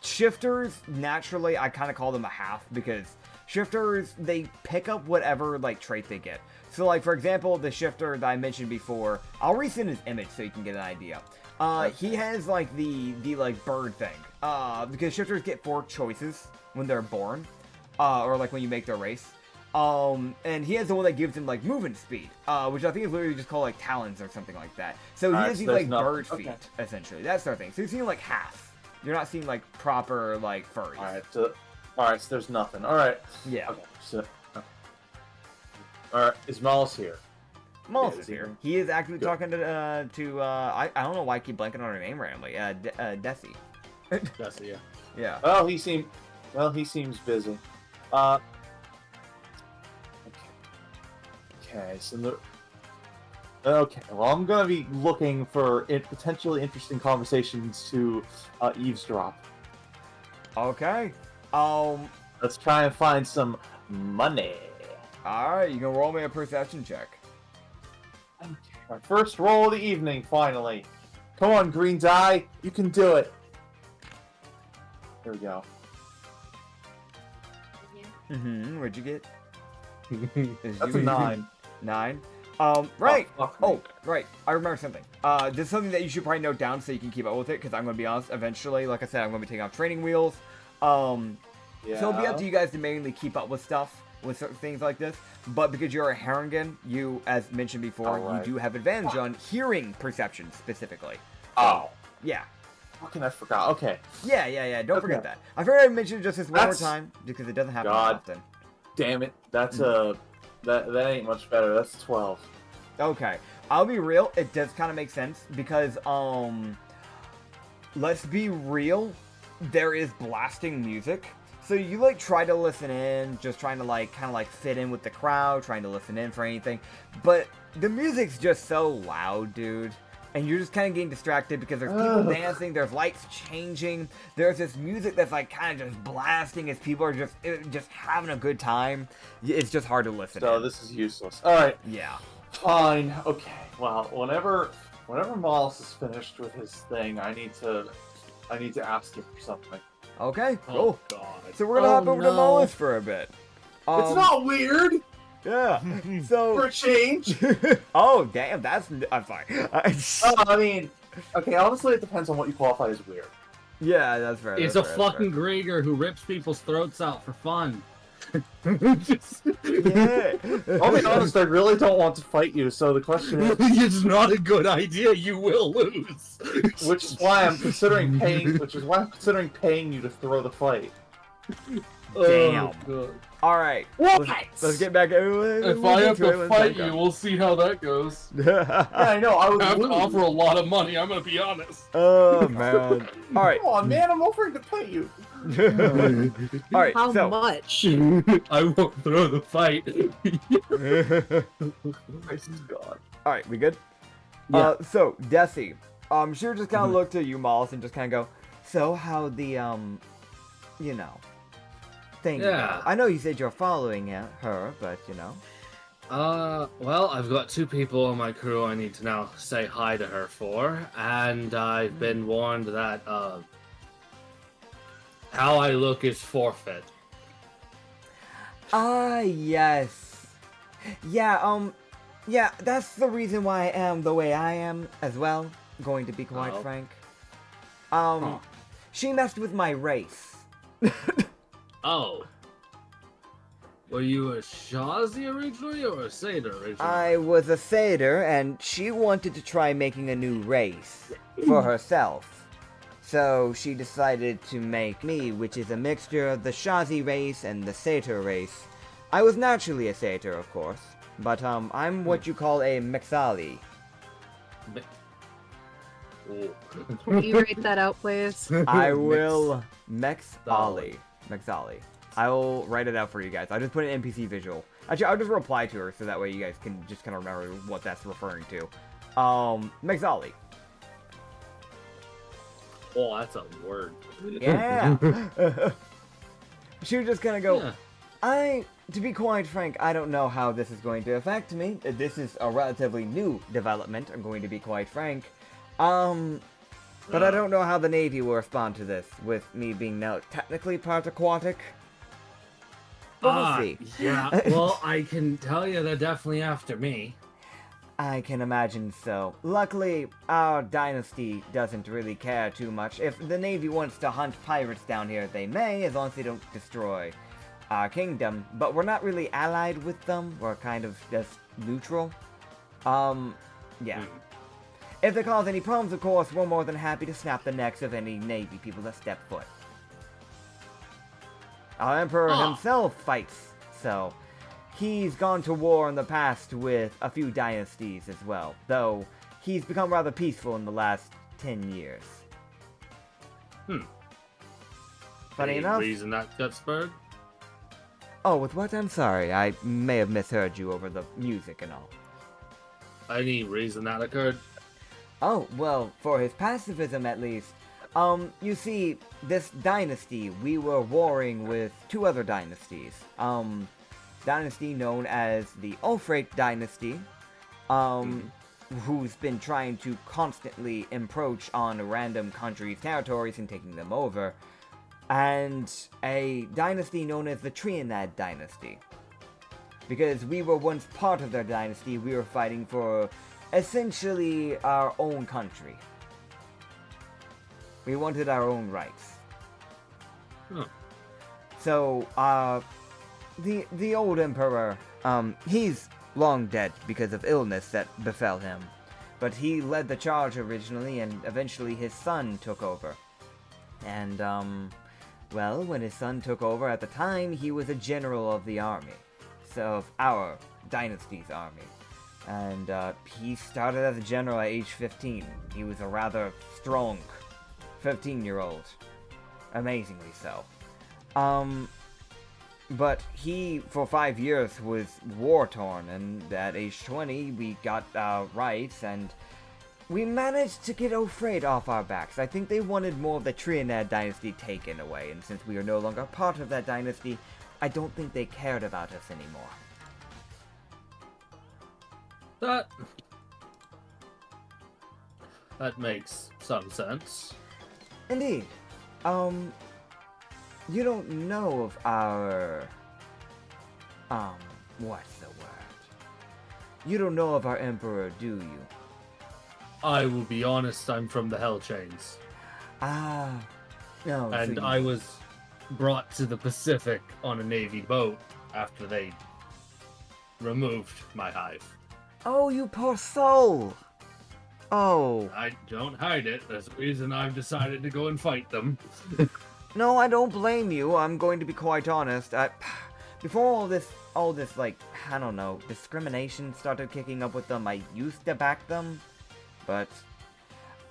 Shifters, naturally, I kind of call them a half, because shifters, they pick up whatever, like, trait they get. So, like, for example, the shifter that I mentioned before, I'll resend his image so you can get an idea. He has, like, the like, bird thing. Because shifters get 4 choices when they're born, or, like, when you make their race. And he has the one that gives him, like, movement speed, which I think is literally just called, like, talons or something like that. So he has these, like, bird feet, essentially. That's their thing. So you're seeing, like, half. You're not seeing, like, proper, like, furries. Alright, so there's nothing. Alright. Yeah. Okay, so... Alright, is Mal's here? Mal's is here. He is actually talking to I don't know why I keep blanking on her name randomly. Desi. Desi, yeah. Yeah. Well, he seems busy. Okay, so okay, well, I'm gonna be looking for potentially interesting conversations to eavesdrop. Okay. Let's try and find some money. Alright, you can roll me a perception check. My first roll of the evening, finally. Come on, Green's Eye, you can do it. Here we go. Mm-hmm. What'd you get? That's a 9. 9. Right. Oh, Right. I remember something. This is something that you should probably note down so you can keep up with it, because I'm going to be honest, eventually, like I said, I'm going to be taking off training wheels. So it'll be up to you guys to mainly keep up with stuff, with certain things like this. But because you're a Harengan, you, as mentioned before, you do have advantage on hearing perception, specifically. Oh. Yeah. Fucking I forgot. Okay. Yeah. Don't forget that. I figured I'd mention it just this one more time, because it doesn't happen often. Damn it. That's that ain't much better. That's 12. Okay. I'll be real, it does kind of make sense, because, let's be real, there is blasting music. So you, like, try to listen in, just trying to, like, kind of, like, fit in with the crowd, trying to listen in for anything. But the music's just so loud, dude. And you're just kind of getting distracted because there's people dancing, there's lights changing, there's this music that's, like, kind of just blasting as people are just having a good time. It's just hard to listen to. So this is useless. Alright. Yeah. Fine. Okay. Well, whenever Moss is finished with his thing, I need to ask him for something. Okay, cool. Oh, God. So we're gonna hop over to Mollis for a bit. It's not weird! Yeah. So For a change! oh damn, I'm sorry. I mean, okay, honestly it depends on what you qualify as weird. Yeah, that's fair. It's that's a fair, fucking Grieger who rips people's throats out for fun. Yeah. I'll be honest, I really don't want to fight you, so the question is... It's not a good idea, you will lose. Which is why I'm considering paying you to throw the fight. Damn. Oh, Alright. What? Let's get back. if I have to fight you, we'll see how that goes. Yeah, I know, I would I have to lose. offer a lot of money, I'm gonna be honest. Oh man. Alright. Come on, man, I'm offering to pay you. Alright, How so much? I won't throw the fight. God. alright, we good? Yeah. So, Desi. She would just kinda look to you, Mollis, and just kinda go, so how the you know, thing Yeah. go? I know you said you're following her, but you know. Well, I've got 2 people on my crew I need to now say hi to her for, and I've been warned that, how I look is forfeit. Yes. Yeah, yeah, that's the reason why I am the way I am as well, going to be quite Oh. frank. Huh. She messed with my race. Oh. Were you a Shazi originally or a Seder originally? I was a satyr, and she wanted to try making a new race for herself. So she decided to make me, which is a mixture of the Shazi race and the Satyr race. I was naturally a Satyr, of course, but I'm what you call a Mixali. Will you rate that out, please? I will Mixali. I will write it out for you guys. I'll just put an NPC visual. Actually, I'll just reply to her so that way you guys can just kind of remember what that's referring to. Mixali. Oh, that's a word. Yeah. She was just gonna go. Yeah. To be quite frank, I don't know how this is going to affect me. This is a relatively new development, I'm going to be quite frank. But I don't know how the Navy will respond to this, with me being now technically part aquatic. But we'll see. Yeah, well, I can tell you they're definitely after me. I can imagine so. Luckily, our dynasty doesn't really care too much. If the Navy wants to hunt pirates down here, they may, as long as they don't destroy our kingdom. But we're not really allied with them. We're kind of just neutral. Yeah. If they cause any problems, of course, we're more than happy to snap the necks of any Navy people that step foot. Our Emperor himself fights, so he's gone to war in the past with a few dynasties as well, though he's become rather peaceful in the last 10 years. Funny Any enough... reason that got spurred? Oh, with what? I'm sorry, I may have misheard you over the music and all. Any reason that occurred? Oh, well, for his pacifism at least. You see, this dynasty, we were warring with two other dynasties. Dynasty known as the Ulfrate Dynasty, who's been trying to constantly encroach on random countries' territories and taking them over, and a dynasty known as the Trianad Dynasty. Because we were once part of their dynasty, we were fighting for essentially our own country. We wanted our own rights. So, the old emperor, he's long dead because of illness that befell him. But he led the charge originally, and eventually his son took over. And, well, when his son took over at the time, he was a general of the army. So, of our dynasty's army. And, he started as a general at age 15. He was a rather strong 15-year-old. Amazingly so. But he, for 5 years, was war-torn, and at age 20, we got our rights, and we managed to get Ulfrate off our backs. I think they wanted more of the Trianad dynasty taken away, and since we are no longer part of that dynasty, I don't think they cared about us anymore. That makes some sense. Indeed. You don't know of our... what's the word? You don't know of our Emperor, do you? I will be honest, I'm from the Hell Chains. No. And I was brought to the Pacific on a Navy boat after they removed my hive. Oh, you poor soul! Oh. I don't hide it. There's a reason I've decided to go and fight them. No, I don't blame you. I'm going to be quite honest. Before all this, like, I don't know, discrimination started kicking up with them, I used to back them. But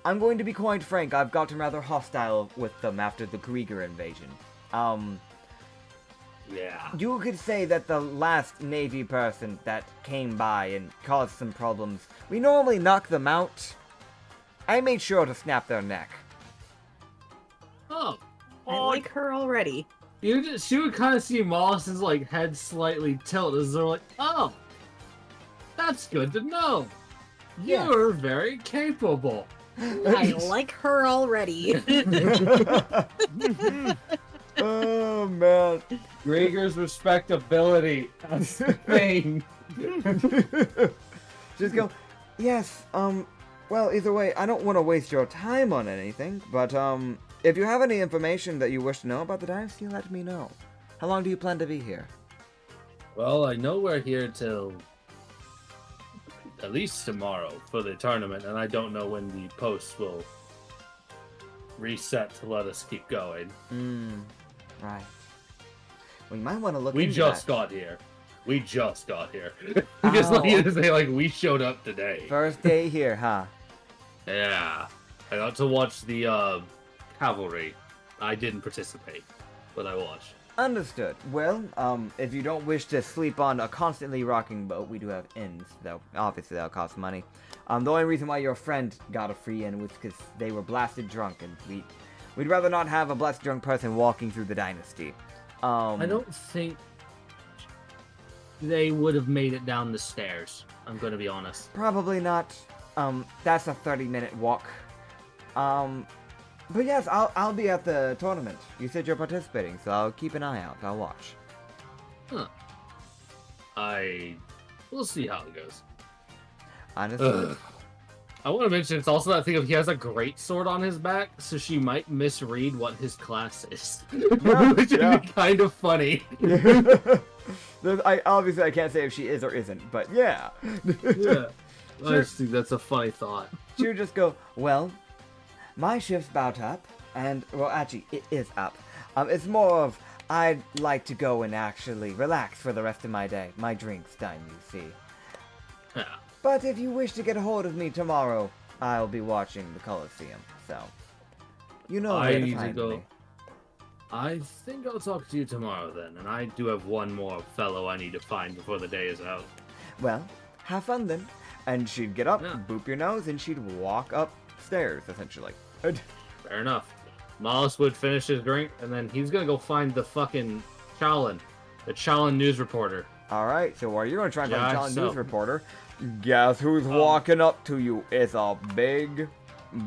I'm going to be quite frank, I've gotten rather hostile with them after the Krieger invasion. Yeah. You could say that the last Navy person that came by and caused some problems, we normally knock them out. I made sure to snap their neck. Oh. I like her already. She would kind of see Mollis's like head slightly tilt as they're like, oh, that's good to know. Yeah. You're very capable. I like her already. Oh, man. Gregor's respectability. That's the thing. Just go, yes, well, either way, I don't want to waste your time on anything, but, if you have any information that you wish to know about the dynasty, let me know. How long do you plan to be here? Well, I know we're here till at least tomorrow for the tournament, and I don't know when the post will reset to let us keep going. Right. Well, you might want to look We into just that. got here. We just got here. Just like you say, like we showed up today. First day here, huh? Yeah. I got to watch the cavalry. I didn't participate, but I watched. Understood. Well, if you don't wish to sleep on a constantly rocking boat, we do have inns, though obviously that'll cost money. The only reason why your friend got a free inn was because they were blasted drunk, and we'd rather not have a blasted drunk person walking through the dynasty. I don't think they would have made it down the stairs. I'm gonna be honest. Probably not. That's a 30-minute walk. But yes, I'll be at the tournament. You said you're participating, so I'll keep an eye out. I'll watch. Huh. We'll see how it goes. Understood. I want to mention it's also that thing of he has a great sword on his back, so she might misread what his class is, which would be kind of funny. Obviously I can't say if she is or isn't, but yeah. Yeah, I just think that's a funny thought. She would just go, well, my shift's about up, and, well, actually, it is up. It's more of, I'd like to go and actually relax for the rest of my day. My drink's done, you see. Yeah. But if you wish to get a hold of me tomorrow, I'll be watching the Coliseum, so... You know I where to need to find go. me. I think I'll talk to you tomorrow then, and I do have one more fellow I need to find before the day is out. Well, have fun then. And she'd get up, Yeah. boop your nose, and she'd walk upstairs, essentially. Fair enough. Mollis would finish his drink, and then he's gonna go find the fucking Challen, the Challen news reporter. Alright, so while you're going to try and find Yeah, a John so- News reporter, guess who's walking up to you? It's a big,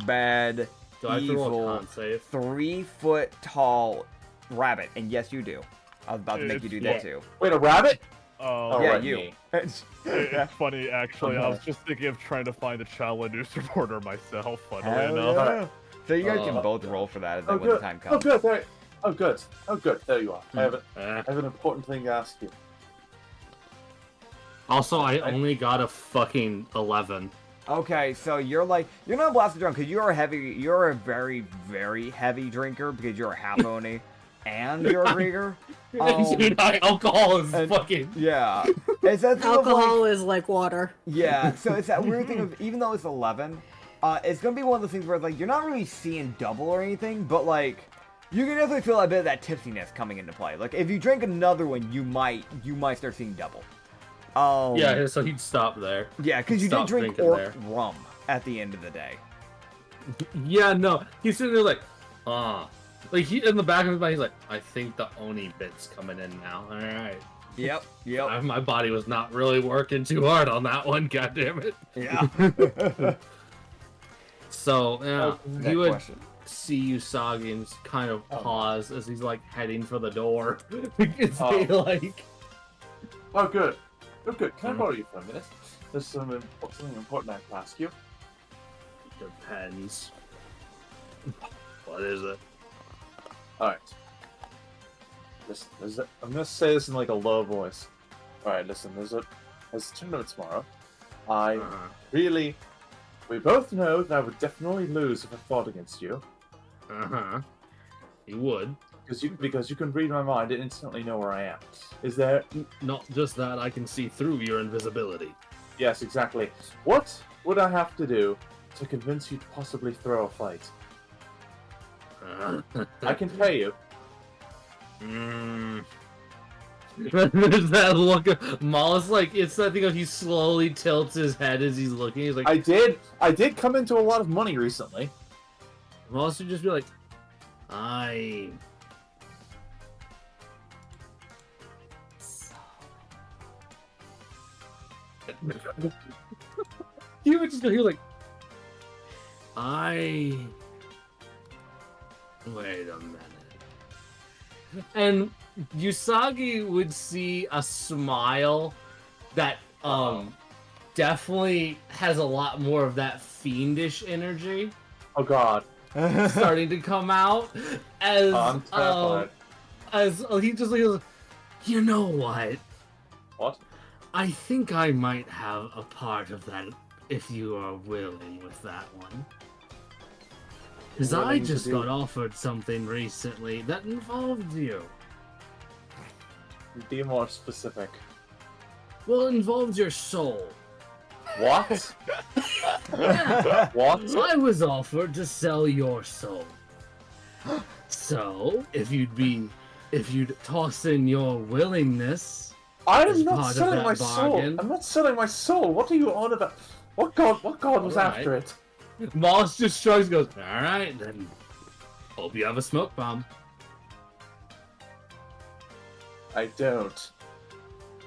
bad, Do I have to roll a evil, con save? 3-foot tall rabbit. And yes, you do. I was about to make you do that It's too. Wait, a rabbit? Oh, Yeah, right, you. me. it's funny actually. I was just thinking of trying to find a Chala news reporter myself. Funnily Hell enough. yeah. So you guys can both roll for that Oh, when the good. time Oh, comes. good. There. Oh, good. Oh, good. There you are. I have Eh. an important thing to ask you. Also, I only got a fucking 11. Okay, so you're not blasted drunk because you're a very, very heavy drinker because you're a half oni and you're a drinker. Dude, alcohol is and- fucking... Yeah. It's that thing of, like- Alcohol is like water. yeah, so it's that weird thing of, even though it's 11, it's gonna be one of those things where, like, you're not really seeing double or anything, but, like, you can definitely feel a bit of that tipsiness coming into play. Like, if you drink another one, you might start seeing double. Yeah, so he'd stop there. Yeah, because you did Stop drink drinking orc there. rum at the end of the day. Yeah, no. He's sitting there like, like he in the back of his mind, he's like, I think the Oni bit's coming in now. All right. Yep. My body was not really working too hard on that one. God damn it. Yeah. So yeah, That he would question. see Usagi and just kind of pause as he's like heading for the door. Oh. Like, Oh, good. Oh, good. Can I borrow you for a minute? There's something important I have to ask you. depends. What is it? Alright. Listen, I'm gonna say this in like a low voice. Alright, listen, there's a tournament tomorrow. We both know that I would definitely lose if I fought against you. You would. Because you can read my mind and instantly know where I am. Is there... Not just that, I can see through your invisibility. Yes, exactly. What would I have to do to convince you to possibly throw a fight? I can pay you. There's that look of Mollis, like, it's that thing of he slowly tilts his head as he's looking. He's like, I did come into a lot of money recently. Mollis would just be like, he would just go, he was like, wait a minute. And Usagi would see a smile that definitely has a lot more of that fiendish energy Oh god. starting to come out as I'm terrified. he just goes, you know what? What? I think I might have a part of that if you are willing with that one. Because I willing to just do. got offered something recently that involved you. Be more specific. Well, it involves your soul. What? Yeah. What? I was offered to sell your soul. So, if you'd toss in your willingness, I as am not part of selling that my bargain. soul. I'm not selling my soul. What are you on about? What god was Alright. after it? Moss just shrugs and goes, all right then. Hope you have a smoke bomb. I don't.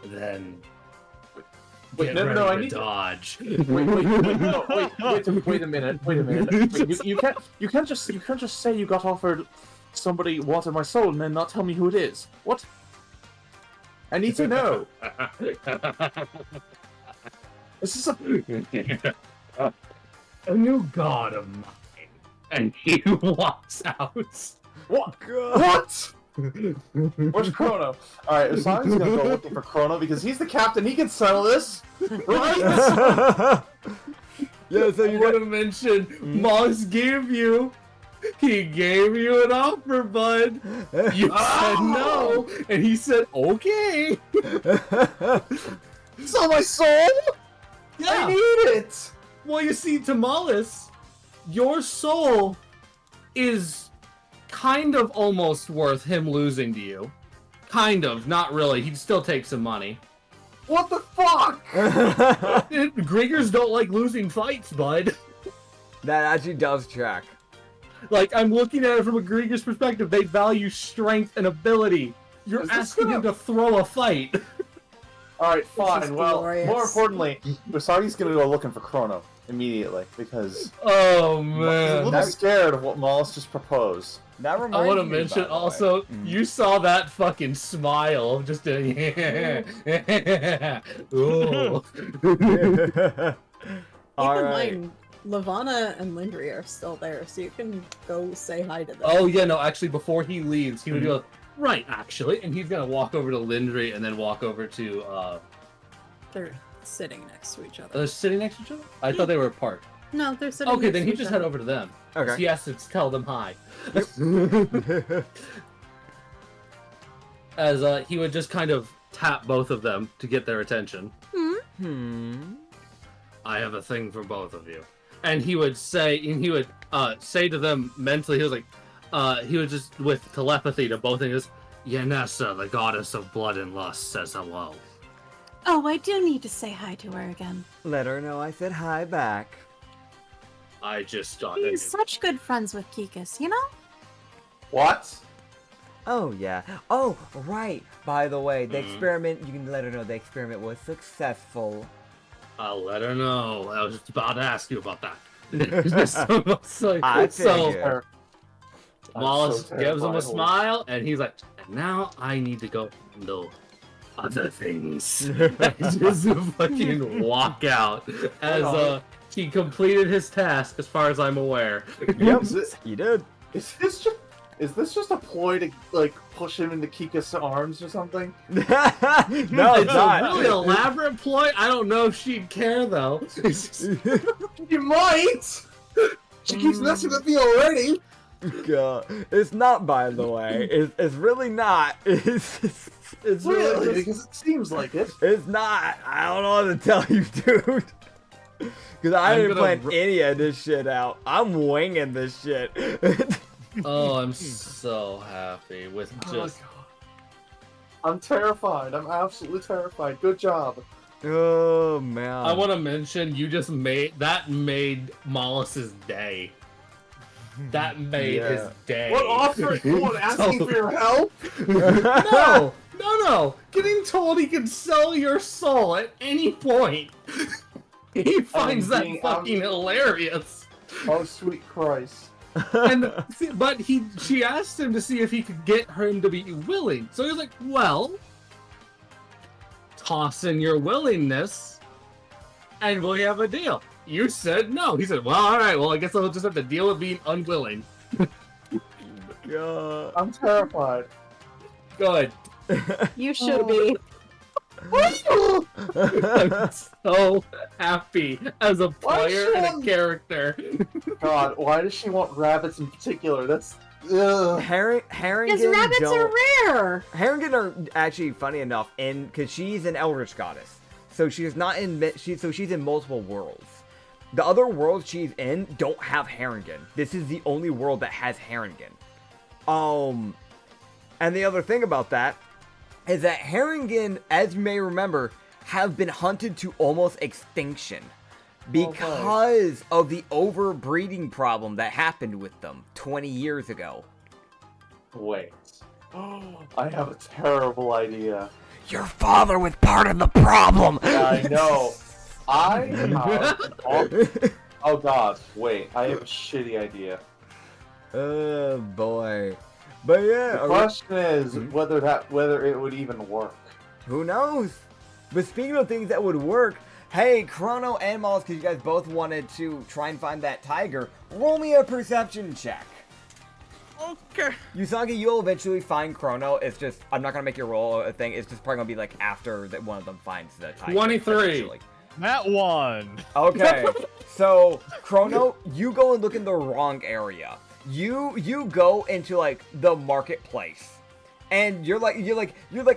Then Wait, get no, ready no, I to need to- dodge. Wait, no, wait a minute. Wait, you can't just say you got offered somebody wanted my soul and then not tell me who it is. What? I need to know. This is a A new god of mine. And he walks out. what? What? Where's Chrono? Alright, Usami's gonna go looking for Chrono because he's the captain, he can settle this! Right? Yeah, so I you want got... to mention, Moss gave you. He gave you an offer, bud. You said no, and he said okay. So my soul? Yeah. I need it! Well, you see, Tamales, your soul is kind of almost worth him losing to you. Kind of, not really. He'd still take some money. What the fuck? Griegers don't like losing fights, bud. That actually does track. Like, I'm looking at it from a Grieger's perspective. They value strength and ability. You're Is this asking gonna- him to throw a fight. Alright, is fine. Well, glorious. more importantly, Usagi's gonna go looking for Chrono immediately because Oh, he's a man. little scared of what Mollis just proposed. That reminds I want to me, by mention the way. also, Mm. you saw that fucking smile. Just a yeah. Ooh. Keep All in right. mind, Lavana and Lindri are still there, so you can go say hi to them. Oh, yeah, no, actually, before he leaves, he would go, right, actually. And he's going to walk over to Lindri and then walk over to, They're sitting next to each other. they're sitting next to each other? I thought they were apart. No, they're sitting Okay, next then to he each just other. head over to them. Okay. He has to tell them hi. As he would just kind of tap both of them to get their attention. I have a thing for both of you. And he would say to them mentally, he was like, he would just, with telepathy to both of us, Ynissa, the goddess of blood and lust, says hello. Oh, I do need to say hi to her again. Let her know I said hi back. I just thought He's such good friends with Kikas, you know? What? Oh, yeah. Oh, right. By the way, the experiment, you can let her know the experiment was successful. I'll let her know. I was just about to ask you about that. so, I so figured. Wallace so gives him a terrified. smile, and he's like, and now I need to go handle other things. And just fucking walk out as he completed his task, as far as I'm aware. Yep, Is it- you did. Is this just a ploy to like push him into Kika's arms or something? No, It's it's a not. really elaborate ploy. I don't know if she'd care though. You might. She keeps messing with me already. God. It's not, by the way. It's really not. It's really Really? just, Because it seems like it. it's not. I don't know what to tell you, dude. Because I I'm didn't gonna plan any of this shit out. I'm winging this shit. Oh, I'm so happy with just. I'm terrified. I'm absolutely terrified. Good job. Oh, man. I want to mention you just made Mollus's day. That made his day. What offer? What, asking for your help? No. Getting told he can sell your soul at any point. He finds that being fucking hilarious. Oh, sweet Christ. But she asked him to see if he could get him to be willing. So he's like, well, toss in your willingness and we'll have a deal. You said no. He said, well, all right. Well, I guess I'll just have to deal with being unwilling. God. I'm terrified. Good. You should be. I'm so happy as a player and a character. God, why does she want rabbits in particular? That's ugh. Harrington. Because rabbits are rare. Harrington are actually funny enough, because she's an Eldritch goddess, so she's not in. So she's in multiple worlds. The other worlds she's in don't have Harrington. This is the only world that has Harrington. And the other thing about that is that Harrington, as you may remember, have been hunted to almost extinction because of the overbreeding problem that happened with them 20 years ago. Wait. I have a terrible idea. Your father was part of the problem! I know. Oh god, wait. I have a shitty idea. Oh boy. But yeah. The question is whether it would even work. Who knows? But speaking of things that would work, hey, Chrono and Malls, because you guys both wanted to try and find that tiger, roll me a perception check. Okay. Usagi, you'll eventually find Chrono. It's just, I'm not going to make you roll a thing. It's just probably going to be like after that one of them finds the tiger. 23. That one. Okay. So, Chrono, you go and look in the wrong area. You go into like the marketplace. And you're like,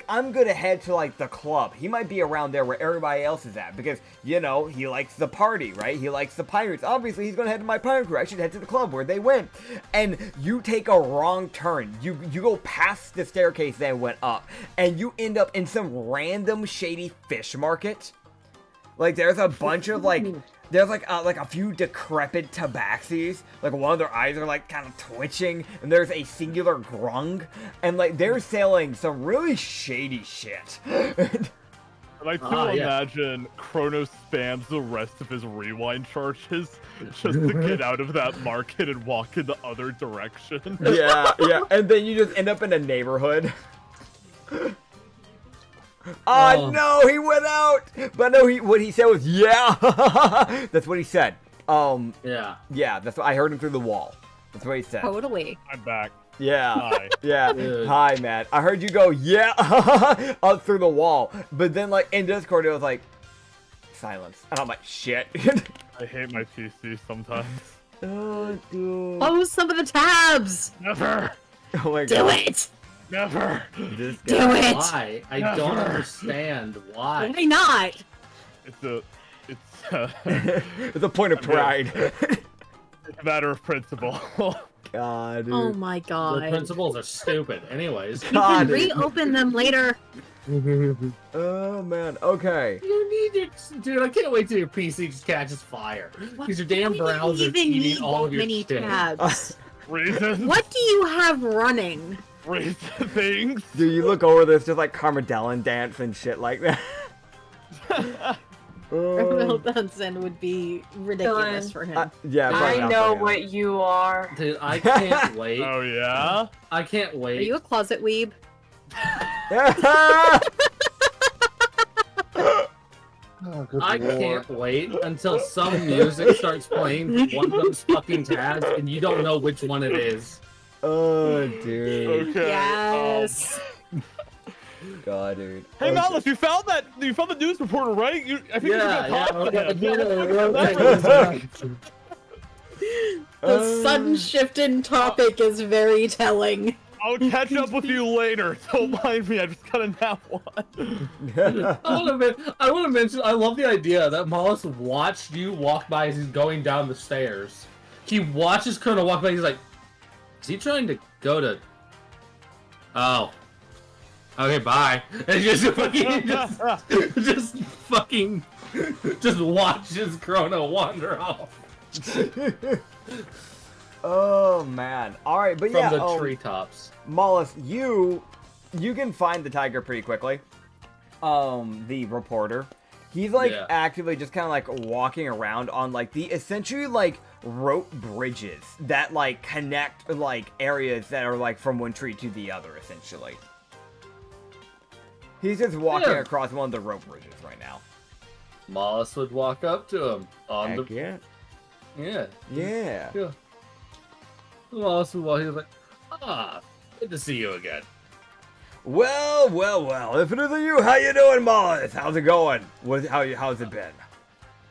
I'm gonna head to like the club. He might be around there where everybody else is at because, you know, he likes the party, right? He likes the pirates. Obviously, he's gonna head to my pirate crew. I should head to the club where they went. And you take a wrong turn. You go past the staircase that went up, and you end up in some random shady fish market. Like there's a bunch of like. There's like a few decrepit tabaxis, like one of their eyes are like kind of twitching, and there's a singular grung, and like they're selling some really shady shit. I like to imagine Chrono spams the rest of his rewind charges just to get out of that market and walk in the other direction. Yeah, and then you just end up in a neighborhood. Oh no, he went out! But no, what he said was, yeah! That's what he said. Yeah, that's what I heard him through the wall. That's what he said. Totally. I'm back. Yeah. Hi. Yeah. Dude. Hi, Matt. I heard you go, yeah, up through the wall. But then, like, in Discord, it was like, silence. And I'm like, shit. I hate my PC sometimes. Oh, dude. Close some of the tabs. Never! Oh my Do god. it. Never! This Do guy. it. why? I don't understand why. Why not? It's a point of pride. It's a matter of principle. God, dude. Oh my The god. principles are stupid. Anyways. God, dude. Reopen them later. Oh, man. Okay. You need it, dude. I can't wait till your PC just catches fire because your damn Why do you browser's even eating need all that of your many shit. tabs? Reasons? What do you have running? Reason things? Dude, you look over this, just like Carmadellen dance and shit like that. Criminal Dunson would be ridiculous Dylan. for him. Yeah, probably I not know for him. what you are. Dude, I can't wait. Oh, yeah? I can't wait. Are you a closet weeb? Oh, good I lord. can't wait until some music starts playing one of those fucking tabs and you don't know which one it is. Oh, dude. Okay. Yes. God, dude. Hey, Malice, you found the news reporter, right? I think you Yeah, talk to him. The sudden shift in topic is very telling. I'll catch up with you later. Don't mind me. I just got a nap one. I want to mention, I love the idea that Mollis watched you walk by as he's going down the stairs. He watches Colonel walk by, he's like, is he trying to go to... Oh. Okay, bye. And just watches Chrono wander off. Oh, man. Alright, but From yeah. the treetops. Mollis, you can find the tiger pretty quickly. The reporter. He's like actively just kind of like walking around on like the essentially like rope bridges that like connect like areas that are like from one tree to the other essentially. He's just walking across one of the rope bridges right now. Mollis would walk up to him on Heck the... yeah. Yeah. Yeah. Mollis would walk, he was like, good to see you again. Well, well, well. If it isn't you, how you doing, Mollis? How's it going? How's it been?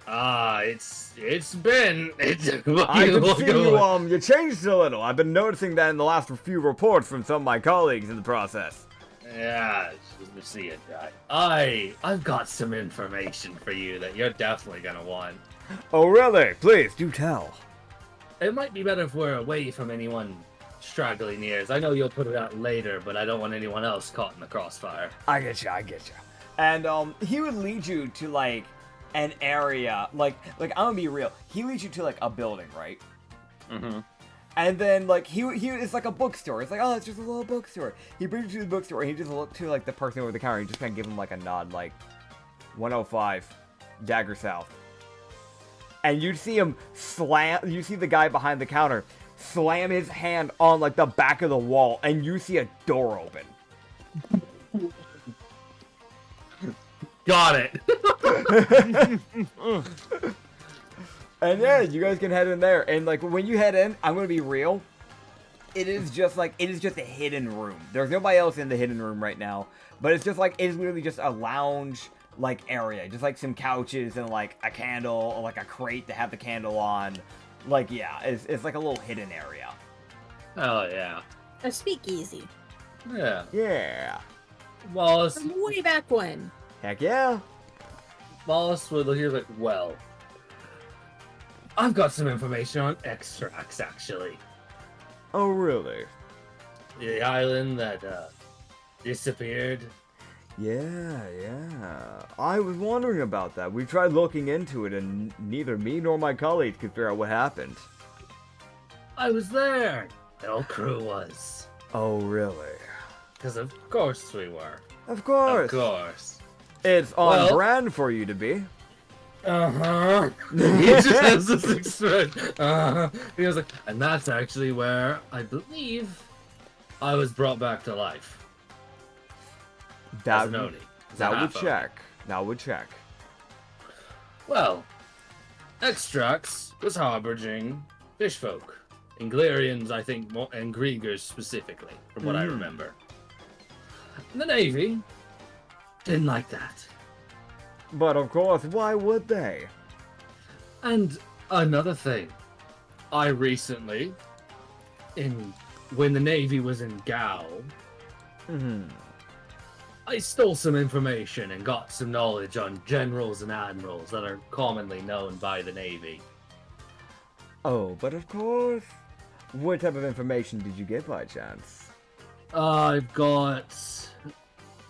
It's been. I can see you changed a little. I've been noticing that in the last few reports from some of my colleagues in the process. Yeah, let me see it, guy. I've got some information for you that you're definitely gonna want. Oh, really? Please, do tell. It might be better if we're away from anyone straggling ears. I know you'll put it out later, but I don't want anyone else caught in the crossfire. I get you. And, he would lead you to, like, an area, like, I'm gonna be real. He leads you to, like, a building, right? Mm-hmm. And then, like, he it's like a bookstore. It's like, oh, it's just a little bookstore. He brings you to the bookstore, and he just looked to, like, the person over the counter. He just kind of give him, like, a nod, like, 105, Dagger South. And you see him you see the guy behind the counter slam his hand on, like, the back of the wall, and you see a door open. Got it. And yeah, you guys can head in there. And, like, when you head in, I'm gonna be real. It is just a hidden room. There's nobody else in the hidden room right now. But it's just, like, it's literally just a lounge, like, area. Just, like, some couches and, like, a candle or, like, a crate to have the candle on. Like, yeah, it's like a little hidden area. Oh, yeah. A speakeasy. Yeah. Yeah. Wallace, From way back when. Heck yeah. Wallace would look here like, well, I've got some information on extracts, actually. Oh, really? The island that, disappeared. Yeah. I was wondering about that. We tried looking into it, and neither me nor my colleagues could figure out what happened. I was there. The whole crew was. Oh, really? Because of course we were. Of course. Of course. It's on brand for you to be. Uh-huh. He just has this expression. Uh-huh. He was like, and that's actually where I believe I was brought back to life. That As an Oni. That would check. Well, Extracts was harboring fishfolk. Inglerians, I think, and Griegers specifically, from what I remember. And the Navy didn't like that. But of course, why would they? And another thing, I recently, when the Navy was in Gao, I stole some information and got some knowledge on generals and admirals that are commonly known by the Navy. Oh, but of course. What type of information did you get by chance? I've got,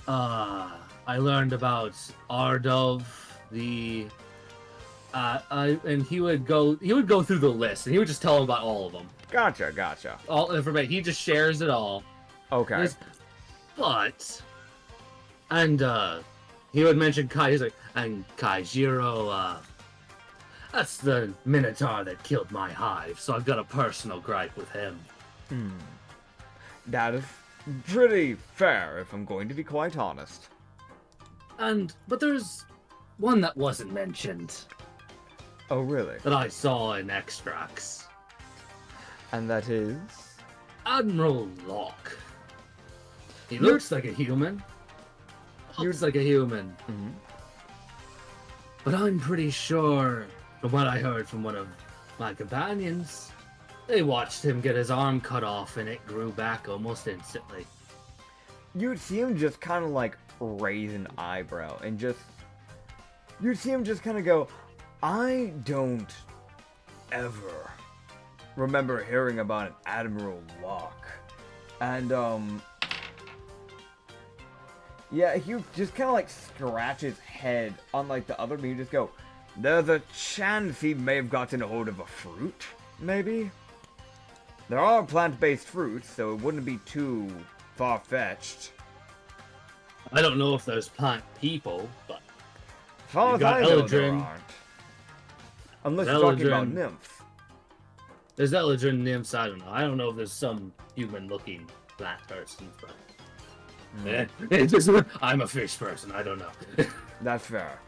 I learned about Ardov, and he would go through the list, and he would just tell him about all of them. Gotcha. All information. He just shares it all. Okay. And he would mention Kai. He's like, and Kaijiro, that's the Minotaur that killed my hive, so I've got a personal gripe with him. That is pretty fair, if I'm going to be quite honest. But there's one that wasn't mentioned. Oh, really? That I saw in extracts. And that is? Admiral Locke. He looks like a human. Looks like a human. But I'm pretty sure, from what I heard from one of my companions, they watched him get his arm cut off and it grew back almost instantly. You'd see him just kind of like raise an eyebrow and you'd see him just kind of go, I don't ever remember hearing about an Admiral Locke. And, yeah, he just kind of like scratch his head on like the other, but you just go, there's a chance he may have gotten a hold of a fruit, maybe? There are plant-based fruits, so it wouldn't be too far-fetched. I don't know if there's plant people, but As far as I know, there aren't. Unless you're talking about nymphs. There's Eldrin nymphs, I don't know. I don't know if there's some human-looking plant persons, but... it's just, I'm a fish person, I don't know. That's fair.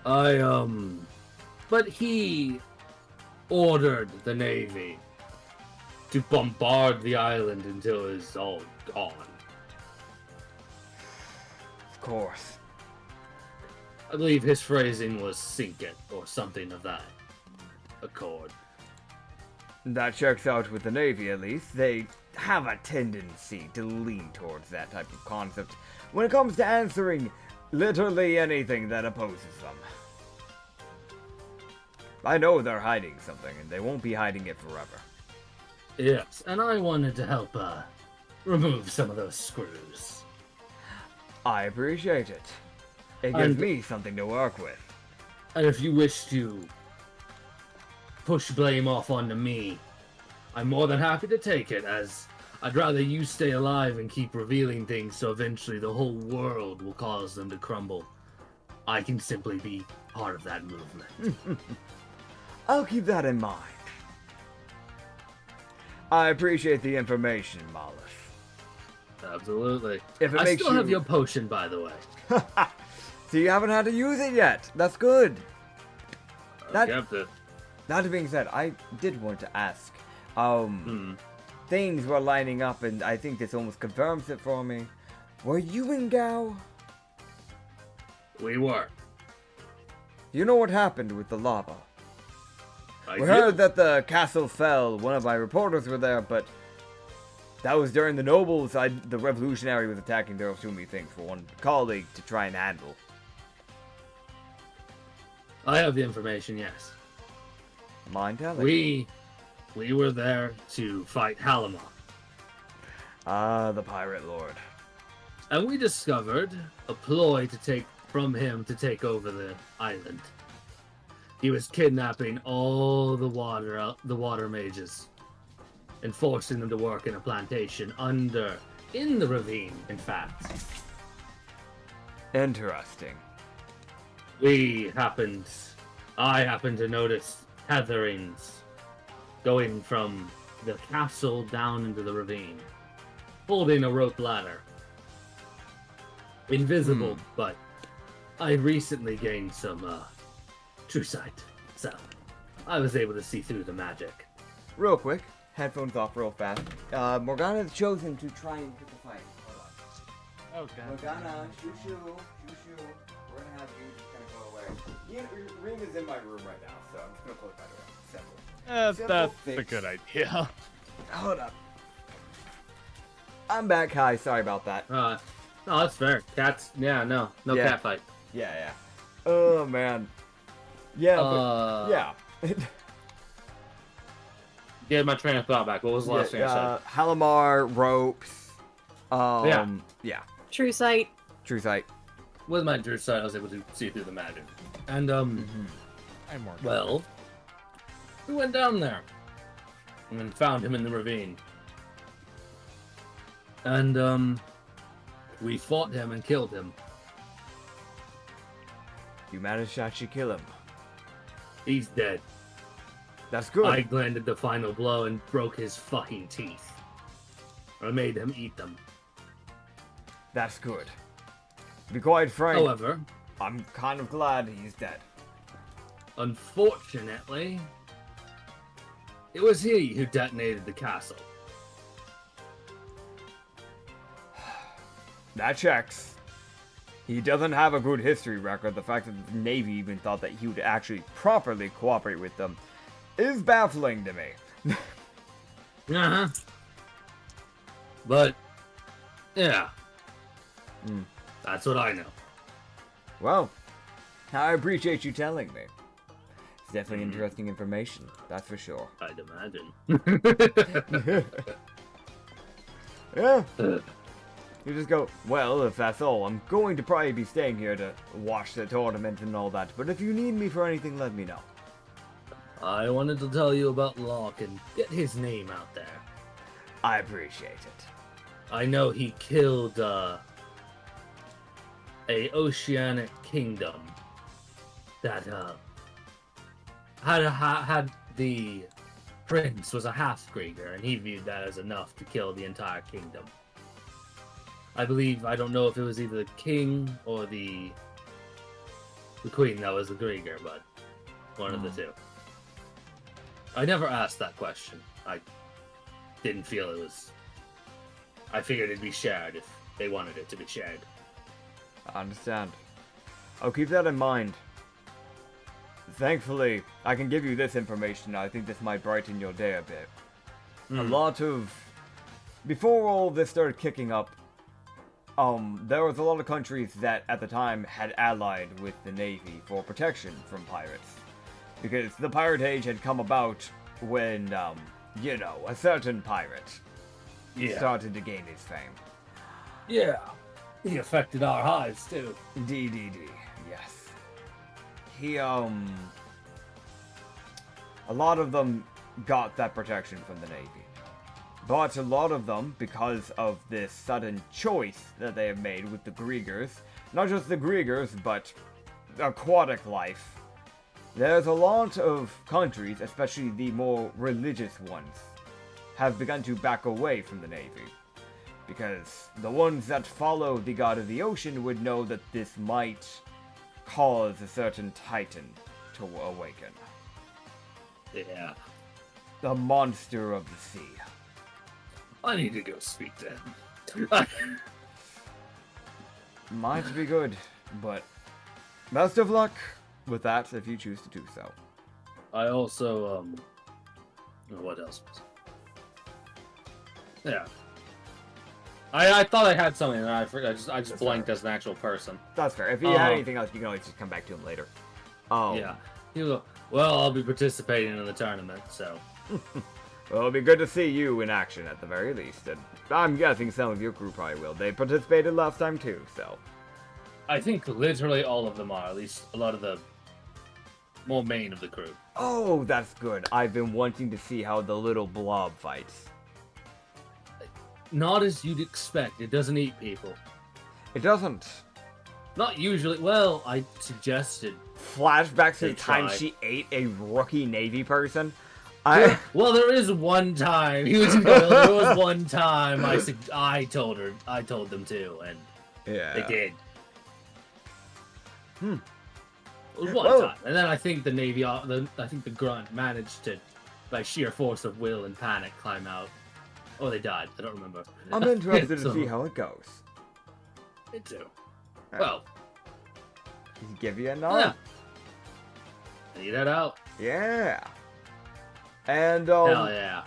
But he ordered the Navy to bombard the island until it's all gone. course. I believe his phrasing was sink it, or something of that accord. That checks out with the Navy, at least. They have a tendency to lean towards that type of concept when it comes to answering literally anything that opposes them. I know they're hiding something, and they won't be hiding it forever. Yes, and I wanted to help remove some of those screws. I appreciate it. It gives me something to work with. And if you wish to push blame off onto me, I'm more than happy to take it, as I'd rather you stay alive and keep revealing things so eventually the whole world will cause them to crumble. I can simply be part of that movement. I'll keep that in mind. I appreciate the information, Mollis. Absolutely. If it I makes still have you- your potion, by the way. So you haven't had to use it yet. That's good. That- Kept it. That being said, I did want to ask. Things were lining up, and I think this almost confirms it for me. Were you and Gao? We were. You know what happened with the lava? I We did. heard that the castle fell. One of my reporters were there, but that was during the nobles. The revolutionary was attacking. There were too many things for one colleague to try and handle. I have the information, yes. Mind telling? We were there to fight Halamar. The pirate lord. And we discovered a ploy to take over the island. He was kidnapping all the water mages and forcing them to work in a plantation in the ravine, in fact. Interesting. I happened to notice tetherings going from the castle down into the ravine, holding a rope ladder. Invisible, but I recently gained some true sight, so I was able to see through the magic. Real quick, headphones off real fast. Morgana has chosen to try and pick a fight. Hold on. Okay. Morgana, shoo. We're gonna have you just kind of go away. Ring is in my room right now, so I'm just gonna close my door. Simple. Simple That's a fix. good idea. Hold up. I'm back. Hi, sorry about that. No, that's fair. Cats, no Yeah. cat fight. Yeah. Oh man. Yeah, but yeah. Get my train of thought back. What was the last thing I said? Halamar ropes. Yeah. True sight. True sight. With my true sight, I was able to see through the magic. And I'm more. well, we went down there and found him in the ravine. And we fought him and killed him. You managed to actually kill him. He's dead. That's good. I landed the final blow and broke his fucking teeth. I made him eat them. That's good. To be quite frank, However, I'm kind of glad he's dead. unfortunately, it was he who detonated the castle. That checks. He doesn't have a good history record. The fact that the Navy even thought that he would actually properly cooperate with them is baffling to me. Uh-huh. But, yeah. That's what I know. Well, I appreciate you telling me. It's definitely interesting information, that's for sure. I'd imagine. Yeah. You just go, well, if that's all, I'm going to probably be staying here to watch the tournament and all that, but if you need me for anything, let me know. I wanted to tell you about Locke and get his name out there. I appreciate it. I know he killed, a oceanic kingdom that, had the prince was a half-breeder, and he viewed that as enough to kill the entire kingdom. I don't know if it was either the king or the queen that was the Grieger, but one of the two. I never asked that question. I didn't feel it was... I figured it'd be shared if they wanted it to be shared. I understand. I'll keep that in mind. Thankfully, I can give you this information. I think this might brighten your day a bit. A lot of... Before all this started kicking up, there was a lot of countries that at the time had allied with the Navy for protection from pirates. Because the pirate age had come about when, you know, a certain pirate started to gain his fame. Yeah. He affected our hives, too. D, yes. He, a lot of them got that protection from the Navy. But a lot of them, because of this sudden choice that they have made with the Griegers, not just the Griegers, but aquatic life, there's a lot of countries, especially the more religious ones, have begun to back away from the Navy. Because the ones that follow the god of the ocean would know that this might cause a certain titan to awaken. Yeah. The monster of the sea. I need to go speak to him. Might be good, but best of luck with that if you choose to do so. I also, what else was it? Yeah. I thought I had something and I forgot. I just blanked as an actual person. That's fair. If you had anything else, you can always just come back to him later. Oh. Yeah. Well, I'll be participating in the tournament, so. Well, it'll be good to see you in action at the very least. And I'm guessing some of your crew probably will. They participated last time too, so. I think literally all of them are, at least a lot of the more main of the crew. Oh, that's good. I've been wanting to see how the little blob fights. Not as you'd expect. It doesn't eat people. It doesn't. Not usually. Well, I suggested. Flashbacks to the time tried. she ate a rookie Navy person. Well, there is one time. There was one time I told them to, and they did. It was one time, and then I think the Navy, I think the grunt managed to, by sheer force of will and panic, climb out. Oh, they died. I don't remember. I'm interested to see how it goes. Me too. Well, Does he give you a nod? yeah. Need that out. Yeah. And Hell yeah.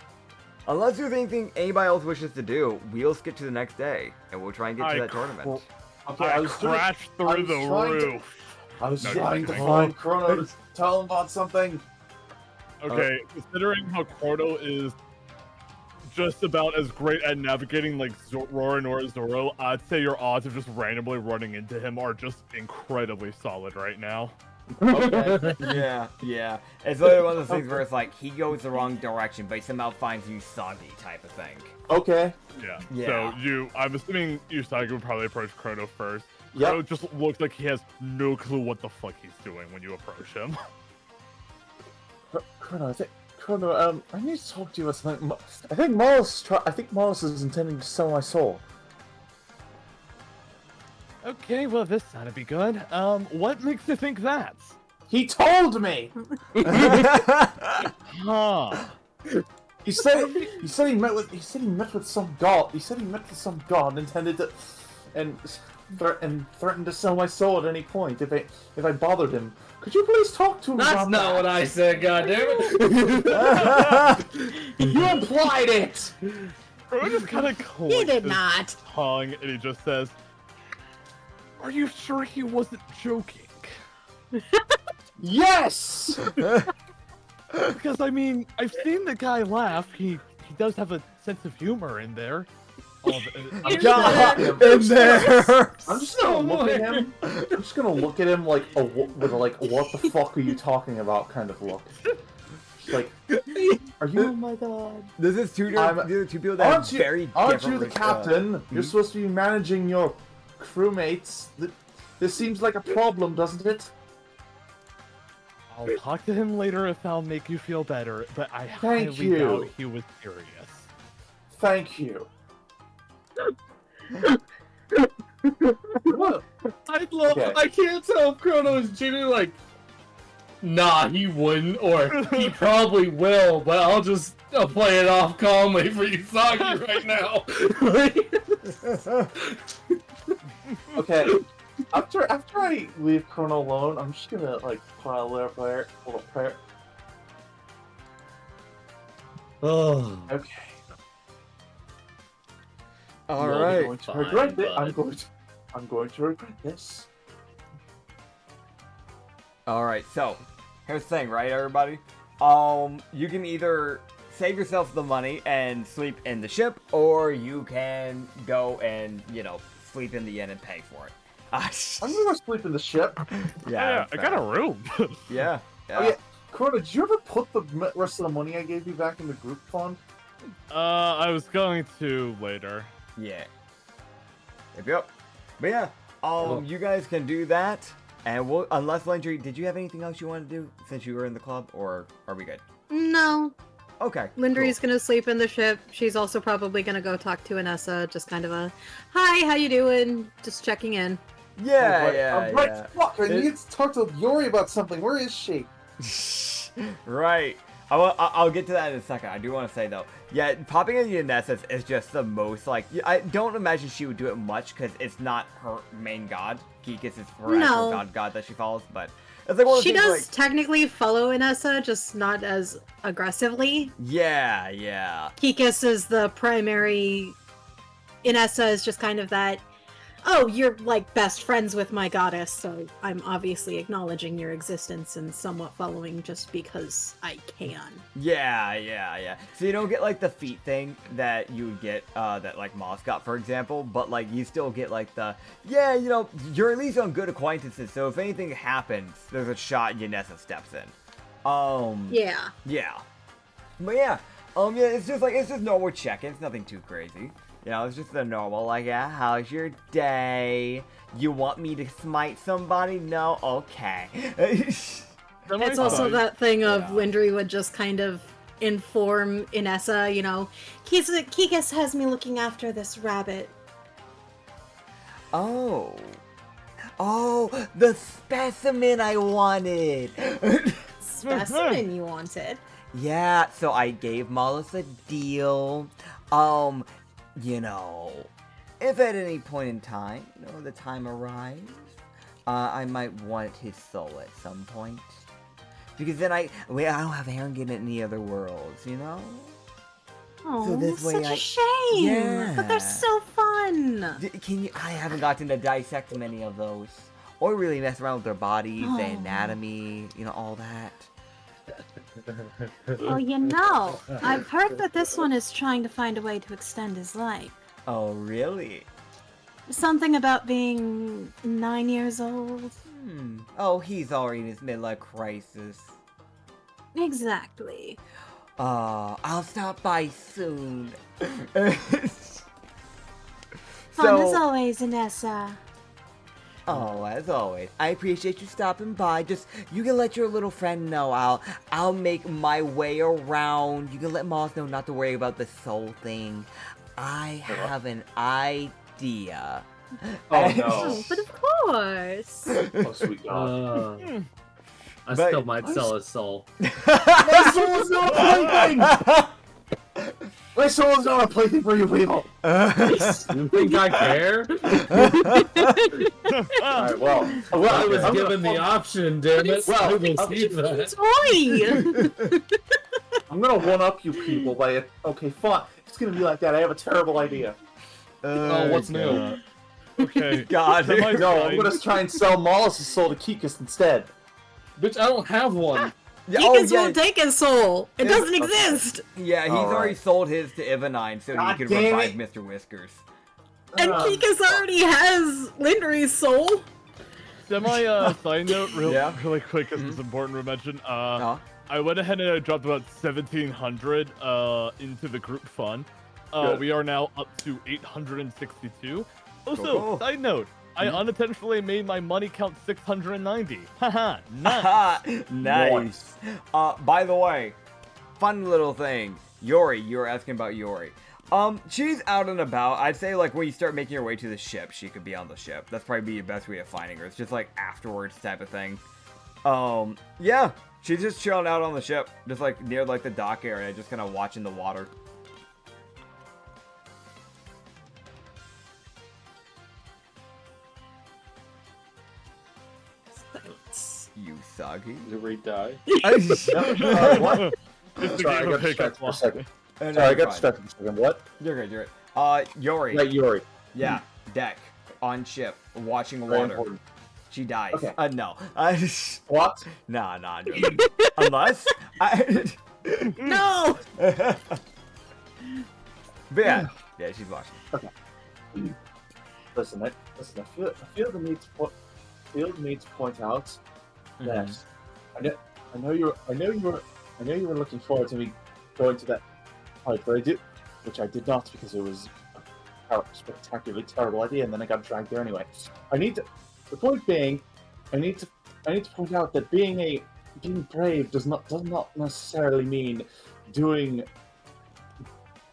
unless there's anything anybody else wishes to do, we'll skip to the next day, and we'll try and get to that tournament. Okay, I crashed through the roof. I was No, trying to you're find Chrono to tell him about something. Okay, considering how Chrono is just about as great at navigating like Roran or Zoro, I'd say your odds of just randomly running into him are just incredibly solid right now. Okay. Yeah. It's literally one of those things where it's like, he goes the wrong direction, but he somehow finds Usagi type of thing. Okay. Yeah. Yeah. So I'm assuming Usagi would probably approach Chrono first. Yep. Chrono just looks like he has no clue what the fuck he's doing when you approach him. Chrono, I need to talk to you about something. I think Morris is intending to sell my soul. Okay, well this ought to be good. What makes you think that? He told me. Huh. He said he met with some god. He said he met with some god intended to, and threatened to sell my soul at any point if I bothered him. Could you please talk to him That's about not that? what I said, goddammit. You implied it. Chrono just kind of He did not. tongue and he just says, "Are you sure he wasn't joking?" Yes. Because I mean, I've seen the guy laugh. He does have a sense of humor in there. God, in there. I'm just gonna look at him. I'm just gonna look at him like with a what the fuck are you talking about kind of look. Like, are you? Oh my god. This is two people that have very different. Aren't you the captain? You're supposed to be managing your crewmates. This seems like a problem, doesn't it? I'll talk to him later if that'll make you feel better, but I Thank highly you. doubt he was serious. Thank you. Okay. I can't tell if Chrono is genuinely like, nah, he wouldn't, or he probably will, but I'll play it off calmly for Usagi right now. Okay. After I leave Chrono alone, I'm just gonna like pile a little prayer. Oh. Okay. All You're right. going to Fine, regret it. bud. I'm going to regret this. All right. So, here's the thing, right, everybody? You can either save yourself the money and sleep in the ship, or you can go and sleep in the inn and pay for it. I'm gonna go sleep in the ship. Yeah, I got a room. Yeah. Oh yeah, Corona, did you ever put the rest of the money I gave you back in the group fund? I was going to later. Yeah. Yep. But yeah, you guys can do that, and unless Landry, did you have anything else you want to do since you were in the club, or are we good? No. Okay. Lindry's cool. gonna sleep in the ship. She's also probably gonna go talk to Ynissa, just kind of a, hi, how you doing? Just checking in. Yeah, I'm right. Fuck, I need to talk to Yori about something. Where is she? Right. I'll get to that in a second. I do want to say though, yeah, popping in Ynissa is just the most like. I don't imagine she would do it much because it's not her main god. Kikis is her actual god that she follows, but it's like one of She things, does like, technically follow Ynissa, just not as aggressively. Yeah. Kikis is the primary. Ynissa is just kind of that. Oh, you're like best friends with my goddess, so I'm obviously acknowledging your existence and somewhat following just because I can. Yeah. So you don't get like the feet thing that you would get that like Moss got, for example, but like you still get like the you're at least on good acquaintances. So if anything happens, there's a shot Ynissa steps in. Yeah. But yeah, it's just normal check-ins, nothing too crazy. It's just the normal, like, yeah, how's your day? You want me to smite somebody? No? Okay. It's also that thing of Lindry would just kind of inform Ynissa, Kikis has me looking after this rabbit. Oh, the specimen I wanted! Specimen you wanted? Yeah, so I gave Mollis a deal. If at any point in time, the time arrives, I might want his soul at some point. Because then I don't have Harrington in any other worlds, Oh, so this way such a shame! Yeah. But they're so fun! I haven't gotten to dissect many of those. Or really mess around with their bodies, their anatomy, all that. Well, I've heard that this one is trying to find a way to extend his life. Oh, really? Something about being 9 years old. Oh, he's already in his midlife crisis. Exactly. I'll stop by soon. Fun as always, Ynissa. Oh, as always, I appreciate you stopping by. Just, you can let your little friend know. I'll make my way around. You can let Moss know not to worry about the soul thing. I have an idea. Oh no! But of course. Oh sweet God! I still might sell his soul. My soul is not a plaything. My soul is not a plaything for you people. You think I care? Alright, well, I was given the option, damn it. Well, I will see that. Toy! I'm gonna one-up you people by it. Okay, fine. It's gonna be like that. I have a terrible idea. What's new? Okay. God. No, I'm gonna try and sell Mollis' soul to Kikis instead. Bitch, I don't have one. Kikis won't take his soul. It doesn't exist. Yeah, he's already sold his to Ivanine so he could revive Mr. Whiskers. And Kikis already has Lindry's soul. Side note, really quick, because Mm-hmm. it's important to mention. I went ahead and I dropped about 1,700 into the group fund. We are now up to 862. Also, Cool. side note, I unintentionally made my money count 690. Haha, nice. Nice. By the way, fun little thing. Yori, you were asking about Yori. She's out and about. I'd say, like, when you start making your way to the ship, she could be on the ship. That's probably your best way of finding her. It's just, like, afterwards type of thing. Yeah. She's just chilling out on the ship. Just, like, near, like, the dock area. Just kind of watching the water. Soggy. Did Reed die? What? It's the Sorry, I game got of distracted for a second. No, Sorry, I you're got fine. distracted for a second. What? You're good, you're good. Yori. Right, Yuri. Yeah, deck. On ship. Watching Very water. important. She dies. Okay. No. What? Nah, I'm joking. Unless... No! But yeah. Yeah, she's watching. Listen, I feel the need to point out that I know you were looking forward to me going to that fight, but which I did not because it was a spectacularly terrible idea, and then I got dragged there anyway. The point being, I need to point out that being brave does not necessarily mean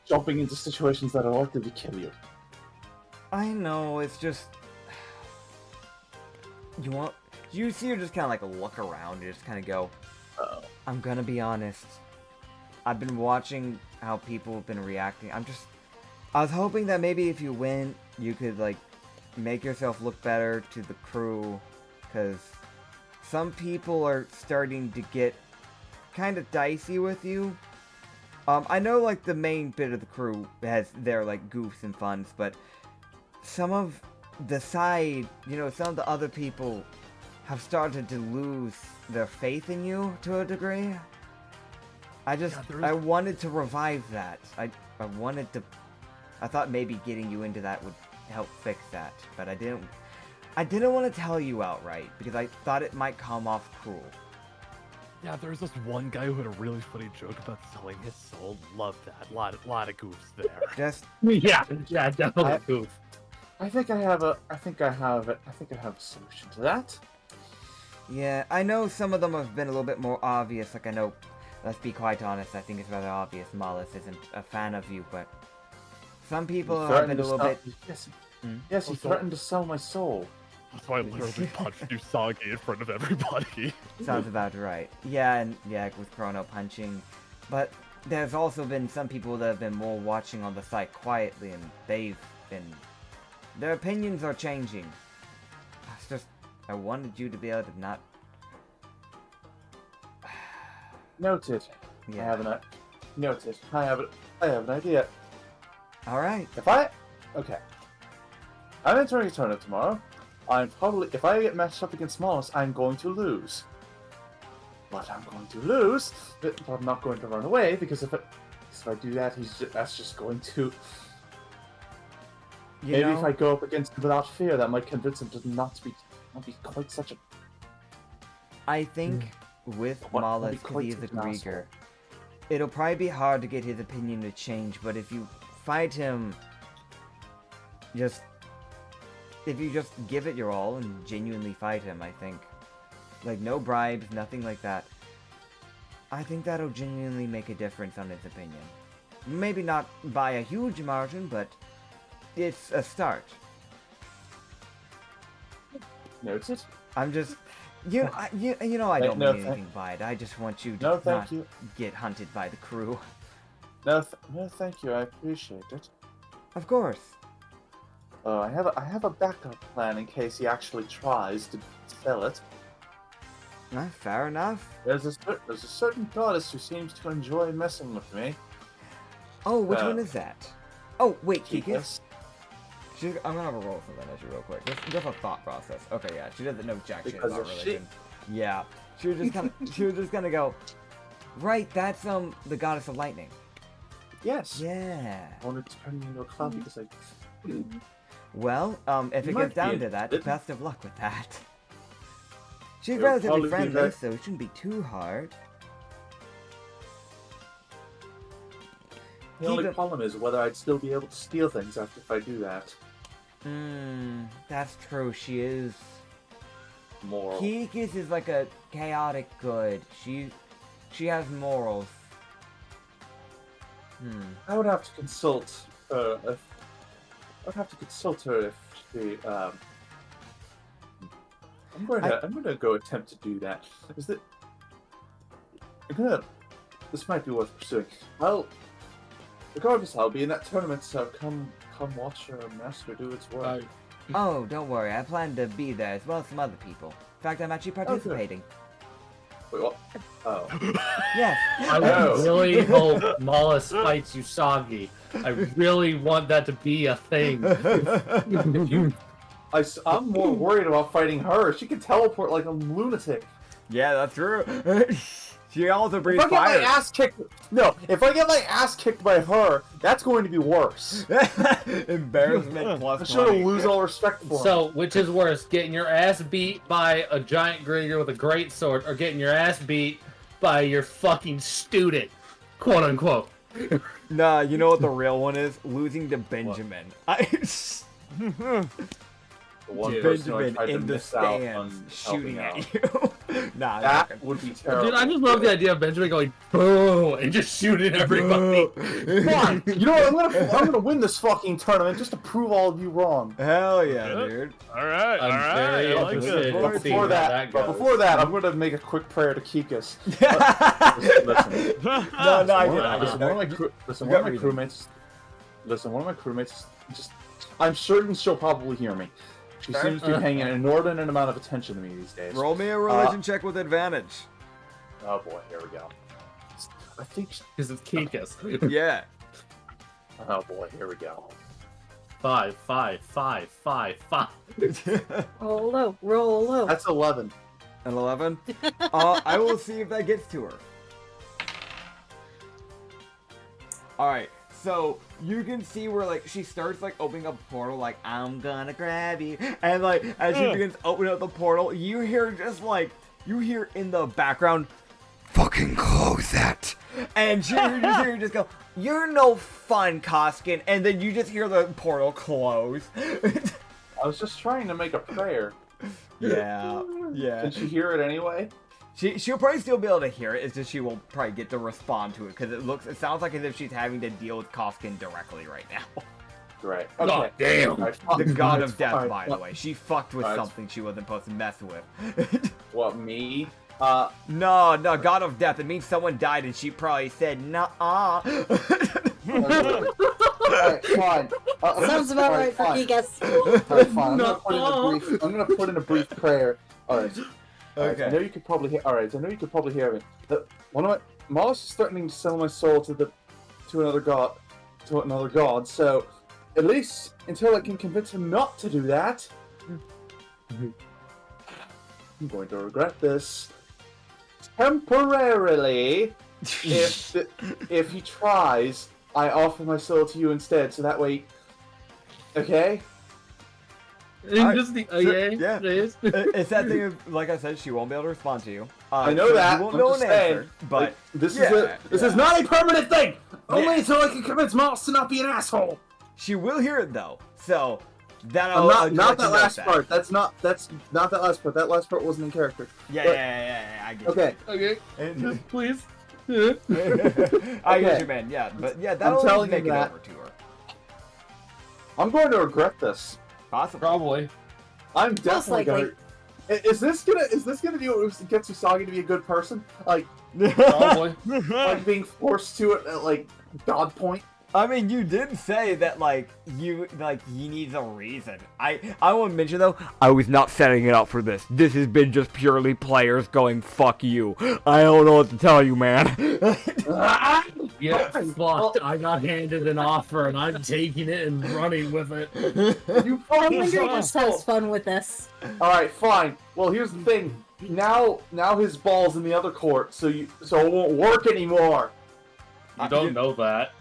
jumping into situations that are likely to kill you. I know, it's just... You see her just kind of like look around and just kind of go, I'm gonna be honest. I've been watching how people have been reacting. I was hoping that maybe if you win, you could like make yourself look better to the crew, because some people are starting to get kind of dicey with you. I know like the main bit of the crew has their like goofs and funs, but some of the side, some of the other people have started to lose their faith in you to a degree. I wanted to revive that. I thought maybe getting you into that would help fix that, but I didn't want to tell you outright because I thought it might come off cruel. Yeah, there's this one guy who had a really funny joke about selling his soul. Love that. Lot of goofs there. Just Yeah, definitely. Goof. I think I have a solution to that. yeah, I know some of them have been a little bit more obvious. Like I know, let's be quite honest, I think it's rather obvious Mollis isn't a fan of you, but some people have been a little bit. Yes, he threatened to sell my soul. That's why I literally punched Usagi in front of everybody. Sounds about right. Yeah, and yeah, with Chrono punching. But there's also been some people that have been more watching on the site quietly, and their opinions are changing. It's just, I wanted you to be able to not... Noted. Yeah. Noted. I have an idea. Alright. Okay. I'm entering a tournament tomorrow. If I get matched up against Mollis, I'm going to lose. But I'm going to lose, but I'm not going to run away, because if I do that, that's just going to... Maybe if I go up against him without fear, that might convince him to not be quite such a... I think with Mollis, because he is a Grieger, it'll probably be hard to get his opinion to change, but if you fight him, if you just give it your all and genuinely fight him, I think, like no bribes, nothing like that, I think that'll genuinely make a difference on his opinion. Maybe not by a huge margin, but it's a start. Noted. I'm just, I don't mean anything by it. I just want you to not get hunted by the crew. No, thank you. I appreciate it. Of course. I have a backup plan in case he actually tries to sell it. Fair enough. There's a certain goddess who seems to enjoy messing with me. Oh, which one is that? Oh, wait, Kikas. I'm gonna have a roll for that issue real quick. Just a thought process. Okay, yeah, she doesn't know jack shit Because about of religion. Yeah, she was just gonna go. Right, that's the goddess of lightning. Yes. Yeah. I wanted to turn me into a cloud because I. Well, if it might gets down be to that, bit- best of luck with that. She's It'll relatively probably be friendly, very- so it shouldn't be too hard. The only problem is whether I'd still be able to steal things after if I do that. That's true. She is. Moral. Kikis is like a chaotic good. She has morals. I would have to consult her if. I'd have to consult her if she. I'm going to go attempt to do that. This might be worth pursuing. Well, regardless, I'll be in that tournament, so come watch your master do its work. Oh, don't worry. I plan to be there as well as some other people. In fact, I'm actually participating. Wait, what? Oh. Yes. I would really hope Mollis fights Usagi. I really want that to be a thing. I'm more worried about fighting her. She can teleport like a lunatic. Yeah, that's true. She also If breathes I get my fire. ass kicked, if I get my ass kicked by her, that's going to be worse. Embarrassment plus I'm sure 20. to lose all respect for her. So, which is worse, getting your ass beat by a giant Grieger with a great sword, or getting your ass beat by your fucking student, quote unquote? Nah, you know what the real one is? Losing to Benjamin. The one Dude, person who I Benjamin tried to in the miss out stands on shooting helping at out. you. Nah, That would be terrible. Dude, I just love the idea of Benjamin going boom and just shooting everybody. Fine. You know what? I'm gonna win this fucking tournament just to prove all of you wrong. Hell yeah, dude. All right, all I'm right. very I like interested it. in But seeing before how that, goes. I'm gonna make a quick prayer to Kikas. Listen. No, I get it. Listen, one of my crewmates. Listen, one of my crewmates. I'm certain she'll probably hear me. She seems to be paying an inordinate amount of attention to me these days. Roll me a religion check with advantage. Oh boy, here we go. I think. Because it's Kikas. Yeah. Oh boy, here we go. 5, 5, 5, 5, 5. Roll low, roll low. That's 11. An 11? I will see if that gets to her. Alright, so you can see where like she starts like opening up a portal like I'm gonna grab you, and like as she begins opening up the portal, you hear just like you hear in the background, fucking close that, and you just go, you're no fun, Koskin, and then you just hear the portal close. I was just trying to make a prayer. Yeah. Did she hear it anyway? She'll probably still be able to hear it. It's just she will probably get to respond to it because it sounds like as if she's having to deal with Koskin directly right now. Right. Oh, Okay. damn. Alright, The god of alright, death, alright, by the way. She fucked with Alright. something she wasn't supposed to mess with. What, me? No, god of death. It means someone died and she probably said, nah. Alright, fine. Sounds about right for fine. Kikas. Alright, fine. I'm gonna put in a brief prayer. Alright. Okay. I know you could probably hear. Alright, I know you could probably hear me. One of my Mollis is threatening to sell my soul to another god. So, at least until I can convince him not to do that, I'm going to regret this temporarily. If he tries, I offer my soul to you instead. So that way, okay. Just the, yeah. please. It's that thing of, like I said, she won't be able to respond to you. I know so that. You won't I'm know just an saying, answer, but like, this yeah, is not a permanent thing. Only Yeah. until I can convince Mollis to not be an asshole. she will hear it though. So that Not that last part. That's not that last part. That last part wasn't in character. Yeah, I get Okay. Okay, you. please. I get you, man. Yeah, but yeah, that'll telling make you it that. over to her. I'm going to regret this. Possibly. Probably. I'm definitely likely. gonna. Is this gonna be what gets Usagi to be a good person? Like Probably. being forced to it at like God point. I mean, you did say that you need a reason. I want to mention though, I was not setting it up for this. This has been just purely players going fuck you. I don't know what to tell you, man. Yeah, fucked. I got handed an offer and I'm taking it and running with it. You Oh, fucking Linder just asshole. has fun with this. All right, fine. Well, here's the thing. Now his ball's in the other court, so it won't work anymore. You don't know that.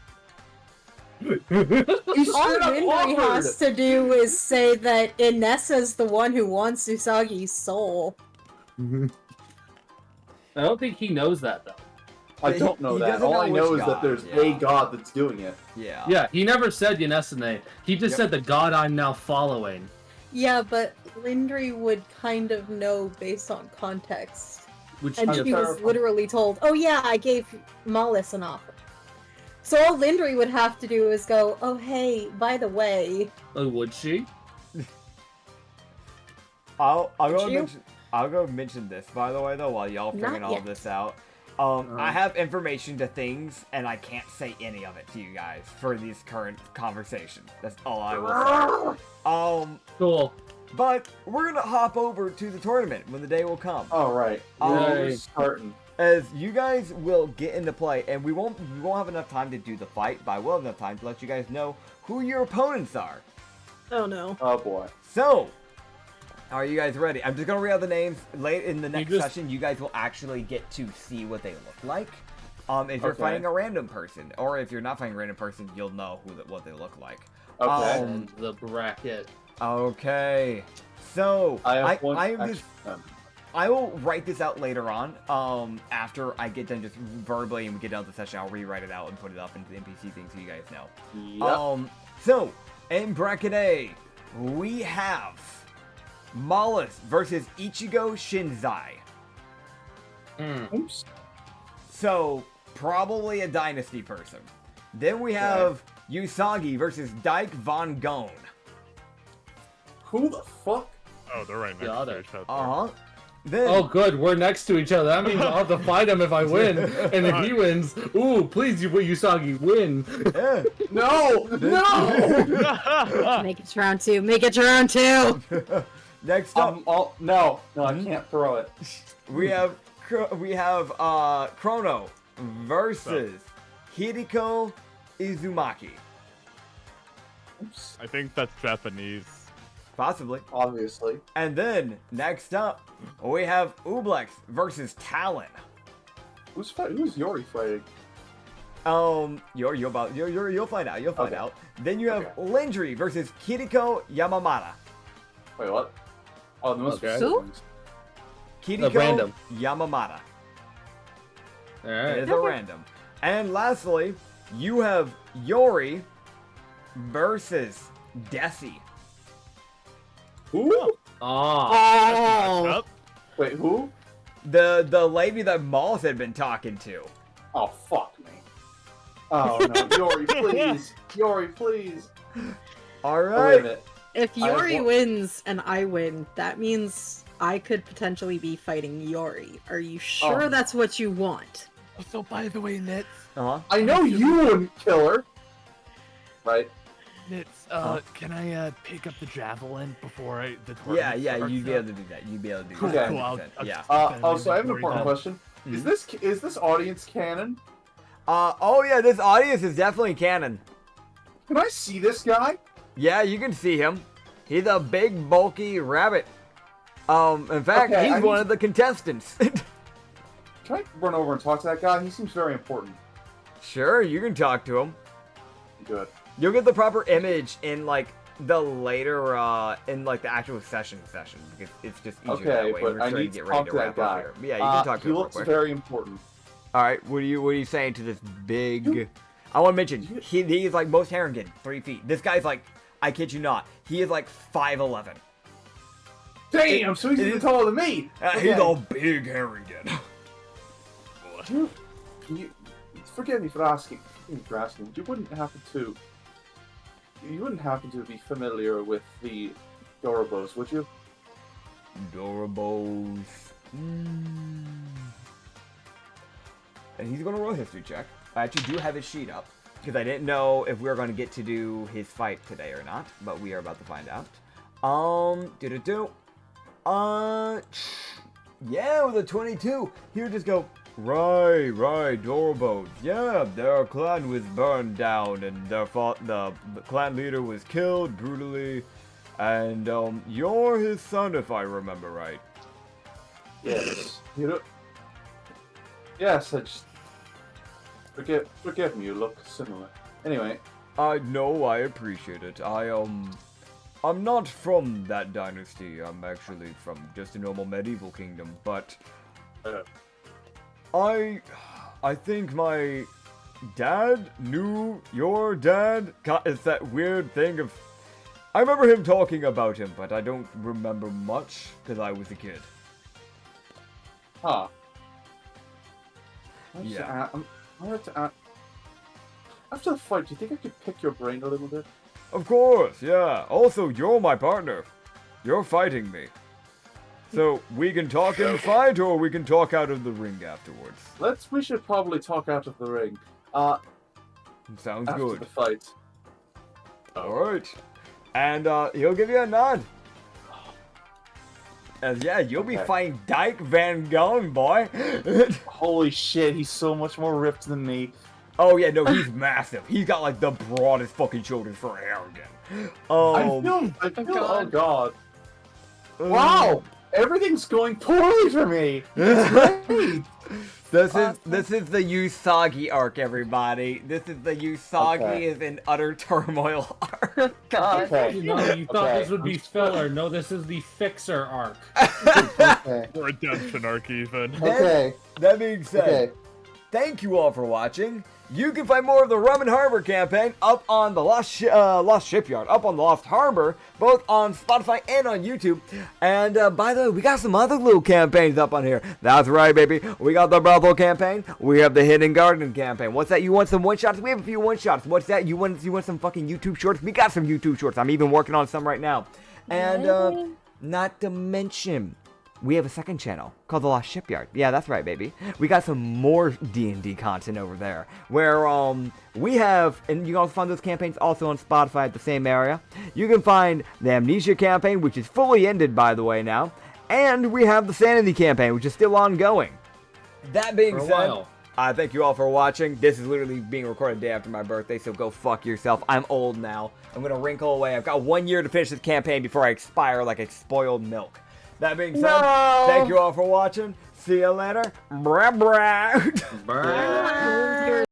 He All straight up Linder offered. has to do is say that Inessa's the one who wants Usagi's soul. I don't think he knows that though. I don't know He that. doesn't All know I know which is god, that there's yeah. a god that's doing it. Yeah. Yeah, he never said Ynissa. He just Yep. said the god I'm now following. Yeah, but Lindry would kind of know based on context. Which And is she was literally told, oh yeah, I gave Mollis an offer. So all Lindry would have to do is go, oh hey, by the way. would she? I'll go you? mention. I'll go mention this, by the way, though, while y'all figuring Not all yet. this out. I have information to things, and I can't say any of it to you guys for these current conversations. That's all I will say. Cool. But we're gonna hop over to the tournament when the day will come. All right. We're starting. As you guys will get into play, and we won't have enough time to do the fight, but I will have enough time to let you guys know who your opponents are. Oh no. Oh boy. So, are you guys ready? I'm just gonna read out the names. Late in the next session, you guys will actually get to see what they look like. If you're fighting a random person, or if you're not fighting a random person, you'll know what they look like. Okay. And the bracket. Okay. So I will write this out later on. After I get done just verbally and we get done with the session, I'll rewrite it out and put it up into the NPC thing so you guys know. Yep. So in bracket A, we have Mollis versus Ichigo Shinzai. Oops. So probably a dynasty person. Then we have Usagi versus Dyke Von Gone. Who the fuck? Oh, they're right next to each other. Then, Oh, good. We're next to each other. That means I'll have to fight him if I win. And if he wins, ooh, please, Usagi, win. No! No! Make it to round 2. Make it to round 2. Next up, No, I can't throw it. we have Chrono versus Hideko Izumaki. Oops. I think that's Japanese. Possibly. Obviously. And then next up, we have Ublex versus Talon. Who's Yori fighting? You'll find out. You'll find out. Then you have Lindry versus Kiriko Yamamata. Wait, what? Oh, the most Who? Kiriko random. Yamamata. It Alright. is a random. And lastly, you have Yori versus Desi. Who? Ah. Oh. Wait, who? The lady that Malls had been talking to. Oh, fuck me. Oh, no. Yori, please. Yori, please. All Oh, wait a right. minute. If I have Yori one- wins and I win, that means I could potentially be fighting Yori. Are you sure Oh. that's what you want? So, by the way, Nits, I know you wouldn't kill her. Right? Nits, can I pick up the javelin before the Yeah, tournament yeah, starts you'd be up? able to do that. You'd be able to do Cool, that. Okay. cool. 100%. Yeah. So I have an important question. Mhm. Is this audience canon? Oh yeah, this audience is definitely canon. Can I see this guy? Yeah, you can see him. He's a big, bulky rabbit. In fact, Okay, he's one of the contestants. Can I run over and talk to that guy? He seems very important. Sure, you can talk to him. Good. You'll get the proper image in like the later, in like the actual session because it's just easier Okay, that way. but We're I trying need to get ready talk to that wrap up guy. here. But yeah, you can talk to He him real looks quick. very important. All right, what are you saying to this big? I want to mention he's like most Harrigan, 3 feet. This guy's like, I kid you not, he is like 5'11". Damn, so he's even taller than me. He's a big Harrigan. You forgive me for asking. You wouldn't happen to be familiar with the Dorobos, would you? Dorobos. And he's gonna roll a history check. I actually do have his sheet up because I didn't know if we were going to get to do his fight today or not, but we are about to find out. Yeah, with a 22, he would just go, right, Dorobos. Yeah, their clan was burned down, and the clan leader was killed brutally, and you're his son, if I remember right. Yes. Yes, I just... Forgive me, you look similar. Anyway. No, I appreciate it. I'm not from that dynasty. I'm actually from just a normal medieval kingdom, but I think my dad knew your dad. It's that weird thing of, I remember him talking about him, but I don't remember much because I was a kid. Huh. Yeah. After the fight, do you think I could pick your brain a little bit? Of course, yeah. Also, you're my partner. You're fighting me. So, we can talk and fight, or we can talk out of the ring afterwards. We should probably talk out of the ring. Sounds After good. the fight. Alright. And, he'll give you a nod. Yeah, you'll be Okay. fighting Dyke Van Gogh, boy. Holy shit, he's so much more ripped than me. Oh yeah, no, he's massive. He's got like the broadest fucking shoulders for Harrigan. I feel, oh god. Wow, everything's going poorly for me. It's great. This is the Usagi arc, everybody. This is the Usagi Okay. is in utter turmoil arc. God. Okay. No, you thought Okay. this would be filler. No, this is the fixer arc. Okay. Redemption arc even. Okay. That being said, Okay. thank you all for watching. You can find more of the Rum and Harbor campaign up on the Lost Shipyard, up on the Lost Harbor, both on Spotify and on YouTube. And by the way, we got some other little campaigns up on here. That's right, baby. We got the Brothel campaign. We have the Hidden Garden campaign. What's that? You want some one-shots? We have a few one-shots. What's that? You want some fucking YouTube shorts? We got some YouTube shorts. I'm even working on some right now. And not to mention, we have a second channel called The Lost Shipyard. Yeah, that's right, baby. We got some more D&D content over there, where we have, and you can also find those campaigns also on Spotify at the same area. You can find the Amnesia campaign, which is fully ended, by the way, now, and we have the Sanity campaign, which is still ongoing. That being For a said, while. I thank you all for watching. This is literally being recorded the day after my birthday, so go fuck yourself. I'm old now. I'm gonna wrinkle away. I've got 1 year to finish this campaign before I expire like a spoiled milk. That being said, No. thank you all for watching. See you later. Brah, brah. Brr.